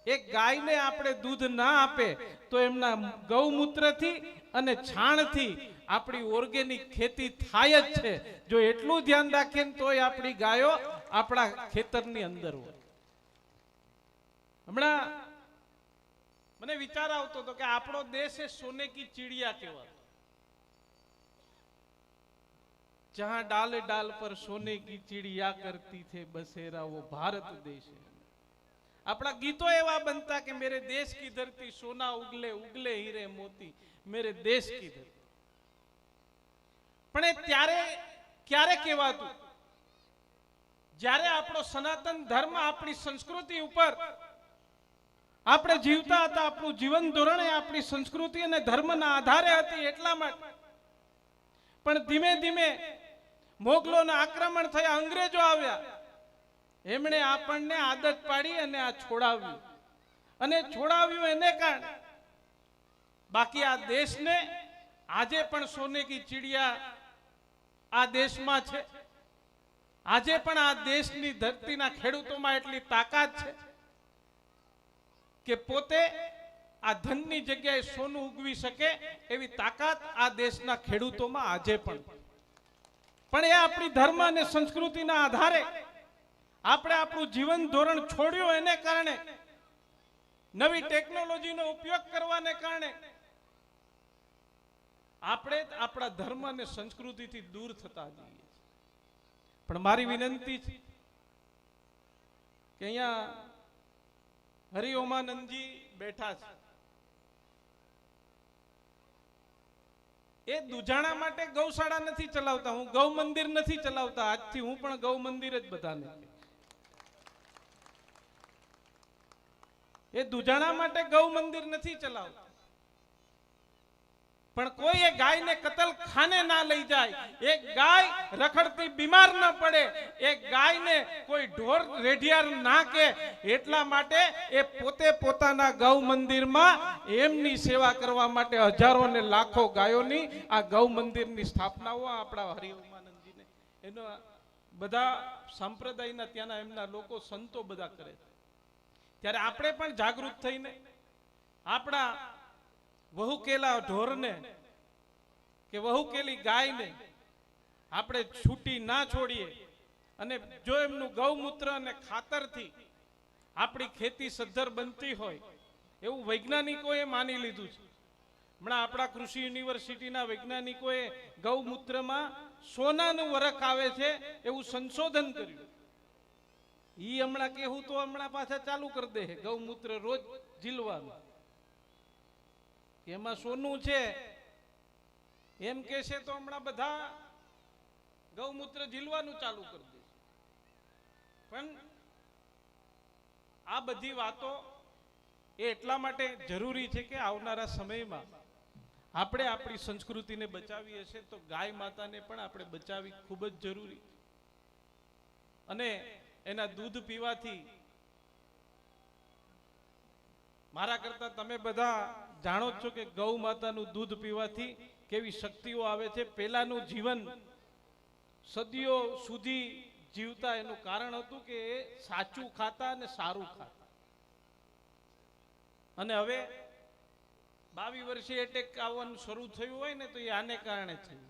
એક ગાયને આપણે દૂધ ના આપે તો એમના ગૌમૂત્રથી અને છાણથી આપણી ઓર્ગેનિક ખેતી થાય જ છે. જો એટલું ધ્યાન રાખીએ તોય આપણી ગાયો આપણા ખેતરની અંદર હોય. હમણાં મને વિચાર આવતો હતો કે આપણો દેશ એ સોને કી ચિડિયા કહેવાતો. जहां डाल डाल पर सोने की चिड़िया करती थे बसेरा वो भारत देश है. આપણા ગીતો એવા બનતા કે મેરે દેશ કી ધરતી સોના ઉગલે ઉગલે હીરે મોતી મેરે દેશ કી ધરતી. પણ એ ત્યારે ક્યારે કહેવાતું જ્યારે આપણો સનાતન ધર્મ આપણી સંસ્કૃતિ ઉપર આપણે જીવતા હતા. આપણું જીવન ધોરણ એ આપણી સંસ્કૃતિ અને ધર્મના આધારે હતી એટલા માટે. પણ ધીમે ધીમે મોગલોના આક્રમણ થયા, અંગ્રેજો આવ્યા, એમણે આપણને આદત પાડી અને આ છોડાવ્યું. અને છોડાવ્યું એને કારણે બાકી આ દેશને આજે પણ સોને કી ચિડિયા આ દેશમાં છે. આજે પણ આ દેશની ધરતીના ખેડૂતોમાં એટલી તાકાત છે કે પોતે આ ધનની જગ્યાએ સોનું ઉગવી શકે એવી તાકાત આ દેશના ખેડૂતોમાં આજે પણ. પણ એ આપણી ધર્મ અને સંસ્કૃતિના આધારે આપણે આપણું જીવન ધોરણ છોડ્યું એને કારણે, નવી ટેકનોલોજીનો ઉપયોગ કરવાને કારણે આપણે આપણા ધર્મ અને સંસ્કૃતિથી દૂર થતા જઈએ. પણ મારી વિનંતી છે કે અહીંયા હરિઓમાનંદજી બેઠા છે. એ દુજાણા માટે ગૌશાળા નથી ચલાવતા, હું ગૌ મંદિર નથી ચલાવતા. આજથી હું પણ ગૌ મંદિર જ બધાને. એ દુજાણા માટે ગૌ મંદિર નથી ચલાવતા. પણ કોઈ એ ગાયને કતલ ખાને ના લઈ જાય, એક ગાય રખડતી બીમાર ન પડે, એક ગાયને કોઈ ઢોર રેઢિયાર ના કે એટલા માટે એ પોતે પોતાના ગૌ મંદિરમાં એમની સેવા કરવા માટે હજારો ને લાખો ગાયોની આ ગૌ મંદિરની સ્થાપનાઓ આપણા હરિઓમાનંદજીને એનો બધા સંપ્રદાયના ત્યાંના એમના લોકો સંતો બધા કરે છે. ત્યારે આપણે પણ જાગૃત થઈને આપણા વહુકેલા ઢોરને કે વહુકેલી ગાયને આપણે છૂટી ના છોડીએ અને જો એમનું ગૌમૂત્ર અને ખાતરથી આપણી ખેતી સદ્ધર બનતી હોય એવું વૈજ્ઞાનિકોએ માની લીધું છે. હમણાં આપણા કૃષિ યુનિવર્સિટીના વૈજ્ઞાનિકોએ ગૌમૂત્રમાં સોનાનું વરખ આવે છે એવું સંશોધન કર્યું. ઈ હમણાં કેવું તો હમણાં પાછા ચાલુ કરી દે ગૌમૂત્ર રોજ ઝીલવાનું, એમાં સોનું છે એમ કહેશે તો હમણાં બધા ગૌમૂત્ર ઝીલવાનું ચાલુ કરી દે. પણ આ બધી વાતો એ એટલા માટે જરૂરી છે કે આવનારા સમયમાં આપણે આપણી સંસ્કૃતિને બચાવી હશે તો ગાય માતાને પણ આપણે બચાવવી ખૂબ જ જરૂરી. અને એના દૂધ પીવાથી મારા કરતા તમે બધા જાણો છો કે ગૌ માતાનું દૂધ પીવાથી કેવી શક્તિઓ આવે છે. પહેલાનું જીવન સદીઓ સુધી જીવતા એનું કારણ હતું કે એ સાચું ખાતા અને સારું ખાતા. અને હવે 22 વર્ષે એટેક આવવાનું શરૂ થયું હોય ને તો એ આને કારણે થયું.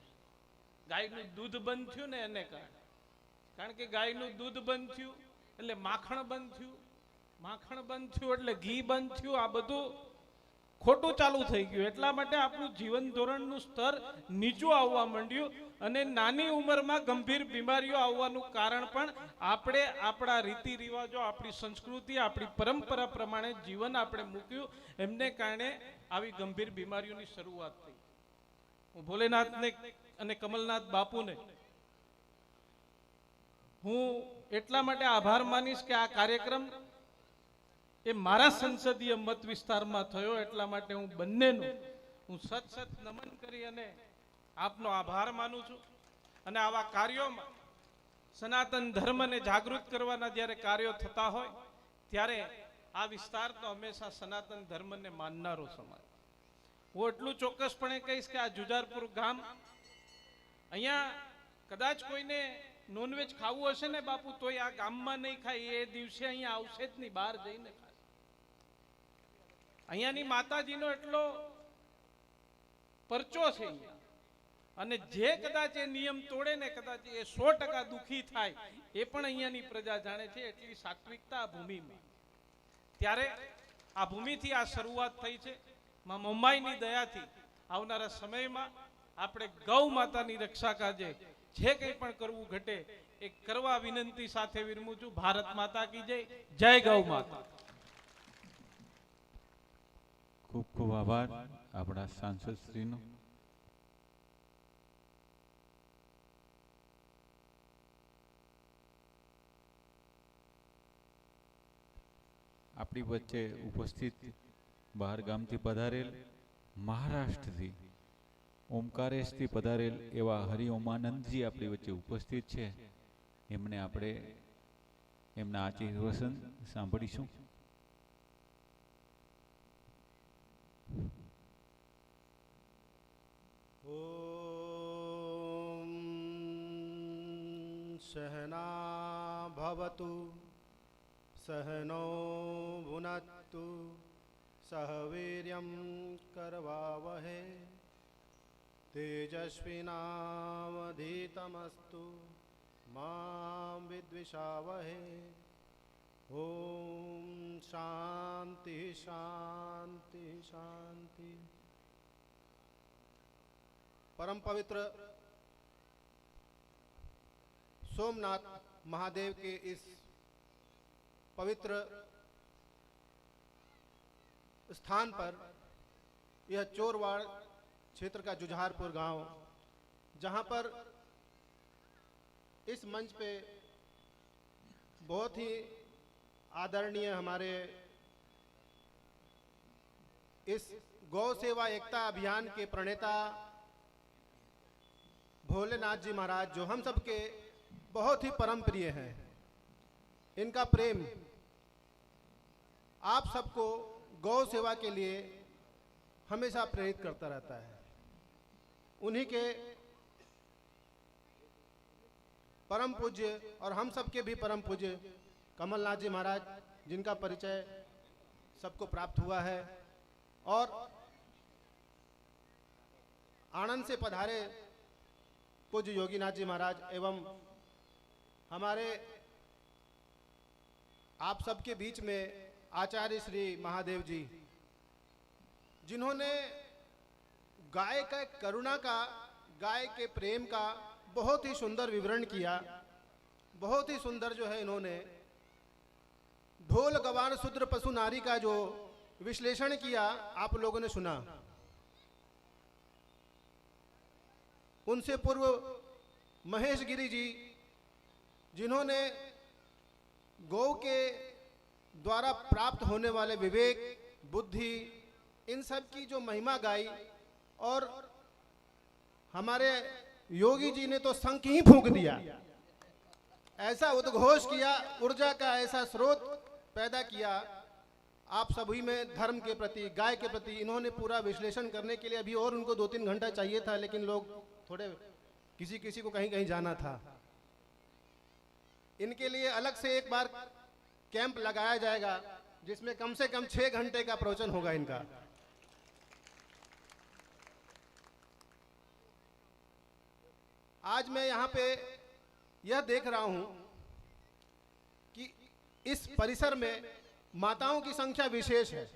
ગાયનું દૂધ બંધ થયું ને એને કારણે. કારણ કે ગાયનું દૂધ બંધ થયું એટલે માખણ બંધ થયું, માખણ બંધ થયું એટલે ઘી બંધ થયું. આ બધું ખોટું ચાલુ થઈ ગયું. એટલા માટે આપણું જીવન ધોરણનું સ્તર નીચું આવવા માંડ્યું અને નાની ઉંમરમાં ગંભીર બીમારીઓ આવવાનું કારણ પણ આપણે આપણા રીતિ રિવાજો, આપણી સંસ્કૃતિ, આપણી પરંપરા પ્રમાણે જીવન આપણે મૂક્યું એમને કારણે આવી ગંભીર બીમારીઓની શરૂઆત થઈ. હું ભોલેનાથને અને કમલનાથ બાપુને હું એટલા માટે આભાર માનીશ કે આ કાર્યક્રમ એ મારા સંસદીય મત વિસ્તારમાં થયો એટલા માટે હું બંનેનું હું સત નમન કરી અને આપનો આભાર માનું છું. અને આવા કાર્યોમાં સનાતન ધર્મને જાગૃત કરવાના જ્યારે કાર્યો થતા હોય ત્યારે આ વિસ્તાર તો હંમેશા સનાતન ધર્મને માનનારો સમાજ. હું એટલું ચોક્કસપણે કહીશ કે આ જુજારપુર ગામ, અહીંયા કદાચ કોઈને નોનવેજ ખાવું હશે ને બાપુ, તોય આ ગામમાં નહીં ખાય, એ દિવસે અહીંયા આવશે જ નહીં, બહાર જઈને ખાશે. અહીંયાની માતાજીનો એટલો પરચો છે અહીંયા. અને જે કદાચ એ નિયમ તોડે ને, કદાચ એ 100% દુખી થાય, એ પણ અહીંયાની પ્રજા જાણે છે. એટલી સાત્વિકતા આ ભૂમિમાં. ત્યારે આ ભૂમિથી આ શરૂઆત થઈ છે. માં મુંબઈની દયાથી આવનારા સમયમાં આપણે ગૌ માતાની રક્ષા કાજે જે કંઈ પણ કરવું ઘટે એ કરવા વિનંતી સાથે વિરમું છું. ભારત માતા કી જય. જય ગૌ માતા. ખૂબ ખૂબ આભાર આપણા સાંસદ શ્રીનો. આપણી વચ્ચે ઉપસ્થિત બહાર ગામથી પધારેલ, મહારાષ્ટ્રથી ઓમકારેશથી પધારેલ એવા હરિઓમાનંદજી આપણી વચ્ચે ઉપસ્થિત છે. એમને આપણે એમના આશીર્વચન સાંભળીશું. ओम सहना भवतु सहनो भुनक्तु सह वीर्यं करवावहे तेजस्विनावधीतमस्तु मां विद्विषावहे. ओम शांति शांति शांति. परम पवित्र सोमनाथ महादेव के इस पवित्र स्थान पर, यह चोरवाड़ क्षेत्र का जुझारपुर गांव, जहां पर इस मंच पे बहुत ही आदरणीय हमारे इस गौ सेवा एकता अभियान के प्रणेता भोलेनाथ जी महाराज, जो हम सबके बहुत ही परम प्रिय हैं, इनका प्रेम आप सबको गौ सेवा के लिए हमेशा प्रेरित करता रहता है. उन्हीं के परम पूज्य और हम सबके भी परम पूज्य कमलनाथ जी महाराज, जिनका परिचय सबको प्राप्त हुआ है, और आनंद से पधारे पूज्य योगीनाथ जी महाराज एवं हमारे आप सबके बीच में आचार्य श्री महादेव जी, जिन्होंने गाय का करुणा का, गाय के प्रेम का बहुत ही सुंदर विवरण किया. बहुत ही सुंदर जो है इन्होंने ढोल गवार शूद्र पशु नारी का जो विश्लेषण किया, आप लोगों ने सुना. उनसे पूर्व महेश गिरी जी, जिन्होंने गौ के द्वारा प्राप्त होने वाले विवेक, बुद्धि, इन सब की जो महिमा गाई, और हमारे योगी जी ने तो शंख ही फूंक दिया, ऐसा उद्घोष किया, ऊर्जा का ऐसा स्रोत पैदा किया आप सभी में धर्म के प्रति, गाय के प्रति. इन्होंने पूरा विश्लेषण करने के लिए अभी और उनको 2-3 घंटा चाहिए था, लेकिन लोग थोड़े किसी को कहीं कहीं जाना था. इनके लिए अलग से एक बार कैंप लगाया जाएगा, जिसमें कम से कम 6 घंटे का प्रवचन होगा इनका. आज मैं यहाँ पे यह देख रहा हूं कि इस परिसर में माताओं की संख्या विशेष है.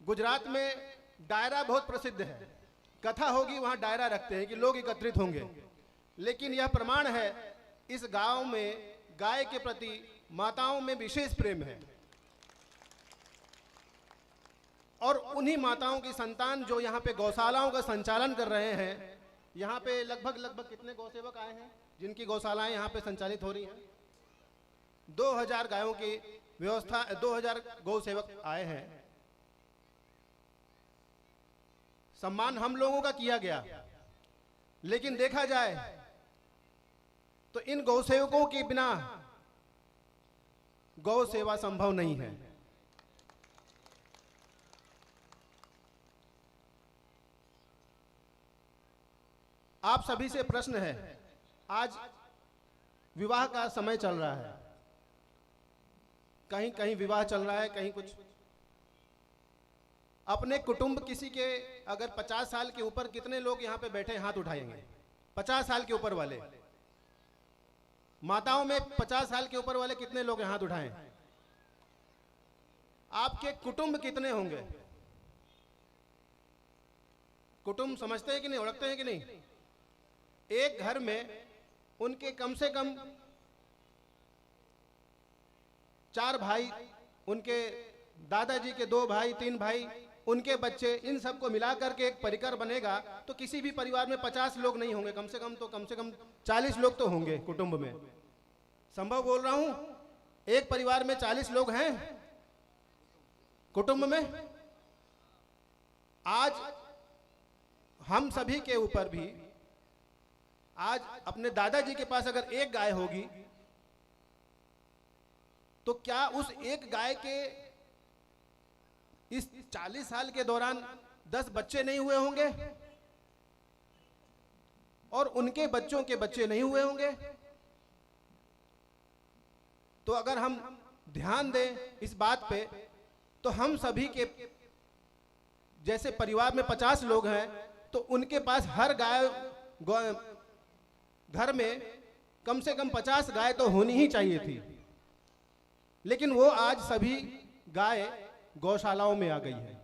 गुजरात में डायरा बहुत प्रसिद्ध है, कथा होगी वहां डायरा रखते हैं कि लोग एकत्रित होंगे, लेकिन यह प्रमाण है इस गांव में गाय के प्रति माताओं में विशेष प्रेम है. और उन्हीं माताओं की संतान जो यहाँ पे गौशालाओं का संचालन कर रहे हैं. यहाँ पे लगभग कितने गौसेवक आए हैं जिनकी गौशालाएं यहाँ पे संचालित हो रही हैं? 2000 गायों की व्यवस्था, 2000 गौ सेवक आए हैं. सम्मान हम लोगों का किया गया, लेकिन देखा जाए तो इन गौ सेवकों के बिना गौ सेवा संभव नहीं है. आप सभी से प्रश्न है, आज विवाह का समय चल रहा है, कहीं कहीं विवाह चल रहा है, कहीं कुछ। अपने कुटुंब किसी के अगर 50 साल के ऊपर कितने लोग यहाँ पे बैठे हाथ उठाएंगे? 50 साल के ऊपर वाले माताओं में 50 साल के ऊपर वाले कितने लोग हाथ उठाएं? आपके कुटुंब कितने होंगे? कुटुंब समझते हैं कि नहीं, ओळखते हैं कि नहीं? एक घर में उनके कम से कम 4 भाई, उनके दादाजी के 2 भाई, 3 भाई, उनके बच्चे, इन सबको मिला करके एक परिकर बनेगा तो किसी भी परिवार में 50 लोग नहीं होंगे, कम से कम 40 लोग तो होंगे कुटुंब में। संभव बोल रहा हूं? एक परिवार में 40 लोग हैं कुटुंब में। आज हम सभी के ऊपर भी, आज अपने दादाजी के पास अगर एक गाय होगी तो क्या उस एक गाय के इस 40 साल के दौरान 10 बच्चे नहीं हुए होंगे? और उनके बच्चों के बच्चे नहीं हुए होंगे? तो अगर हम ध्यान दें इस बात पे तो हम सभी के जैसे परिवार में 50 लोग हैं तो उनके पास हर गाय घर में कम से कम 50 गाय तो होनी ही चाहिए थी, लेकिन वो आज सभी गाय गौशालाओं में आ गई है।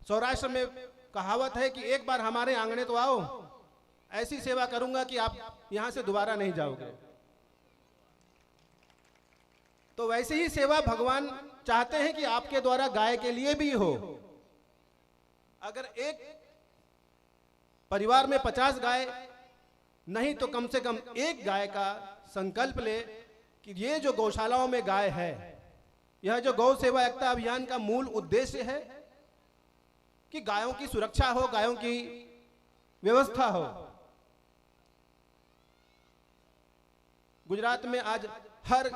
सौराष्ट्र में कहावत है कि एक बार हमारे आंगने तो आओ, ऐसी सेवा करूंगा कि आप यहां से दोबारा नहीं जाओगे। तो वैसे ही सेवा भगवान चाहते हैं कि आपके द्वारा गाय के लिए भी हो। अगर एक परिवार में 50 गाय नहीं तो कम से कम एक गाय का संकल्प ले कि ये जो गौशालाओं में गाय है, यह जो गौ सेवा एकता अभियान का मूल उद्देश्य है कि गायों की सुरक्षा हो, गायों की व्यवस्था हो। गुजरात में आज हर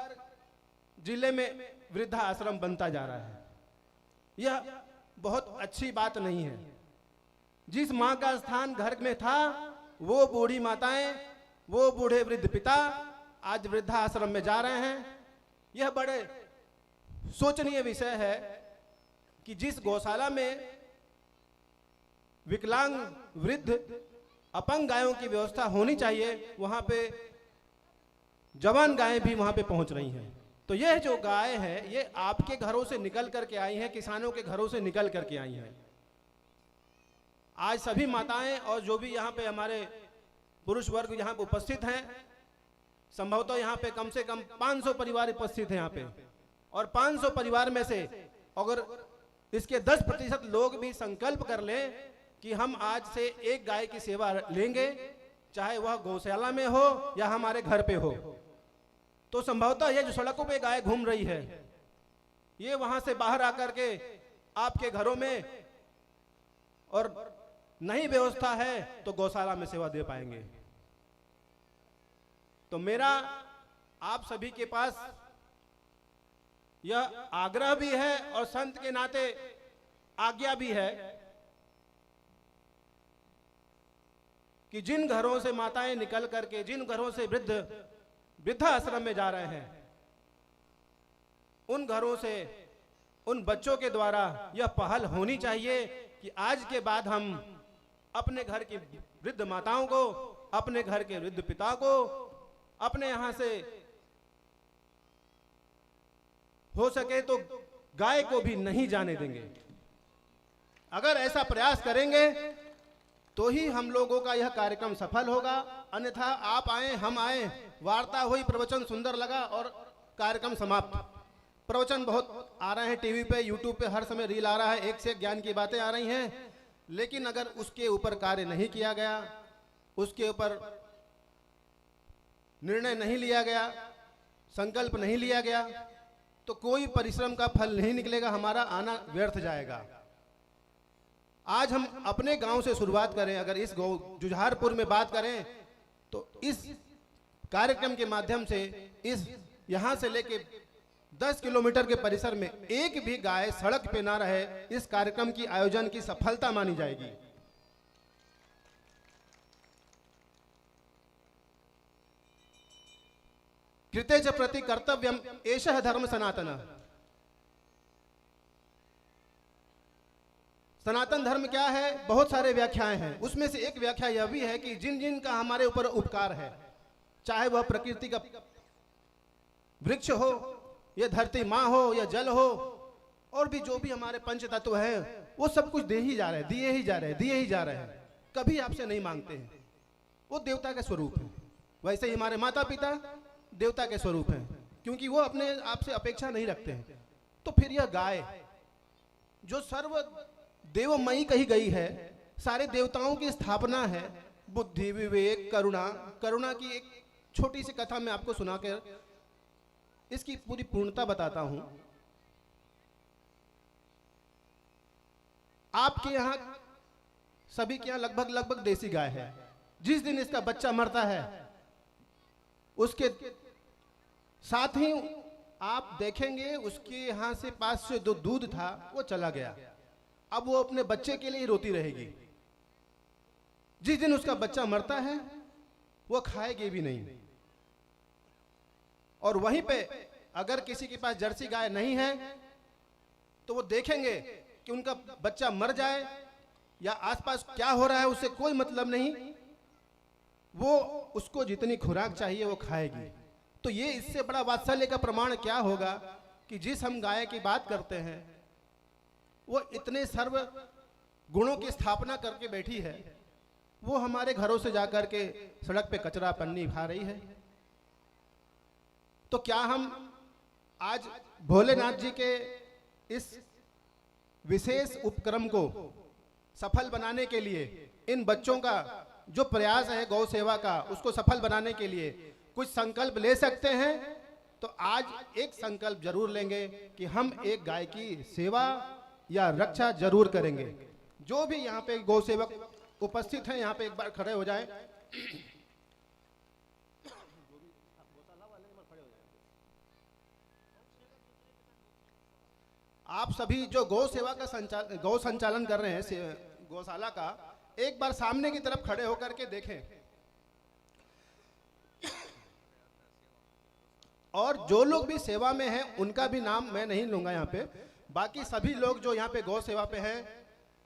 जिले में वृद्धा आश्रम बनता जा रहा है। यह बहुत अच्छी बात नहीं है। जिस मां का स्थान घर में था, वो बूढ़ी माताएं, वो बूढ़े वृद्ध पिता आज वृद्धा आश्रम में जा रहे हैं। यह बड़े सोचनीय विषय है कि जिस गौशाला में विकलांग, वृद्ध, अपंग गायों की व्यवस्था होनी चाहिए, वहां पे जवान गायें भी वहां पे पहुंच रही हैं। तो यह जो गाय है, ये आपके घरों से निकल करके आई है, किसानों के घरों से निकल करके आई है। आज सभी माताएं और जो भी यहाँ पे हमारे पुरुष वर्ग यहाँ पे उपस्थित हैं, संभवतः यहाँ पे कम से कम 500 परिवार उपस्थित हैं यहाँ पे, और 500 परिवार में से अगर इसके 10% लोग भी संकल्प कर लें कि हम आज से एक गाय की सेवा लेंगे, चाहे वह गौशाला में हो या हमारे घर पे हो, तो संभवतः ये जो सड़कों पे गाय घूम रही है, ये वहां से बाहर आकर के आपके घरों में, और नहीं व्यवस्था है तो गौशाला में सेवा दे पाएंगे। तो मेरा आप सभी के पास यह आग्रह भी है और संत के नाते आज्ञा भी है कि जिन घरों से माताएं निकल करके, जिन घरों से वृद्धाश्रम में जा रहे हैं, उन घरों से, उन बच्चों के द्वारा यह पहल होनी चाहिए कि आज के बाद हम अपने घर की वृद्ध माताओं को, अपने घर के वृद्ध पिता को अपने यहां से हो सके तो गाय को भी नहीं जाने देंगे। अगर ऐसा प्रयास करेंगे तो ही हम लोगों का यह कार्यक्रम सफल होगा। अन्यथा आप आए, हम आए, वार्ता हुई, प्रवचन सुंदर लगा और कार्यक्रम समाप्त। प्रवचन बहुत आ रहे हैं टीवी पे, यूट्यूब पे हर समय रील आ रहा है, एक से एक ज्ञान की बातें आ रही हैं, लेकिन अगर उसके ऊपर कार्य नहीं किया गया, उसके ऊपर निर्णय नहीं लिया गया, संकल्प नहीं लिया गया, तो कोई परिश्रम का फल नहीं निकलेगा, हमारा आना व्यर्थ जाएगा। आज हम अपने गांव से शुरुआत करें, अगर इस जुझारपुर में बात करें तो इस कार्यक्रम के माध्यम से, इस यहां से लेके 10 किलोमीटर के परिसर में एक भी गाय सड़क पे ना रहे, इस कार्यक्रम की आयोजन की सफलता मानी जाएगी। कृते च प्रति कर्तव्यम एषः धर्म सनातन। सनातन धर्म क्या है? बहुत सारे व्याख्याएं हैं, उसमें से एक व्याख्या यह भी है कि जिन जिन का हमारे ऊपर उपकार है, चाहे वह प्रकृति का वृक्ष हो, या धरती माँ हो, या जल हो, और भी जो भी हमारे पंच तत्व हैं, वो सब कुछ दे ही जा रहे हैं, दिए ही जा रहे हैं, दिए ही जा रहे हैं, कभी आपसे नहीं मांगते हैं। वो देवता के स्वरूप है। वैसे ही हमारे माता पिता देवता के स्वरूप हैं, क्योंकि वो अपने आप से अपेक्षा नहीं रखते हैं। तो फिर यह गाय जो सर्व देवमयी कही गई है, सारे देवताओं की स्थापना है, बुद्धि, विवेक, करुणा। करुणा की एक छोटी सी कथा मैं आपको सुनाकर इसकी पूरी पूर्णता बताता हूं। आपके यहां सभी के यहां लगभग देसी गाय है। जिस दिन इसका बच्चा मरता है, उसके साथ ही आप देखेंगे उसके यहां से पास से जो दूध था वो चला गया। अब वो अपने बच्चे के लिए ही रोती रहेगी। जिस दिन उसका बच्चा मरता है, वो खाएगी भी नहीं। और वहीं पे अगर किसी के पास जर्सी गाय नहीं है, तो वो देखेंगे कि उनका बच्चा मर जाए या आसपास क्या हो रहा है उससे कोई मतलब नहीं, वो उसको जितनी खुराक चाहिए वो खाएगी। तो ये इससे बड़ा वात्सल्य का प्रमाण क्या होगा कि जिस हम गाय की बात करते हैं, वो इतने सर्व गुणों की स्थापना करके बैठी है, वो हमारे घरों से जाकर के सड़क पे कचरा पन्नी खा रही है। तो क्या हम आज भोलेनाथ जी के इस विशेष उपक्रम को सफल बनाने के लिए, इन बच्चों का जो प्रयास है गौ सेवा का, उसको सफल बनाने के लिए कुछ संकल्प ले सकते हैं? तो आज एक संकल्प जरूर लेंगे कि हम एक गाय की सेवा या रक्षा जरूर करेंगे। जो भी यहाँ पे गौ सेवक उपस्थित हैं, यहाँ पे एक बार खड़े हो जाएं। आप सभी जो गौ सेवा का गौ संचालन कर रहे हैं गौशाला का, एक बार सामने की तरफ खड़े होकर के देखें। और जो लोग भी सेवा में हैं उनका भी नाम मैं नहीं लूंगा यहाँ पे, बाकी सभी लोग जो यहाँ पे गौ सेवा पे हैं,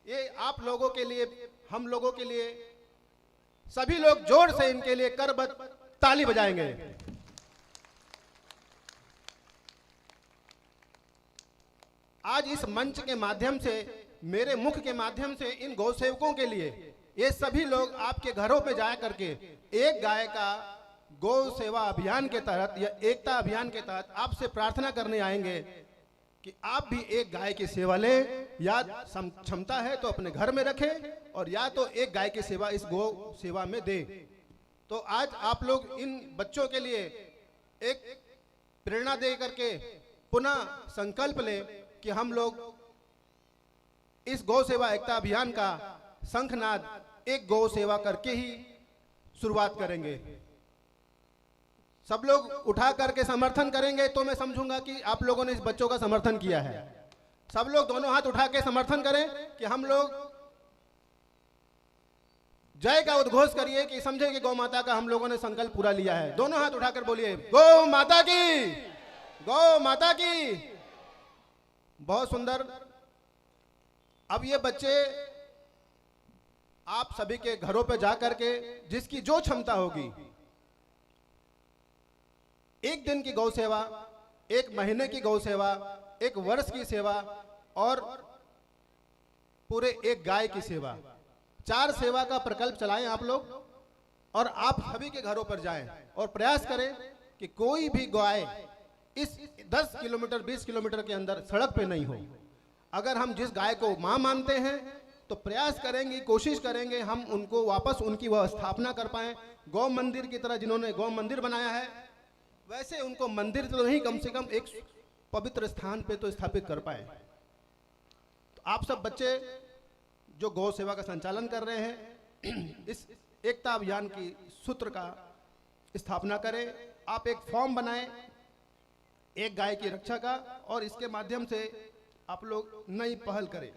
ये आप लोगों के लिए, हम लोगों के लिए, सभी लोग जोर से इनके लिए करबद्ध ताली बजाएंगे। आज इस मंच के माध्यम से, मेरे मुख के माध्यम से इन गौ सेवकों के लिए, ये सभी लोग आपके घरों पे जाया करके एक गाय का गौ सेवा अभियान के तहत या एकता अभियान के तहत आपसे प्रार्थना करने आएंगे कि आप भी एक गाय की सेवा लें, या क्षमता है तो अपने घर में रखें, और या तो एक गाय की सेवा इस गौ सेवा में दें। तो आज आप लोग इन बच्चों के लिए एक प्रेरणा दे करके पुनः संकल्प लें कि हम लोग इस गौ सेवा एकता अभियान का शंखनाद एक गौ सेवा करके ही शुरुआत करेंगे। सब लोग उठा करके समर्थन करेंगे तो मैं समझूंगा कि आप लोगों ने इस बच्चों का समर्थन किया है। सब लोग दोनों हाथ उठा के समर्थन करें कि हम लोग जय का उद्घोष करिए कि समझे कि गौ माता का हम लोगों ने संकल्प पूरा लिया है। दोनों हाथ उठाकर बोलिए गौ माता की, गौ माता की। बहुत सुंदर। अब ये बच्चे आप सभी के घरों पे जा करके जिसकी जो क्षमता होगी, एक दिन की गौ सेवा, एक महीने की गौ सेवा, एक वर्ष की सेवा और पूरे एक गाय की सेवा, 4 सेवा का प्रकल्प चलाएं आप लोग, और आप सभी के घरों पर जाएं और प्रयास करें कि कोई भी गाय इस 10 किलोमीटर 20 किलोमीटर के अंदर सड़क पे नहीं हो। अगर हम जिस गाय को मां मानते हैं तो प्रयास करेंगे, कोशिश करेंगे हम उनको वापस उनकी वह स्थापना कर पाएं। गौ मंदिर की तरह जिन्होंने गौ मंदिर बनाया है, वैसे उनको मंदिर तो नहीं, कम से कम एक पवित्र स्थान पे तो स्थापित कर पाए। तो आप सब बच्चे जो गौ सेवा का संचालन कर रहे हैं, इस एकता अभियान की सूत्र का स्थापना करें। आप एक फॉर्म बनाएं, एक गाय की रक्षा का, और इसके माध्यम से आप लोग नई पहल करें।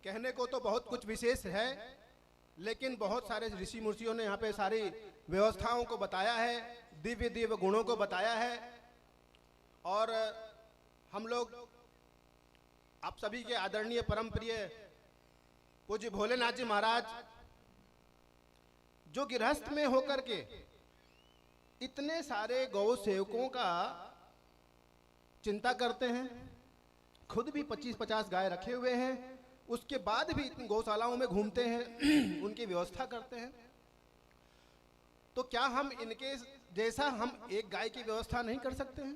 कहने को तो बहुत कुछ विशेष है, लेकिन बहुत सारे ऋषि मुर्षियों ने यहाँ पे सारी व्यवस्थाओं को बताया है, दिव्य दिव्य गुणों को बताया है। और हम लोग आप सभी के आदरणीय परम प्रिय पूज्य भोलेनाथ जी महाराज, जो गृहस्थ में होकर के इतने सारे गौ सेवकों का चिंता करते हैं, खुद भी 25-50 गाय रखे हुए हैं, उसके बाद भी इतनी गौशालाओं में घूमते हैं, उनकी व्यवस्था करते हैं, तो क्या हम इनके जैसा हम एक गाय की व्यवस्था नहीं कर सकते हैं?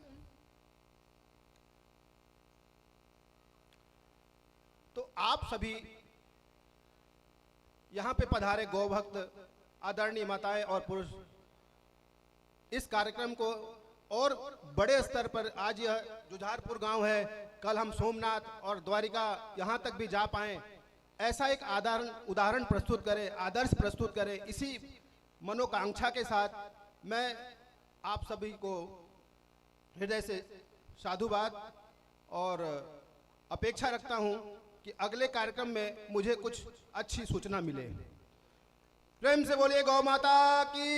तो आप सभी यहां पे पधारे गौ भक्त, आदरणीय माताएं और पुरुष, इस कार्यक्रम को और बड़े स्तर पर, आज यह जुझारपुर गांव है, कल हम सोमनाथ और द्वारिका यहां तक भी जा पाएं, ऐसा एक उदाहरण प्रस्तुत करें, आदर्श प्रस्तुत करें। इसी मनोकांक्षा के साथ मैं आप सभी को हृदय से साधुवाद और अपेक्षा रखता हूं कि अगले कार्यक्रम में मुझे कुछ अच्छी सूचना मिले। प्रेम से बोलिए गौ माता की।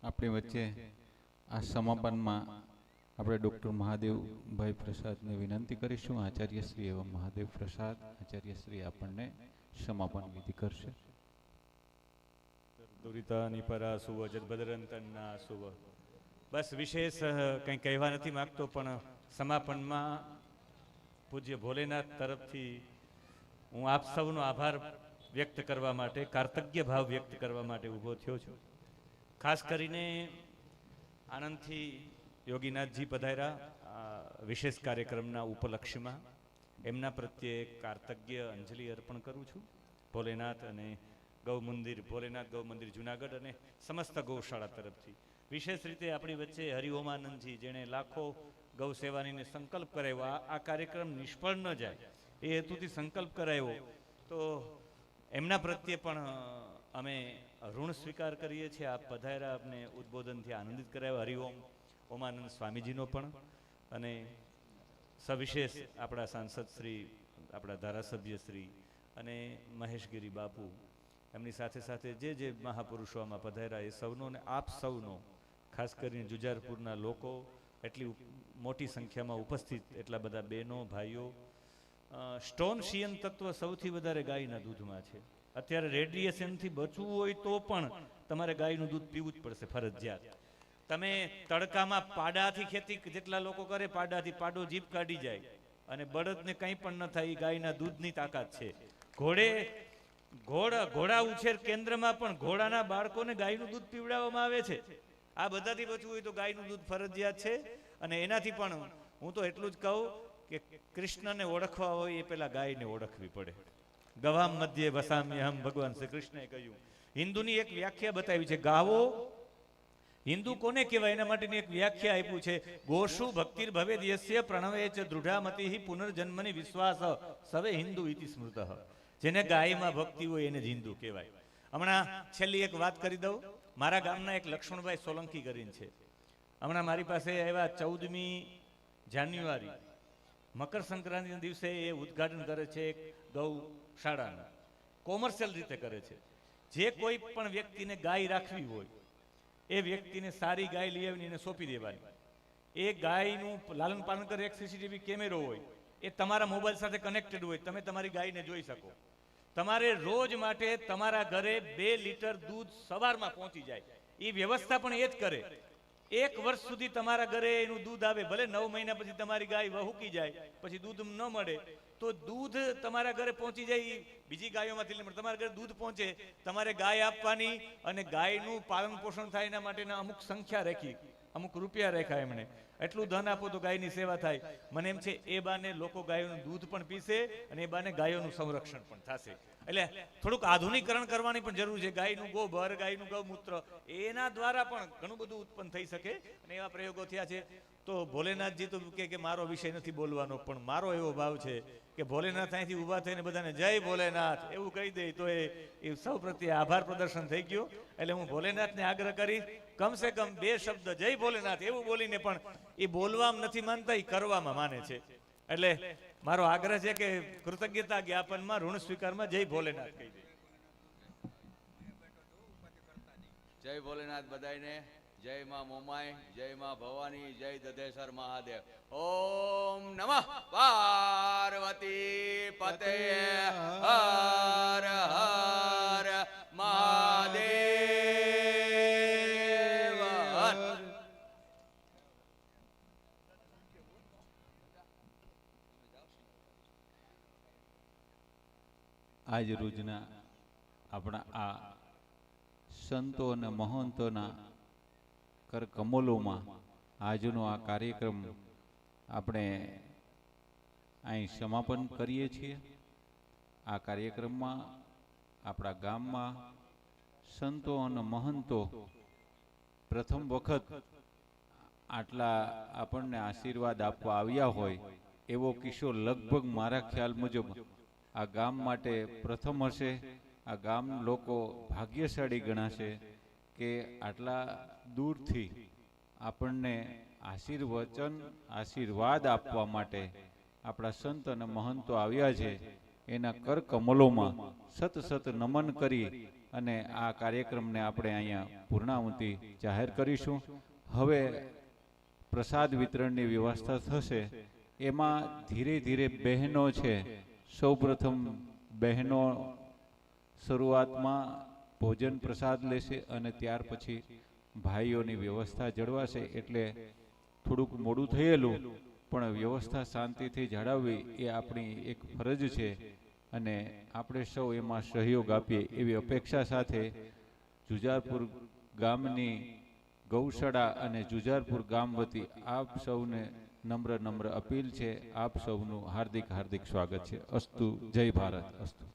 આપણી વચ્ચે આ સમાપનમાં આપણે ડૉક્ટર મહાદેવભાઈ પ્રસાદને વિનંતી કરીશું. આચાર્યશ્રી એવં મહાદેવ પ્રસાદ આચાર્યશ્રી આપણને સમાપન વિધિ કરશે. દુરિતાની પરા સુવ જદબદરંતનના સુવ. બસ વિશેષ કંઈ કહેવા નથી માગતો, પણ સમાપનમાં પૂજ્ય ભોલેનાથ તરફથી હું આપ સૌનો આભાર વ્યક્ત કરવા માટે, કાર્તજ્ઞ ભાવ વ્યક્ત કરવા માટે ઊભો થયો છું. ખાસ કરીને આનંદથી યોગીનાથજી પધાર્યા વિશેષ કાર્યક્રમના ઉપલક્ષ્યમાં, એમના પ્રત્યે કાર્તજ્ઞ અંજલિ અર્પણ કરું છું. ભોલેનાથ અને ગૌ મંદિર, ભોલેનાથ ગૌ મંદિર જુનાગઢ અને સમસ્ત ગૌશાળા તરફથી. વિશેષ રીતે આપણી વચ્ચે હરિઓમાનંદજી, જેણે લાખો ગૌ સેવાનીને સંકલ્પ કરાવ્યો, આ કાર્યક્રમ નિષ્ફળ ન જાય એ હેતુથી સંકલ્પ કરાવ્યો, તો એમના પ્રત્યે પણ અમે ઋણ સ્વીકાર કરીએ છીએ. આપ પધાર્યા, આપને ઉદ્બોધનથી આનંદિત કરાવ્યા. હરિઓમ ઓમાનંદ સ્વામીજીનો પણ, અને સવિશેષ આપણા સાંસદ શ્રી, આપણા ધારાસભ્ય શ્રી અને મહેશગીરી બાપુ, એમની સાથે સાથે જે મહાપુરુષો આમાં પધાર્યા એ સૌનો, અને આપ સૌનો, ખાસ કરીને જુજારપુરના લોકો એટલી મોટી સંખ્યામાં ઉપસ્થિત, એટલા બધા બહેનો ભાઈઓ. સ્ટોન શિયન તત્વ સૌથી વધારે ગાયના દૂધમાં છે. અત્યારે રેડિયેશનથી બચવું હોય તો પણ તમારે ગાયનું દૂધ પીવું જ પડશે ફરજિયાત. તમે તડકામાં પાડાથી ખેતી જેટલા લોકો કરે, પાડાથી પાડો જીભ કાઢી જાય અને બળદને કંઈ પણ ન થાય, એ ગાયના દૂધની તાકાત છે. ઘોડા ઉછેર કેન્દ્રમાં પણ ઘોડાના બાળકોને ગાયનું દૂધ પીવડાવવામાં આવે છે. આ બધાથી બચવું હોય તો ગાયનું દૂધ ફરજિયાત છે. અને એનાથી પણ હું તો એટલું જ કહું કે કૃષ્ણને ઓળખવા હોય એ પેલા ગાયને ઓળખવી પડે. ગવામ મધ્યે વસામ્યહમ, ભગવાન શ્રી કૃષ્ણએ કહ્યું. હિન્દુની એક વ્યાખ્યા બતાવી છે, ગાવો હિન્દુ કોને કહેવાય એના માટેની એક વ્યાખ્યા આપ્યું છે. ગોષુ ભક્તિર ભવેદ યસ્ય પ્રણવે ચ દૃઢામતિ પુનર્જન્મની વિશ્વાસ સવે હિન્દુ ઇતિ સ્મૃતઃ. જેને ગાયમાં ભક્તિ હોય એને જ હિન્દુ કહેવાય. હમણાં છેલ્લી એક વાત કરી દઉં. મારા ગામના એક લક્ષ્મણભાઈ સોલંકી કરીને છે, હમણાં મારી પાસે આવ્યા. 14મી જાન્યુઆરી મકર સંક્રાંતિના દિવસે એ ઉદ્ઘાટન કરે છે એક ગૌશાળાનું. કોમર્શિયલ રીતે કરે છે. જે કોઈ પણ વ્યક્તિને ગાય રાખવી હોય એ વ્યક્તિને સારી ગાય લઈ આવીને એને સોંપી દેવાની. એ ગાયનું લાલન પાલન કરે, એક સીસીટીવી કેમેરો હોય, એ તમારા મોબાઈલ સાથે કનેક્ટેડ હોય, તમે તમારી ગાયને જોઈ શકો. તમારે રોજ માટે તમારા ઘરે 2 લીટર દૂધ સવારમાં પહોંચી જાય, એ વ્યવસ્થા પણ એ જ કરે. 1 વર્ષ સુધી તમારા ઘરે એનું દૂધ આવે. ભલે 9 મહિના પછી તમારી ગાય વહુકી જાય, પછી દૂધ ન મળે, તો દૂધ તમારા ઘરે પહોંચી જાય. બીજી ગાયોમાંથી નહીં મળે, તમારા ઘરે દૂધ પહોંચે. તમારે ગાય આપવાની અને ગાયનું પાલન પોષણ થાય એના માટેના અમુક સંખ્યા રાખી, અમુક રૂપિયા રાખ્યા એમણે. એટલું ધન આપો તો ગાયની સેવા થાય. મને એમ છે એ બાને લોકો ગાયોનું દૂધ પણ પીશે અને એ બાને ગાયોનું સંરક્ષણ પણ થશે. એટલે થોડુંક આધુનિકરણ કરવાની પણ જરૂર છે. ગાયનું ગોબર, ગાયનું ગૌમૂત્ર એના દ્વારા પણ ઘણું બધું ઉત્પન્ન થઈ શકે અને એવા પ્રયોગો થયા છે. તો ભોલેનાથજી તો કે મારો વિષય નથી બોલવાનો, પણ મારો એવો ભાવ છે કે ભોલેનાથ અહીંથી ઊભા થઈને બધાને જય ભોલેનાથ એવું કહી દે તો એ સૌ પ્રત્યે આભાર પ્રદર્શન થઈ ગયું. એટલે હું ભોલેનાથને આગ્રહ કરીશ કમસે કમ 2 શબ્દ જય ભોલેનાથ એવું બોલીને, પણ એ બોલવામાં નથી માનતા, એ કરવામાં માને છે. એટલે મારો આગ્રહ છે કે કૃતજ્ઞતા જ્ઞાપનમાં, ઋણ સ્વીકારમાં જય ભોલેનાથ કહી દે. જય ભોલેનાથ બધાયને. જય માં મોમાઈ, જય માં ભવાની, જય દધેશ્વર મહાદેવ. ઓમ નમઃ પાર્વતી પતે હર હર મહાદેવ. આજ રોજના આપણા આ સંતો અને મહંતોના કરકમલોમાં આજનો આ કાર્યક્રમ આપણે અહીં સમાપન કરીએ છીએ. આ કાર્યક્રમમાં આપણા ગામમાં સંતો અને મહંતો પ્રથમ વખત આટલા આપણને આશીર્વાદ આપવા આવ્યા હોય એવો કિસ્સો લગભગ મારા ખ્યાલ મુજબ આ ગામ માટે પ્રથમ હશે. આ ગામ લોકો ભાગ્યશાળી ગણાશે કે આટલા દૂરથી આપણને આશીર્વાદ આપવા માટે આપણા સંત અને મહંતો આવ્યા છે. એના કરકમલોમાં સત નમન કરી અને આ કાર્યક્રમને આપણે અહીંયા પૂર્ણાહુતિ જાહેર કરીશું. હવે પ્રસાદ વિતરણની વ્યવસ્થા થશે. એમાં ધીરે ધીરે બહેનો છે, સૌપ્રથમ બહેનો શરૂઆતમાં ભોજન પ્રસાદ લેશે અને ત્યાર પછી ભાઈઓની વ્યવસ્થા જળવાશે. એટલે થોડુંક મોડું થયેલું પણ વ્યવસ્થા શાંતિથી જાળવવી એ આપણી એક ફરજ છે અને આપણે સૌ એમાં સહયોગ આપીએ એવી અપેક્ષા સાથે જુજારપુર ગામની ગૌશાળા અને જુજારપુર ગામ વતી આપ સૌને નમ્ર અપીલ છે. આપ સૌનું હાર્દિક સ્વાગત છે. અસ્તુ. જય ભારત. અસ્તુ.